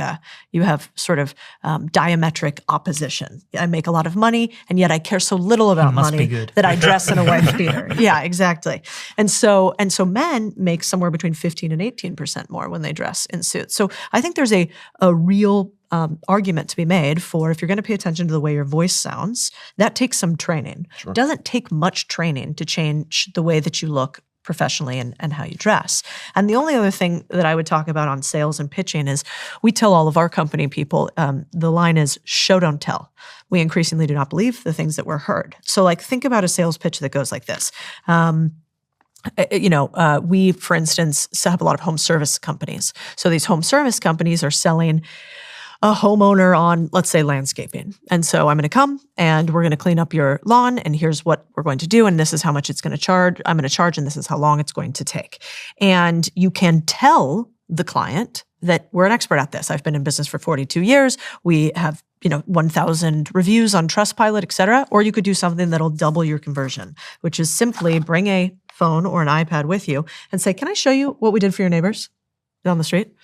you have sort of diametric opposition. I make a lot of money, and yet I care so little about money that I dress in a wife beater. Yeah, exactly. And so men make somewhere between 15 and 18% more when they dress in suits. So I think there's a real argument to be made for, if you're going to pay attention to the way your voice sounds, that takes some training. Sure. It doesn't take much training to change the way that you look professionally and how you dress. And the only other thing that I would talk about on sales and pitching is we tell all of our company people, the line is show, don't tell. We increasingly do not believe the things that were heard. So think about a sales pitch that goes like this. we, for instance, have a lot of home service companies. So these home service companies are selling a homeowner on, let's say, landscaping. And so I'm going to come and we're going to clean up your lawn, and here's what we're going to do, and this is how much it's going to charge. I'm going to charge, and this is how long it's going to take. And you can tell the client that we're an expert at this. I've been in business for 42 years. We have 1,000 reviews on Trustpilot, et cetera. Or you could do something that'll double your conversion, which is simply bring a phone or an iPad with you and say, can I show you what we did for your neighbors down the street?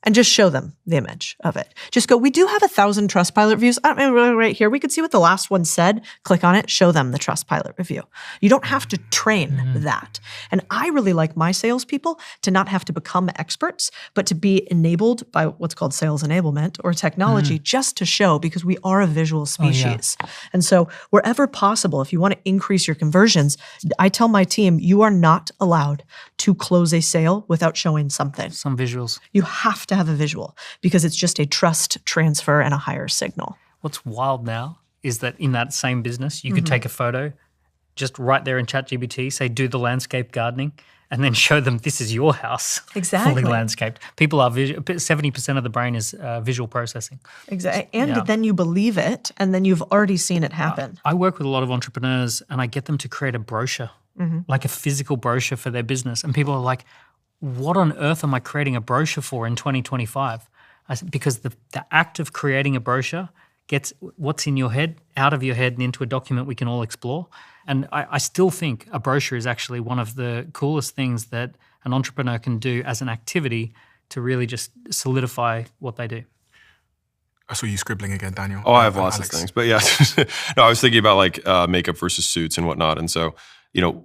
And just show them the image of it. Just go, we do have 1,000 Trustpilot reviews. Right here, we could see what the last one said. Click on it, show them the Trustpilot review. You don't have to train that. And I really like my salespeople to not have to become experts, but to be enabled by what's called sales enablement or technology just to show, because we are a visual species. And so wherever possible, if you want to increase your conversions, I tell my team, you are not allowed to close a sale without showing something. Some visuals. You have to have a visual because it's just a trust transfer and a higher signal. What's wild now is that in that same business, you could take a photo just right there in ChatGPT, say, do the landscape gardening, and then show them this is your house. Exactly. Fully landscaped. People are 70% of the brain is visual processing. Exactly. And then you believe it, and then you've already seen it happen. I work with a lot of entrepreneurs, and I get them to create a brochure, like a physical brochure for their business. And people are like, what on earth am I creating a brochure for in 2025? I said, because the act of creating a brochure gets what's in your head out of your head and into a document we can all explore. And I still think a brochure is actually one of the coolest things that an entrepreneur can do as an activity to really just solidify what they do. I saw you scribbling again, Daniel. Oh, I have lots Alex. of things. But yeah, no, I was thinking about like makeup versus suits and whatnot. And so,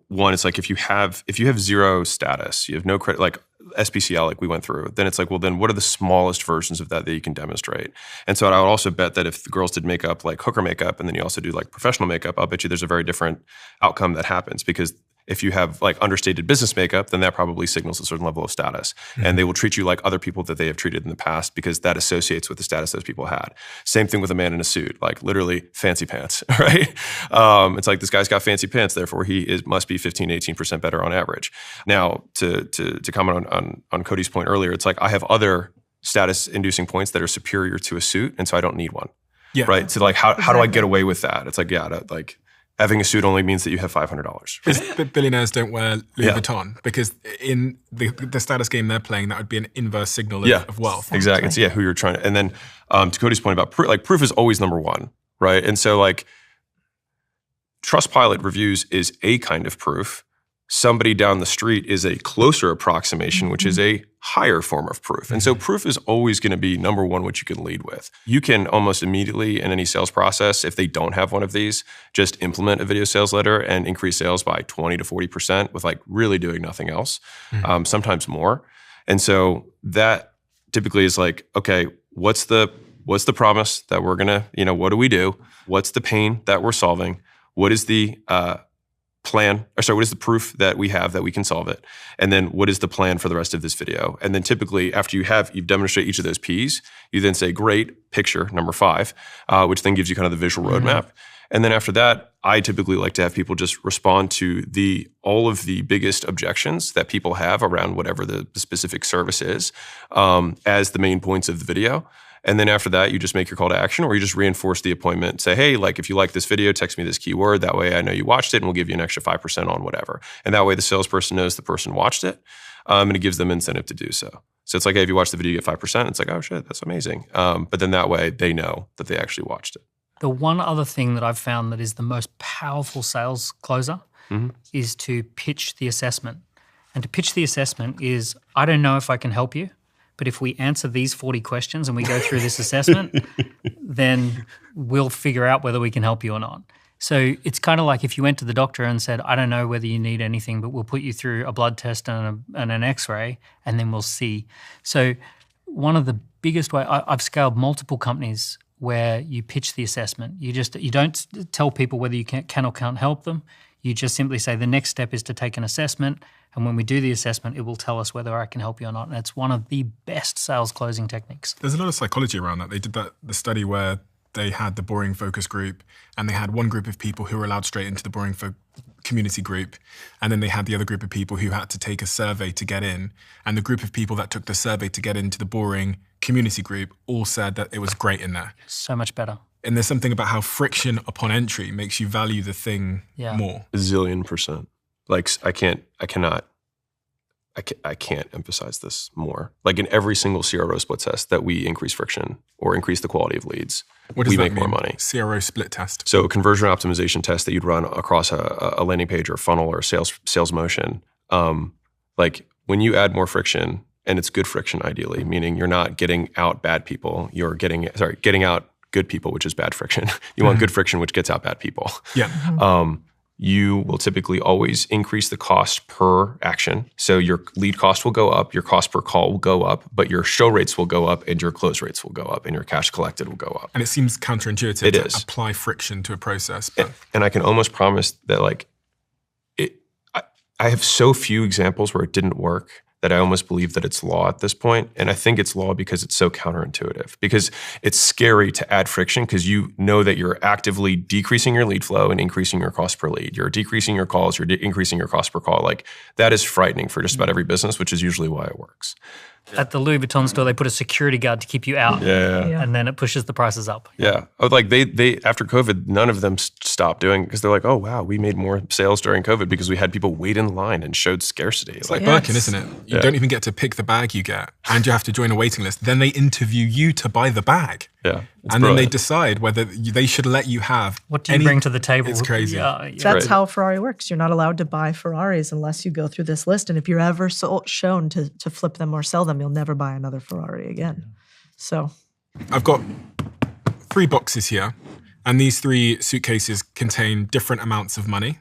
one, it's like if you have zero status, you have no credit, like SPCL, like we went through, then it's like, well, then what are the smallest versions of that you can demonstrate? And so I would also bet that if the girls did makeup, like hooker makeup, and then you also do like professional makeup, I'll bet you there's a very different outcome that happens, because if you have like understated business makeup, then that probably signals a certain level of status. And they will treat you like other people that they have treated in the past, because that associates with the status those people had. Same thing with a man in a suit, like literally fancy pants, right? It's like, this guy's got fancy pants, therefore he must be 15, 18% better on average. Now, to comment on Codie's point earlier, it's like I have other status-inducing points that are superior to a suit, and so I don't need one, right? So like, how do I get away with that? It's like, having a suit only means that you have $500. Because billionaires don't wear Louis Vuitton, because in the status game they're playing, that would be an inverse signal of wealth. Exactly. It's who you're trying to. And then to Codie's point about proof is always number one, right? And so like Trustpilot reviews is a kind of proof. Somebody down the street is a closer approximation, which is a higher form of proof. And so proof is always going to be number one, what you can lead with. You can almost immediately in any sales process, if they don't have one of these, just implement a video sales letter and increase sales by 20 to 40% with like really doing nothing else, sometimes more. And so that typically is like, okay, what's the promise that we're going to, what do we do? What's the pain that we're solving? What is the what is the proof that we have that we can solve it? And then what is the plan for the rest of this video? And then typically after you've demonstrated each of those P's, you then say, great, picture number 5, which then gives you kind of the visual roadmap. And then after that, I typically like to have people just respond to all of the biggest objections that people have around whatever the specific service is as the main points of the video. And then after that, you just make your call to action, or you just reinforce the appointment. Say, hey, like if you like this video, text me this keyword. That way I know you watched it, and we'll give you an extra 5% on whatever. And that way the salesperson knows the person watched it, and it gives them incentive to do so. So it's like, hey, if you watch the video, you get 5%. It's like, oh shit, that's amazing. But then that way they know that they actually watched it. The one other thing that I've found that is the most powerful sales closer is to pitch the assessment. And to pitch the assessment is, I don't know if I can help you, but if we answer these 40 questions and we go through this assessment, then we'll figure out whether we can help you or not. So it's kind of like if you went to the doctor and said, I don't know whether you need anything, but we'll put you through a blood test and an x-ray, and then we'll see. So one of the biggest ways, I've scaled multiple companies where you pitch the assessment. You don't tell people whether you can or can't help them. You just simply say the next step is to take an assessment, and when we do the assessment, it will tell us whether I can help you or not. And it's one of the best sales closing techniques. There's a lot of psychology around that. They did the study where they had the boring focus group, and they had one group of people who were allowed straight into the boring community group, and then they had the other group of people who had to take a survey to get in. And the group of people that took the survey to get into the boring community group all said that it was great in there. So much better. And there's something about how friction upon entry makes you value the thing more. A zillion %. Like I can't emphasize this more. Like in every single CRO split test that we increase friction or increase the quality of leads, we make more money. CRO split test. So a conversion optimization test that you'd run across a landing page or funnel or sales motion. Like when you add more friction, and it's good friction ideally, meaning you're not getting out bad people, you're getting out good people, which is bad friction. You want good friction, which gets out bad people. Yeah. You will typically always increase the cost per action. So your lead cost will go up, your cost per call will go up, but your show rates will go up and your close rates will go up and your cash collected will go up. And it seems counterintuitive to apply friction to a process. But. And I can almost promise that I have so few examples where it didn't work that I almost believe that it's law at this point. And I think it's law because it's so counterintuitive. Because it's scary to add friction because you know that you're actively decreasing your lead flow and increasing your cost per lead. You're decreasing your calls, you're increasing your cost per call. Like that is frightening for just about every business, which is usually why it works. At the Louis Vuitton store, they put a security guard to keep you out. Yeah. And then it pushes the prices up. Yeah. Like they after COVID, none of them stopped doing because they're like, oh, wow, we made more sales during COVID because we had people wait in line and showed scarcity. It's like Birkin, isn't it? You don't even get to pick the bag you get and you have to join a waiting list. Then they interview you to buy the bag. Yeah. And then they decide whether they should let you have. What do you bring to the table? It's crazy. That's how Ferrari works. You're not allowed to buy Ferraris unless you go through this list. And if you're ever shown to flip them or sell them, you'll never buy another Ferrari again. So I've got 3 boxes here, and these 3 suitcases contain different amounts of money.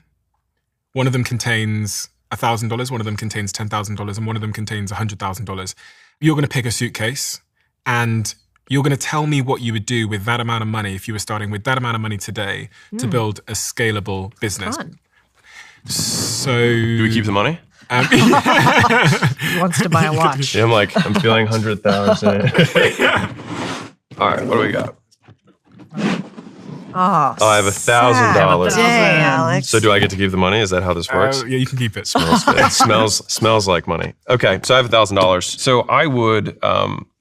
One of them contains $1,000, one of them contains $10,000, and one of them contains $100,000. You're going to pick a suitcase, and you're going to tell me what you would do with that amount of money if you were starting with that amount of money today to build a scalable business. Fun. So, do we keep the money? He wants to buy a watch. Yeah, I'm feeling 100,000. All right, what do we got? Oh, I have $1,000. Dang, Alex. So do I get to keep the money? Is that how this works? Yeah, you can keep it. It smells like money. Okay, so I have $1,000. So I would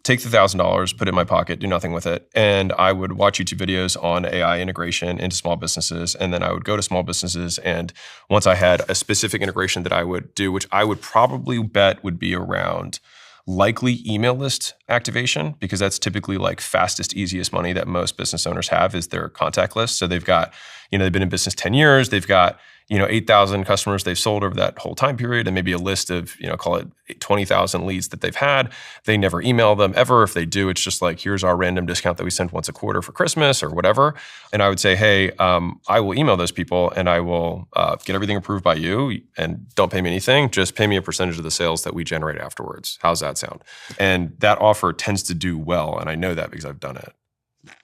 take the $1,000, put it in my pocket, do nothing with it, and I would watch YouTube videos on AI integration into small businesses, and then I would go to small businesses, and once I had a specific integration that I would do, which I would probably bet would be around likely email list activation, because that's typically like fastest, easiest money that most business owners have is their contact list. So they've got, they've been in business 10 years, they've got 8,000 customers they've sold over that whole time period, and maybe a list of, call it 20,000 leads that they've had. They never email them ever. If they do, it's just like, here's our random discount that we send once a quarter for Christmas or whatever. And I would say, hey, I will email those people and I will get everything approved by you, and don't pay me anything. Just pay me a percentage of the sales that we generate afterwards. How's that sound? And that offer tends to do well. And I know that because I've done it.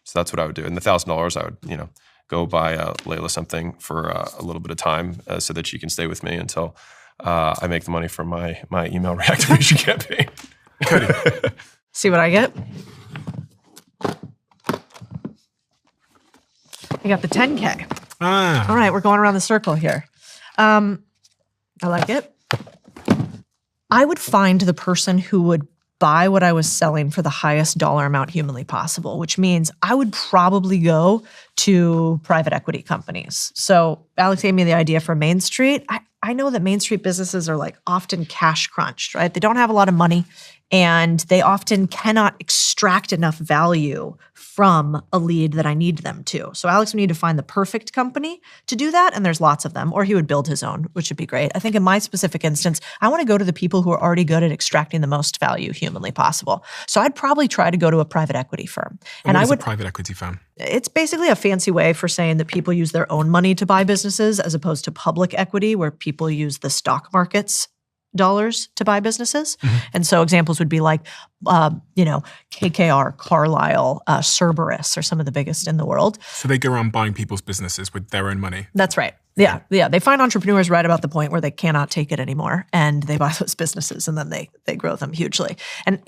So that's what I would do. And the $1,000, I would, go buy Layla something for a little bit of time so that she can stay with me until I make the money from my email reactivation campaign. See what I get? I got the 10K. All right, we're going around the circle here. I like it. I would find the person who would buy what I was selling for the highest dollar amount humanly possible, which means I would probably go to private equity companies. So Alex gave me the idea for Main Street. I know that Main Street businesses are like often cash crunched, right? They don't have a lot of money and they often cannot extract enough value from a lead that I need them to. So Alex would need to find the perfect company to do that, and there's lots of them, or he would build his own, which would be great. I think in my specific instance, I want to go to the people who are already good at extracting the most value humanly possible. So I'd probably try to go to a private equity firm. And what is a private equity firm? It's basically a fancy way for saying that people use their own money to buy businesses as opposed to public equity, where people use the stock market's dollars to buy businesses. Mm-hmm. And so examples would be like, KKR, Carlyle, Cerberus are some of the biggest in the world. So they go around buying people's businesses with their own money. That's right. Yeah. They find entrepreneurs right about the point where they cannot take it anymore, and they buy those businesses, and then they grow them hugely. And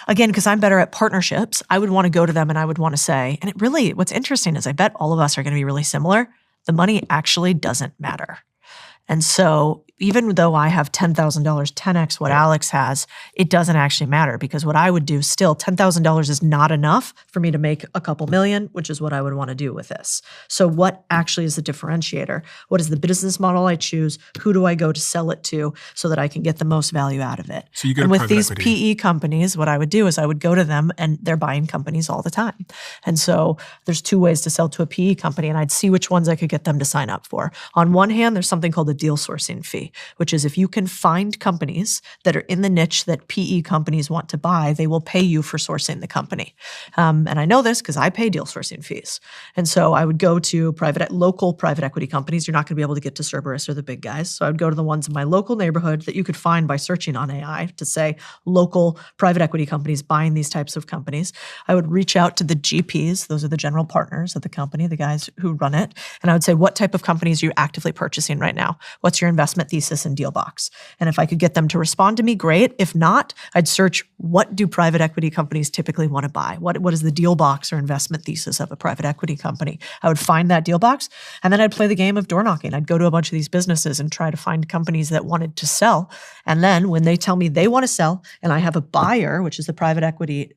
again, because I'm better at partnerships, I would want to go to them and I would want to say, and what's interesting is I bet all of us are going to be really similar. The money actually doesn't matter. And so even though I have $10,000, 10x what Alex has, it doesn't actually matter, because what I would do still, $10,000 is not enough for me to make a couple million, which is what I would want to do with this. So what actually is the differentiator? What is the business model I choose? Who do I go to sell it to so that I can get the most value out of it? So you go and to with private these equity. PE companies, what I would do is I would go to them, and they're buying companies all the time. And so there's two ways to sell to a PE company, and I'd see which ones I could get them to sign up for. On one hand, there's something called a deal sourcing fee, which is if you can find companies that are in the niche that PE companies want to buy, they will pay you for sourcing the company. And I know this because I pay deal sourcing fees. And so I would go to local private equity companies. You're not going to be able to get to Cerberus or the big guys. So I would go to the ones in my local neighborhood that you could find by searching on AI to say local private equity companies buying these types of companies. I would reach out to the GPs. Those are the general partners of the company, the guys who run it. And I would say, what type of companies are you actively purchasing right now? What's your investment thesis and deal box? And if I could get them to respond to me, great. If not, I'd search, what do private equity companies typically want to buy? What is the deal box or investment thesis of a private equity company? I would find that deal box, and then I'd play the game of door knocking. I'd go to a bunch of these businesses and try to find companies that wanted to sell. And then when they tell me they want to sell and I have a buyer, which is the private equity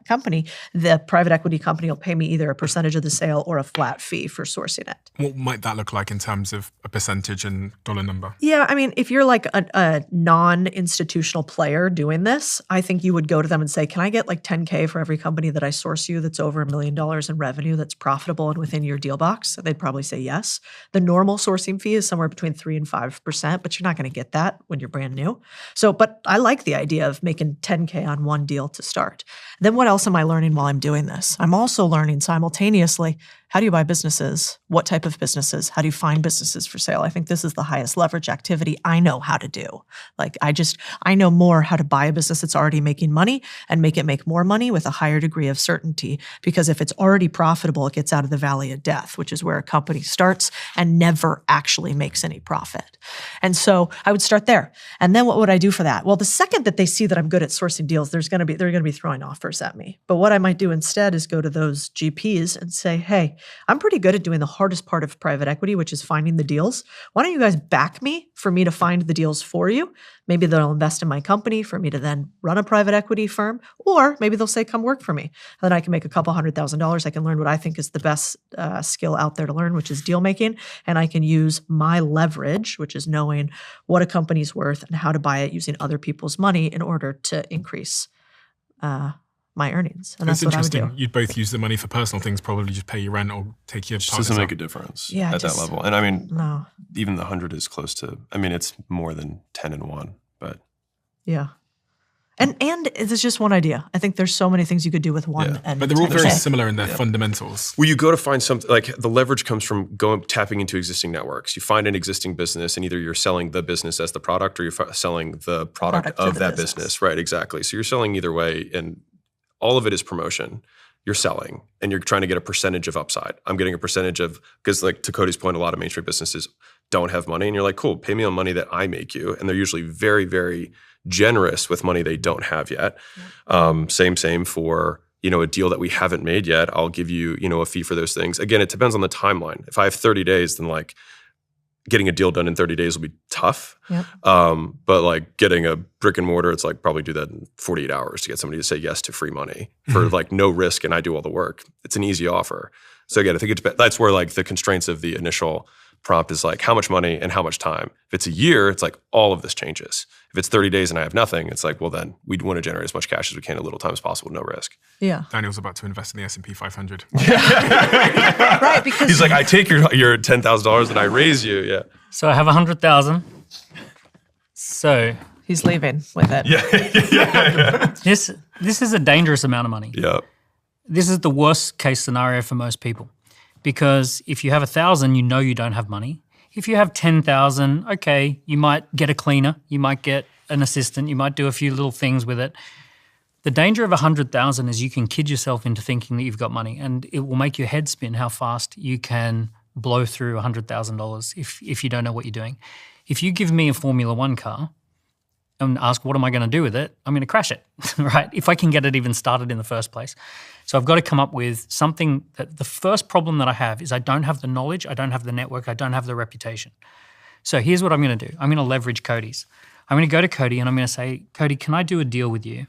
company, the private equity company will pay me either a percentage of the sale or a flat fee for sourcing it. What might that look like in terms of a percentage and dollar number? Yeah, I mean, if you're like a non-institutional player doing this, I think you would go to them and say, can I get like 10K for every company that I source you that's over $1 million in revenue, that's profitable and within your deal box? They'd probably say yes. The normal sourcing fee is somewhere between 3 and 5%, but you're not going to get that when you're brand new. So, but I like the idea of making 10K on one deal to start. Then what else am I learning while I'm doing this? I'm also learning simultaneously, how do you buy businesses? What type of businesses? How do you find businesses for sale? I think this is the highest leverage activity I know how to do. Like I know more how to buy a business that's already making money and make it make more money with a higher degree of certainty. Because if it's already profitable, it gets out of the valley of death, which is where a company starts and never actually makes any profit. And so I would start there. And then what would I do for that? Well, the second that they see that I'm good at sourcing deals, they're going to be throwing offers at me. But what I might do instead is go to those GPs and say, hey, I'm pretty good at doing the hardest part of private equity, which is finding the deals. Why don't you guys back me for me to find the deals for you? Maybe they'll invest in my company for me to then run a private equity firm, or maybe they'll say, come work for me. And then I can make a couple $100,000. I can learn what I think is the best skill out there to learn, which is deal making. And I can use my leverage, which is knowing what a company's worth and how to buy it using other people's money in order to increase my earnings. And that's It's what I would interesting. do. You'd both use the money for personal things, probably just pay your rent or take your It just partners doesn't out. make a difference Yeah, at that level. And I mean, No. even the 100 is close to, I mean, it's more than 10 and 1, but Yeah. And it's just one idea. I think there's so many things you could do with one. Yeah. And But they're all very 10K. similar in their fundamentals. well, you go to find something, like the leverage comes from tapping into existing networks. You find an existing business, and either you're selling the business as the product, or you're selling the product to of the that business. business. Right, exactly. So you're selling either way, and all of it is promotion. You're selling, and you're trying to get a percentage of upside. I'm getting a percentage of, because like to Codie's point, a lot of mainstream businesses don't have money, and you're like, cool, pay me on money that I make you. And they're usually very, very generous with money they don't have yet. Same for, a deal that we haven't made yet. I'll give you, a fee for those things. Again, it depends on the timeline. If I have 30 days, then like getting a deal done in 30 days will be tough. Yep. But like getting a brick and mortar, it's like probably do that in 48 hours to get somebody to say yes to free money for like no risk, and I do all the work. It's an easy offer. So again, I think that's where like the constraints of the initial prompt is like how much money and how much time. If it's a year, it's like all of this changes. If it's 30 days and I have nothing, it's like, well, then we'd want to generate as much cash as we can at little time as possible, no risk. Yeah. Daniel's about to invest in the S&P 500. Right. Because He's like, I take your $10,000 and I raise you. Yeah. So I have 100,000. So he's leaving with it. this is a dangerous amount of money. Yeah. This is the worst case scenario for most people, because if you have 1,000, you know you don't have money. If you have 10,000, okay, you might get a cleaner, you might get an assistant, you might do a few little things with it. The danger of 100,000 is you can kid yourself into thinking that you've got money, and it will make your head spin how fast you can blow through $100,000 if you don't know what you're doing. If you give me a Formula One car and ask what am I going to do with it, I'm going to crash it, right? If I can get it even started in the first place. So I've got to come up with something that the first problem that I have is I don't have the knowledge, I don't have the network, I don't have the reputation. So here's what I'm going to do. I'm going to leverage Codie's. I'm going to go to Codie and I'm going to say, Codie, can I do a deal with you?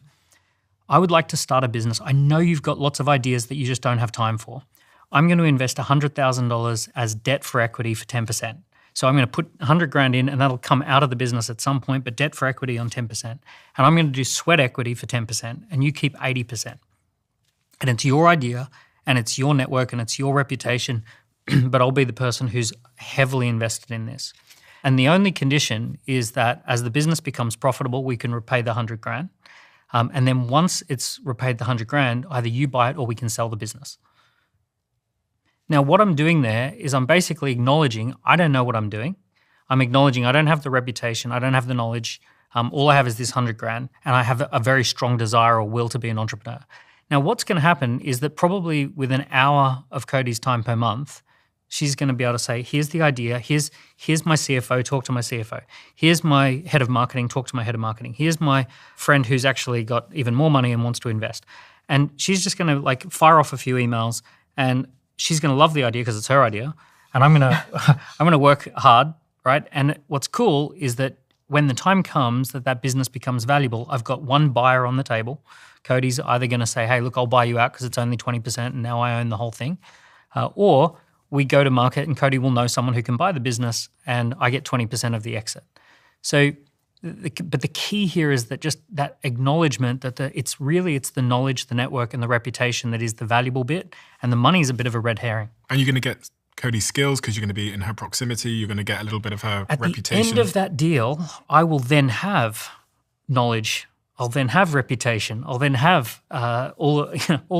I would like to start a business. I know you've got lots of ideas that you just don't have time for. I'm going to invest $100,000 as debt for equity for 10%. So I'm going to put 100 grand in and that'll come out of the business at some point, but debt for equity on 10%. And I'm going to do sweat equity for 10% and you keep 80%. And it's your idea and it's your network and it's your reputation, but I'll be the person who's heavily invested in this. And the only condition is that as the business becomes profitable, we can repay the 100 grand. And then once it's repaid the 100 grand, either you buy it or we can sell the business. Now, what I'm doing there is I'm basically acknowledging I don't know what I'm doing. I'm acknowledging I don't have the reputation, I don't have the knowledge. All I have is this 100 grand, and I have a very strong desire or will to be an entrepreneur. Now, what's going to happen is that probably within an hour of Codie's time per month, she's going to be able to say, here's the idea, here's my CFO, talk to my CFO. Here's my head of marketing, talk to my head of marketing. Here's my friend who's actually got even more money and wants to invest. And she's just going to like fire off a few emails and she's going to love the idea because it's her idea. And I'm going to work hard, right? And what's cool is that when the time comes that business becomes valuable, I've got one buyer on the table. Codie's either going to say, hey, look, I'll buy you out because it's only 20% and now I own the whole thing. Or we go to market and Codie will know someone who can buy the business and I get 20% of the exit. So, but the key here is that just that acknowledgement that it's the knowledge, the network and the reputation that is the valuable bit, and the money is a bit of a red herring. And you're going to get Codie's skills because you're going to be in her proximity, you're going to get a little bit of her reputation. At the end of that deal, I will then have knowledge, I'll then have reputation, I'll then have all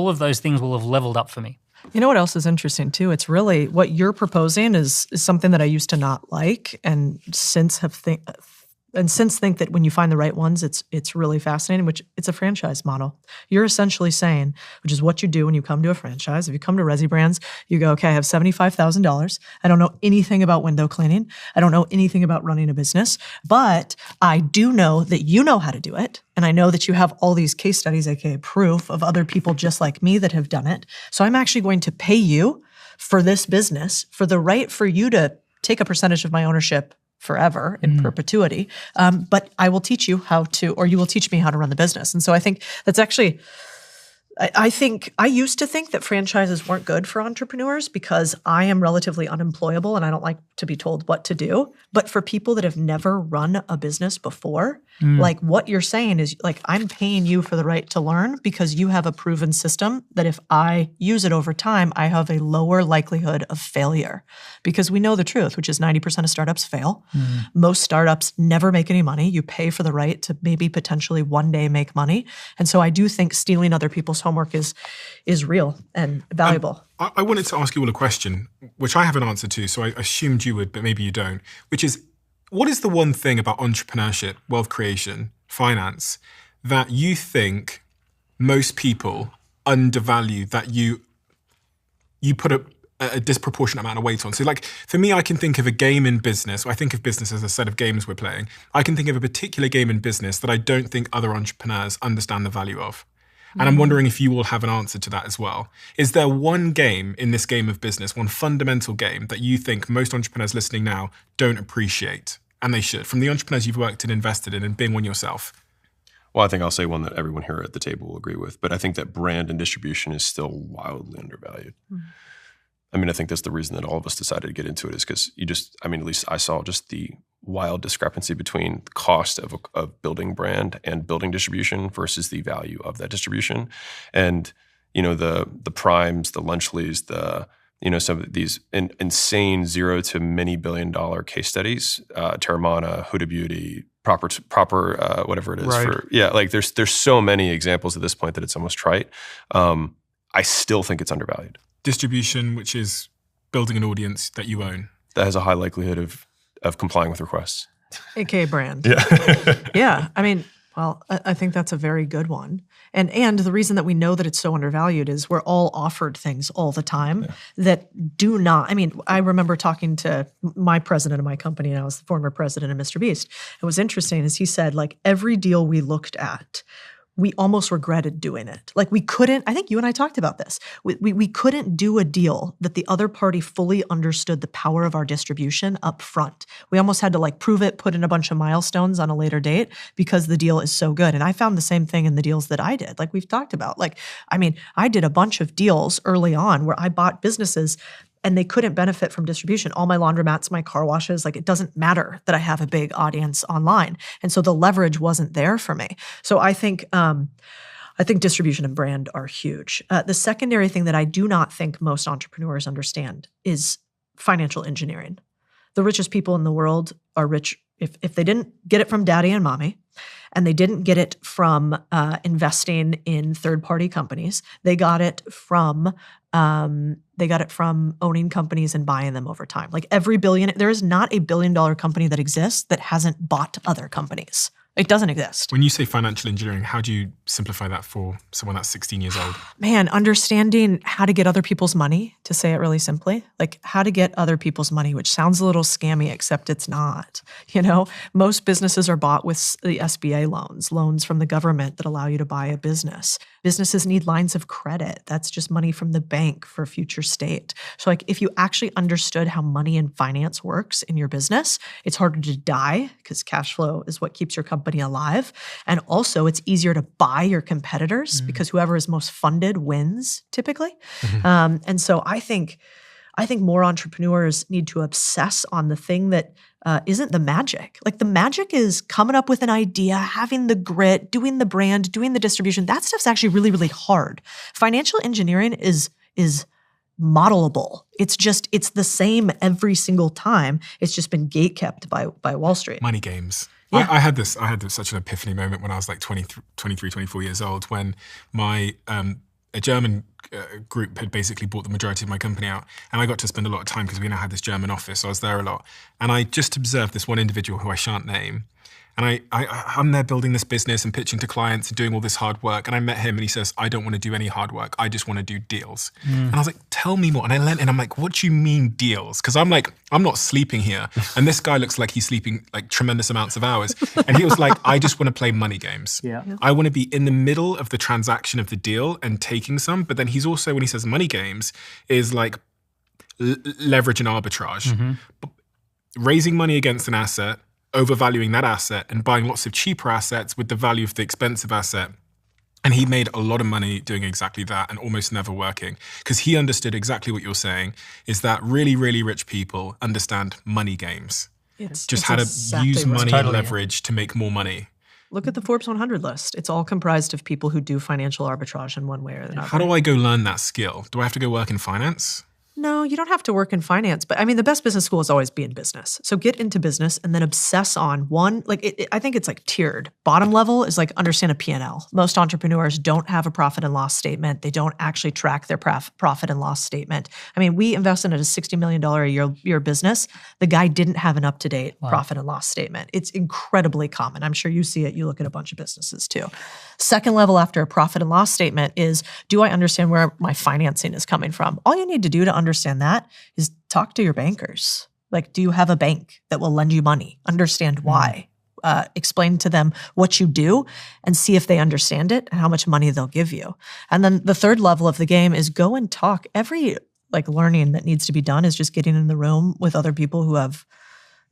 of those things will have leveled up for me. You know what else is interesting too? It's really what you're proposing is something that I used to not like, and since think that when you find the right ones, it's really fascinating. Which it's a franchise model. You're essentially saying, which is what you do when you come to a franchise. If you come to Resi Brands, you go, okay, I have $75,000. I don't know anything about window cleaning. I don't know anything about running a business, but I do know that you know how to do it. And I know that you have all these case studies, aka proof of other people just like me that have done it. So I'm actually going to pay you for this business, for the right for you to take a percentage of my ownership forever in perpetuity. But I will teach you how to, or you will teach me how to run the business. And so I think that's actually, I used to think that franchises weren't good for entrepreneurs because I am relatively unemployable and I don't like to be told what to do. But for people that have never run a business before, like what you're saying is like, I'm paying you for the right to learn because you have a proven system that if I use it over time, I have a lower likelihood of failure. Because we know the truth, which is 90% of startups fail. Most startups never make any money. You pay for the right to maybe potentially one day make money. And so I do think stealing other people's homework is real and valuable. I wanted to ask you all a question, which I have an answer to, so I assumed you would, but maybe you don't, which is, what is the one thing about entrepreneurship, wealth creation, finance, that you think most people undervalue, that you put a disproportionate amount of weight on? So like, for me, I can think of a game in business, or I think of business as a set of games we're playing. I can think of a particular game in business that I don't think other entrepreneurs understand the value of. And I'm wondering if you will have an answer to that as well. Is there one game in this game of business, one fundamental game that you think most entrepreneurs listening now don't appreciate? And they should, from the entrepreneurs you've worked and invested in and being one yourself. Well, I think I'll say one that everyone here at the table will agree with, but I think that brand and distribution is still wildly undervalued. I mean, I think that's the reason that all of us decided to get into it is because at least I saw just the wild discrepancy between the cost of building brand and building distribution versus the value of that distribution. And, the Primes, the Lunchleys, some of these insane $0 to many $billion case studies, Terramana, Huda Beauty, proper whatever it is. Right. There's so many examples at this point that it's almost trite. I still think it's undervalued. Distribution, which is building an audience that you own. That has a high likelihood of complying with requests. AKA brand. Yeah. Yeah. I mean, well, I think that's a very good one. And the reason that we know that it's so undervalued is we're all offered things all the time that do not. I mean, I remember talking to my president of my company, and I was the former president of Mr. Beast. It was interesting as he said, like every deal we looked at, we almost regretted doing it. Like we couldn't, I think you and I talked about this. We couldn't do a deal that the other party fully understood the power of our distribution up front. We almost had to like prove it, put in a bunch of milestones on a later date because the deal is so good. And I found the same thing in the deals that I did. Like we've talked about. Like, I mean, I did a bunch of deals early on where I bought businesses and they couldn't benefit from distribution. All my laundromats, my car washes, like it doesn't matter that I have a big audience online. And so the leverage wasn't there for me. So I think distribution and brand are huge. The secondary thing that I do not think most entrepreneurs understand is financial engineering. The richest people in the world are rich if they didn't get it from daddy and mommy, and they didn't get it from investing in third-party companies. They got it from owning companies and buying them over time. Like there is not a billion-dollar company that exists that hasn't bought other companies. It doesn't exist. When you say financial engineering, how do you simplify that for someone that's 16 years old? Man, understanding how to get other people's money, to say it really simply, like how to get other people's money, which sounds a little scammy, except it's not. You know, most businesses are bought with the SBA loans from the government that allow you to buy a business. Businesses need lines of credit. That's just money from the bank for future state. So like if you actually understood how money and finance works in your business, it's harder to die because cash flow is what keeps your company alive. And also it's easier to buy your competitors because whoever is most funded wins typically. And so I think more entrepreneurs need to obsess on the thing that isn't the magic. Like the magic is coming up with an idea, having the grit, doing the brand, doing the distribution. That stuff's actually really, really hard. Financial engineering is modelable. It's the same every single time. It's just been gatekept by Wall Street. Money games. Yeah. I had such an epiphany moment when I was like 23, 24 years old when a German group had basically bought the majority of my company out. And I got to spend a lot of time because we now had this German office. So I was there a lot. And I just observed this one individual who I shan't name. And I'm there building this business and pitching to clients and doing all this hard work. And I met him and he says, I don't want to do any hard work. I just want to do deals. And I was like, tell me more. And I learned, and I'm like, what do you mean deals? Because I'm like, I'm not sleeping here. And this guy looks like he's sleeping like tremendous amounts of hours. And he was like, I just want to play money games. Yeah. I want to be in the middle of the transaction of the deal and taking some. But then he's also, when he says money games, is like leverage and arbitrage. Raising money against an asset, overvaluing that asset and buying lots of cheaper assets with the value of the expensive asset. And he made a lot of money doing exactly that and almost never working because he understood exactly what you're saying is that really, really rich people understand money games. Just how to use money and leverage to make more money. Look at the Forbes 100 list. It's all comprised of people who do financial arbitrage in one way or another. How do I go learn that skill? Do I have to go work in finance? No, you don't have to work in finance. But I mean, the best business school is always be in business. So get into business and then obsess on one, I think it's like tiered. Bottom level is like understand a P&L. Most entrepreneurs don't have a profit and loss statement. They don't actually track their profit and loss statement. I mean, we invested in a $60 million a year business. The guy didn't have an up-to-date profit and loss statement. It's incredibly common. I'm sure you see it. You look at a bunch of businesses too. Second level after a profit and loss statement is, do I understand where my financing is coming from? All you need to do to understand that is talk to your bankers. Like, do you have a bank that will lend you money? Understand why. Explain to them what you do and see if they understand it and how much money they'll give you. And then the third level of the game is go and talk. Every learning that needs to be done is just getting in the room with other people who have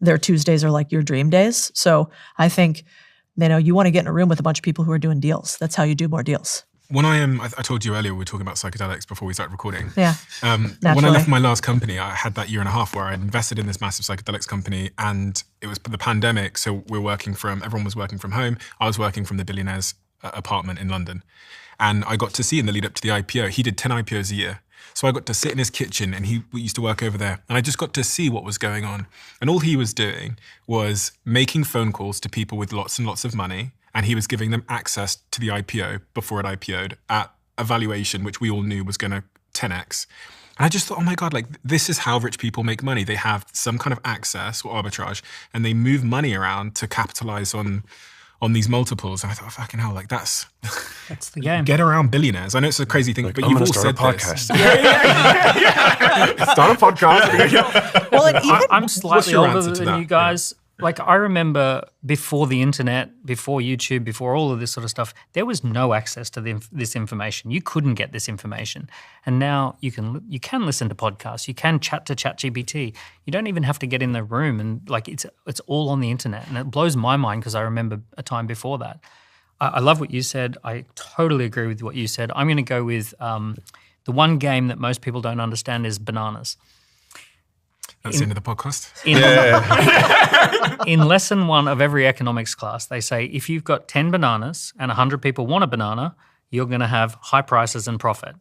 their Tuesdays are like your dream days. So I think, you want to get in a room with a bunch of people who are doing deals. That's how you do more deals. When I told you earlier, we were talking about psychedelics before we started recording. Yeah. When I left my last company, I had that year and a half where I invested in this massive psychedelics company and it was the pandemic. So everyone was working from home. I was working from the billionaire's apartment in London. And I got to see in the lead up to the IPO, he did 10 IPOs a year. So I got to sit in his kitchen and we used to work over there. And I just got to see what was going on. And all he was doing was making phone calls to people with lots and lots of money. And he was giving them access to the IPO before it IPO'd at a valuation which we all knew was going to 10x. And I just thought, oh my God, this is how rich people make money. They have some kind of access or arbitrage and they move money around to capitalize on these multiples. And I thought, fucking hell, that's the game. Get around billionaires. I know it's a crazy thing, but I'm you've all start said a this. podcast. Start a podcast. I'm slightly older than you guys. Like I remember before the internet, before YouTube, before all of this sort of stuff, there was no access to this information. You couldn't get this information. And now you can listen to podcasts. You can chat to ChatGPT. You don't even have to get in the room, and like it's all on the internet. And it blows my mind because I remember a time before that. I love what you said. I totally agree with what you said. I'm going to go with the one game that most people don't understand is bananas. That's the end of the podcast. In lesson 1 of every economics class, they say if you've got 10 bananas and 100 people want a banana, you're going to have high prices and profit.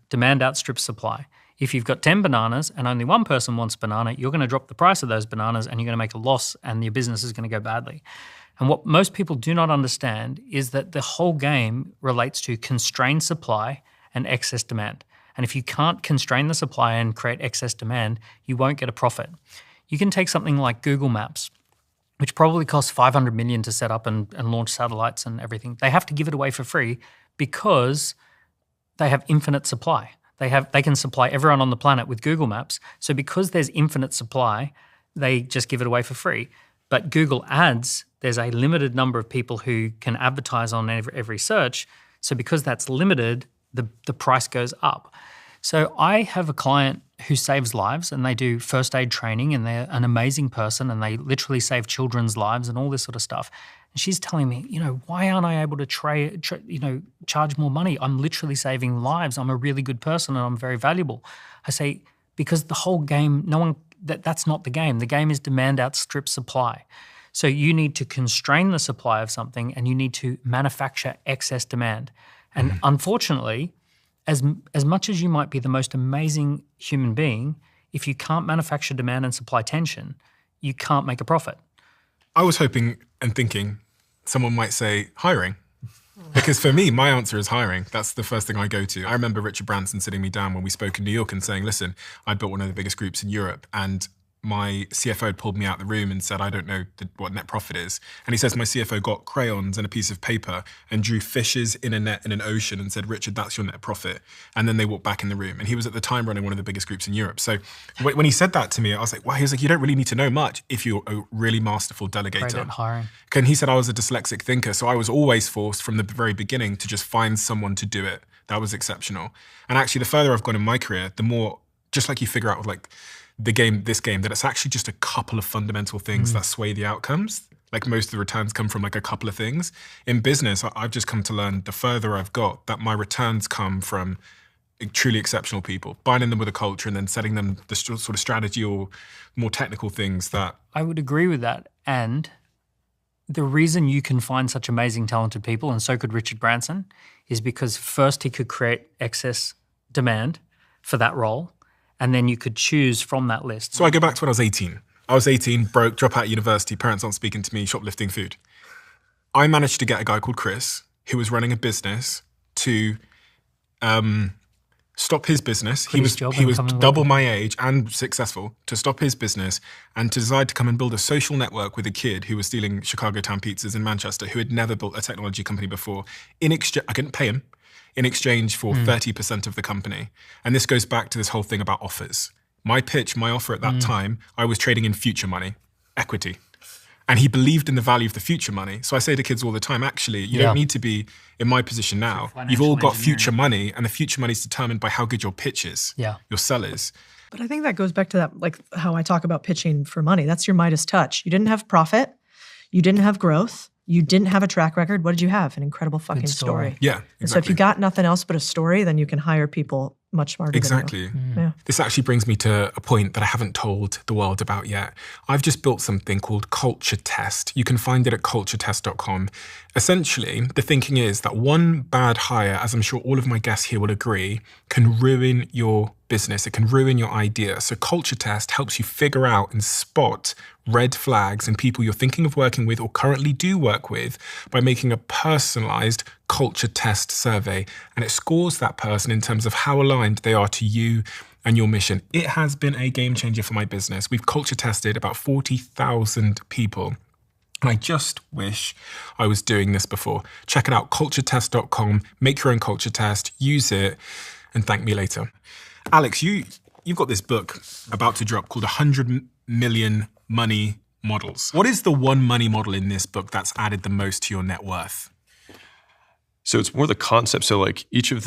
Demand outstrips supply. If you've got 10 bananas and only one person wants a banana, you're going to drop the price of those bananas and you're going to make a loss and your business is going to go badly. And what most people do not understand is that the whole game relates to constrained supply and excess demand. And if you can't constrain the supply and create excess demand, you won't get a profit. You can take something like Google Maps, which probably costs $500 million to set up and launch satellites and everything. They have to give it away for free because they have infinite supply. They can supply everyone on the planet with Google Maps. So because there's infinite supply, they just give it away for free. But Google Ads, there's a limited number of people who can advertise on every search. So because that's limited, the price goes up. So I have a client who saves lives, and they do first aid training, and they're an amazing person, and they literally save children's lives and all this sort of stuff. And she's telling me, why aren't I able to charge more money? I'm literally saving lives. I'm a really good person and I'm very valuable. I say, because the whole game, that's not the game. The game is demand outstrips supply. So you need to constrain the supply of something and you need to manufacture excess demand. And unfortunately, as much as you might be the most amazing human being, if you can't manufacture demand and supply tension, you can't make a profit. I was hoping and thinking someone might say hiring. Because for me, my answer is hiring. That's the first thing I go to. I remember Richard Branson sitting me down when we spoke in New York and saying, listen, I built one of the biggest groups in Europe, and my CFO had pulled me out of the room and said, I don't know what net profit is. And he says my CFO got crayons and a piece of paper and drew fishes in a net in an ocean and said, Richard, that's your net profit. And then they walked back in the room. And he was at the time running one of the biggest groups in Europe. So when he said that to me, I was like, wow, he was like, you don't really need to know much if you're a really masterful delegator. Great at hiring. And he said I was a dyslexic thinker. So I was always forced from the very beginning to just find someone to do it. That was exceptional. And actually, the further I've gone in my career, the more, just like you figure out like, this game, that it's actually just a couple of fundamental things that sway the outcomes. Like most of the returns come from like a couple of things. In business, I've just come to learn the further I've got that my returns come from truly exceptional people, binding them with a culture and then setting them the sort of strategy or more technical things that... I would agree with that. And the reason you can find such amazing, talented people, and so could Richard Branson, is because first he could create excess demand for that role, and then you could choose from that list. So I go back to when I was 18. I was 18, broke, drop out of university, parents aren't speaking to me, shoplifting food. I managed to get a guy called Chris, who was running a business, to stop his business. He was double my age and successful, to stop his business and to decide to come and build a social network with a kid who was stealing Chicago Town pizzas in Manchester, who had never built a technology company before. I couldn't pay him. In exchange for 30% of the company. And this goes back to this whole thing about offers. My offer at that time, I was trading in future money, equity. And he believed in the value of the future money. So I say to kids all the time, actually, you don't need to be in my position now. You've all got future money, and the future money is determined by how good your pitch is, your sell is. But I think that goes back to that, like how I talk about pitching for money. That's your Midas touch. You didn't have profit. You didn't have growth. You didn't have a track record. What did you have? An incredible fucking story. Yeah, exactly. And so if you got nothing else but a story, then you can hire people much smarter than you. Yeah. This actually brings me to a point that I haven't told the world about yet. I've just built something called Culture Test. You can find it at culturetest.com. Essentially, the thinking is that one bad hire, as I'm sure all of my guests here will agree, can ruin your business. It can ruin your idea. So Culture Test helps you figure out and spot red flags in people you're thinking of working with or currently do work with by making a personalized culture test survey. And it scores that person in terms of how aligned they are to you and your mission. It has been a game changer for my business. We've culture tested about 40,000 people. And I just wish I was doing this before. Check it out, culturetest.com. Make your own culture test, use it, and thank me later. Alex, you've got this book about to drop called 100 Million Money models. What is the one money model in this book that's added the most to your net worth? So it's more the concept. So like each of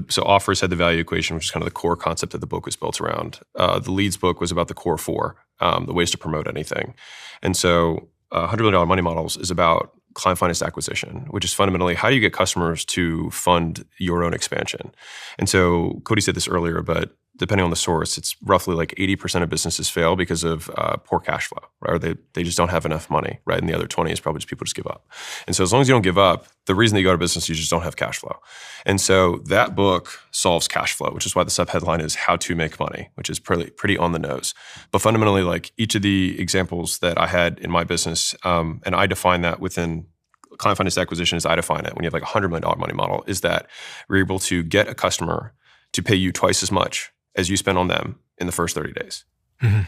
so offers had the value equation, which is kind of the core concept that the book was built around. The leads book was about the core four, the ways to promote anything. And so $100 million money models is about client finance acquisition, which is fundamentally how do you get customers to fund your own expansion? And so Codie said this earlier, but depending on the source, it's roughly like 80% of businesses fail because of poor cash flow, right? Or they just don't have enough money, right? And the other 20 is probably just people just give up. And so as long as you don't give up, the reason that you go out of business, you just don't have cash flow. And so that book solves cash flow, which is why the subheadline is How to Make Money, which is pretty on the nose. But fundamentally, like each of the examples that I had in my business, and I define that within client finance acquisition as I define it, when you have like a $100 million money model, is that we're able to get a customer to pay you twice as much as you spend on them in the first 30 days. Mm-hmm.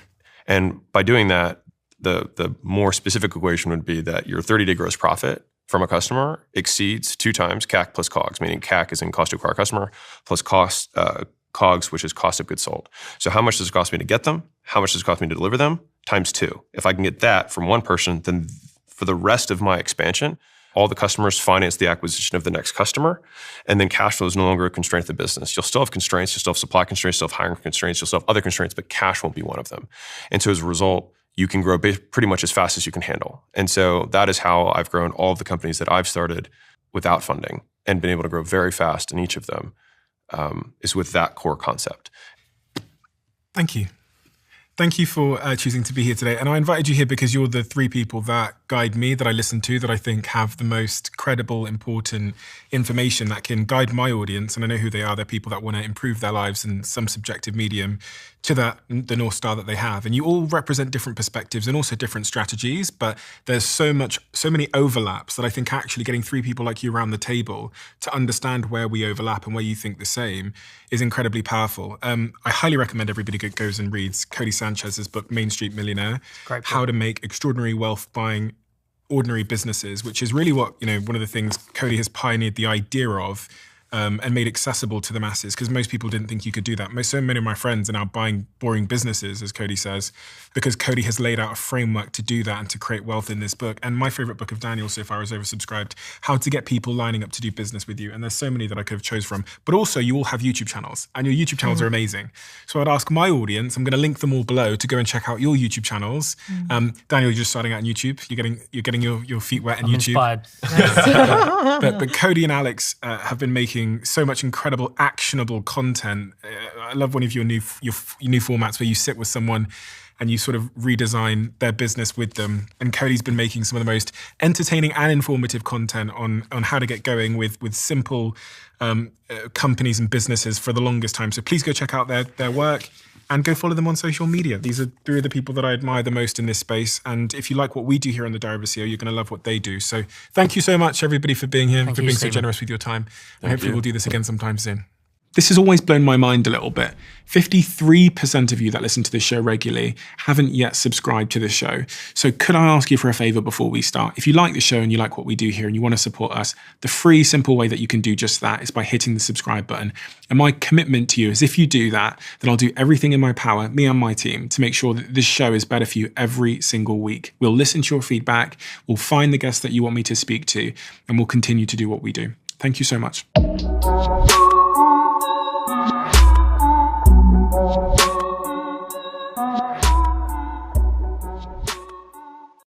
And by doing that, the more specific equation would be that your 30-day gross profit from a customer exceeds 2 times CAC plus COGS, meaning CAC is in cost to acquire a customer, plus COGS, which is cost of goods sold. So how much does it cost me to get them? How much does it cost me to deliver them? Times 2. If I can get that from one person, then for the rest of my expansion, all the customers finance the acquisition of the next customer, and then cash flow is no longer a constraint of the business. You'll still have constraints, you'll still have supply constraints, you'll still have hiring constraints, you'll still have other constraints, but cash won't be one of them. And so as a result, you can grow pretty much as fast as you can handle. And so that is how I've grown all of the companies that I've started without funding and been able to grow very fast in each of them, is with that core concept. Thank you. Thank you for choosing to be here today. And I invited you here because you're the 3 people that guide me, that I listen to, that I think have the most credible, important information that can guide my audience. And I know who they are. They're people that want to improve their lives in some subjective medium to the North Star that they have. And you all represent different perspectives and also different strategies, but there's so many overlaps that I think actually getting 3 people like you around the table to understand where we overlap and where you think the same is incredibly powerful. I highly recommend everybody goes and reads Codie Sanchez's book, Main Street Millionaire, How to Make Extraordinary Wealth Buying Ordinary Businesses, which is really what, one of the things Codie has pioneered the idea of, and made accessible to the masses, because most people didn't think you could do that. So many of my friends are now buying boring businesses, as Codie says, because Codie has laid out a framework to do that and to create wealth in this book. And my favorite book of Daniel so far is oversubscribed, How to Get People Lining Up to Do Business with You. And there's so many that I could have chose from. But also you all have YouTube channels, and your YouTube channels are amazing. So I'd ask my audience, I'm going to link them all below, to go and check out your YouTube channels. Daniel, you're just starting out on YouTube. You're getting your feet wet in YouTube. Inspired. but Codie and Alex have been making so much incredible, actionable content. I love one of your new formats where you sit with someone and you sort of redesign their business with them. And Codie's been making some of the most entertaining and informative content on how to get going with simple companies and businesses for the longest time. So please go check out their work and go follow them on social media. These are 3 of the people that I admire the most in this space. And if you like what we do here on the Diary of a CEO, you're going to love what they do. So thank you so much, everybody, for being here, for being so generous with your time. And hopefully we'll do this again sometime soon. This has always blown my mind a little bit. 53% of you that listen to this show regularly haven't yet subscribed to this show. So could I ask you for a favor before we start? If you like the show and you like what we do here and you want to support us, the free, simple way that you can do just that is by hitting the subscribe button. And my commitment to you is if you do that, then I'll do everything in my power, me and my team, to make sure that this show is better for you every single week. We'll listen to your feedback, we'll find the guests that you want me to speak to, and we'll continue to do what we do. Thank you so much.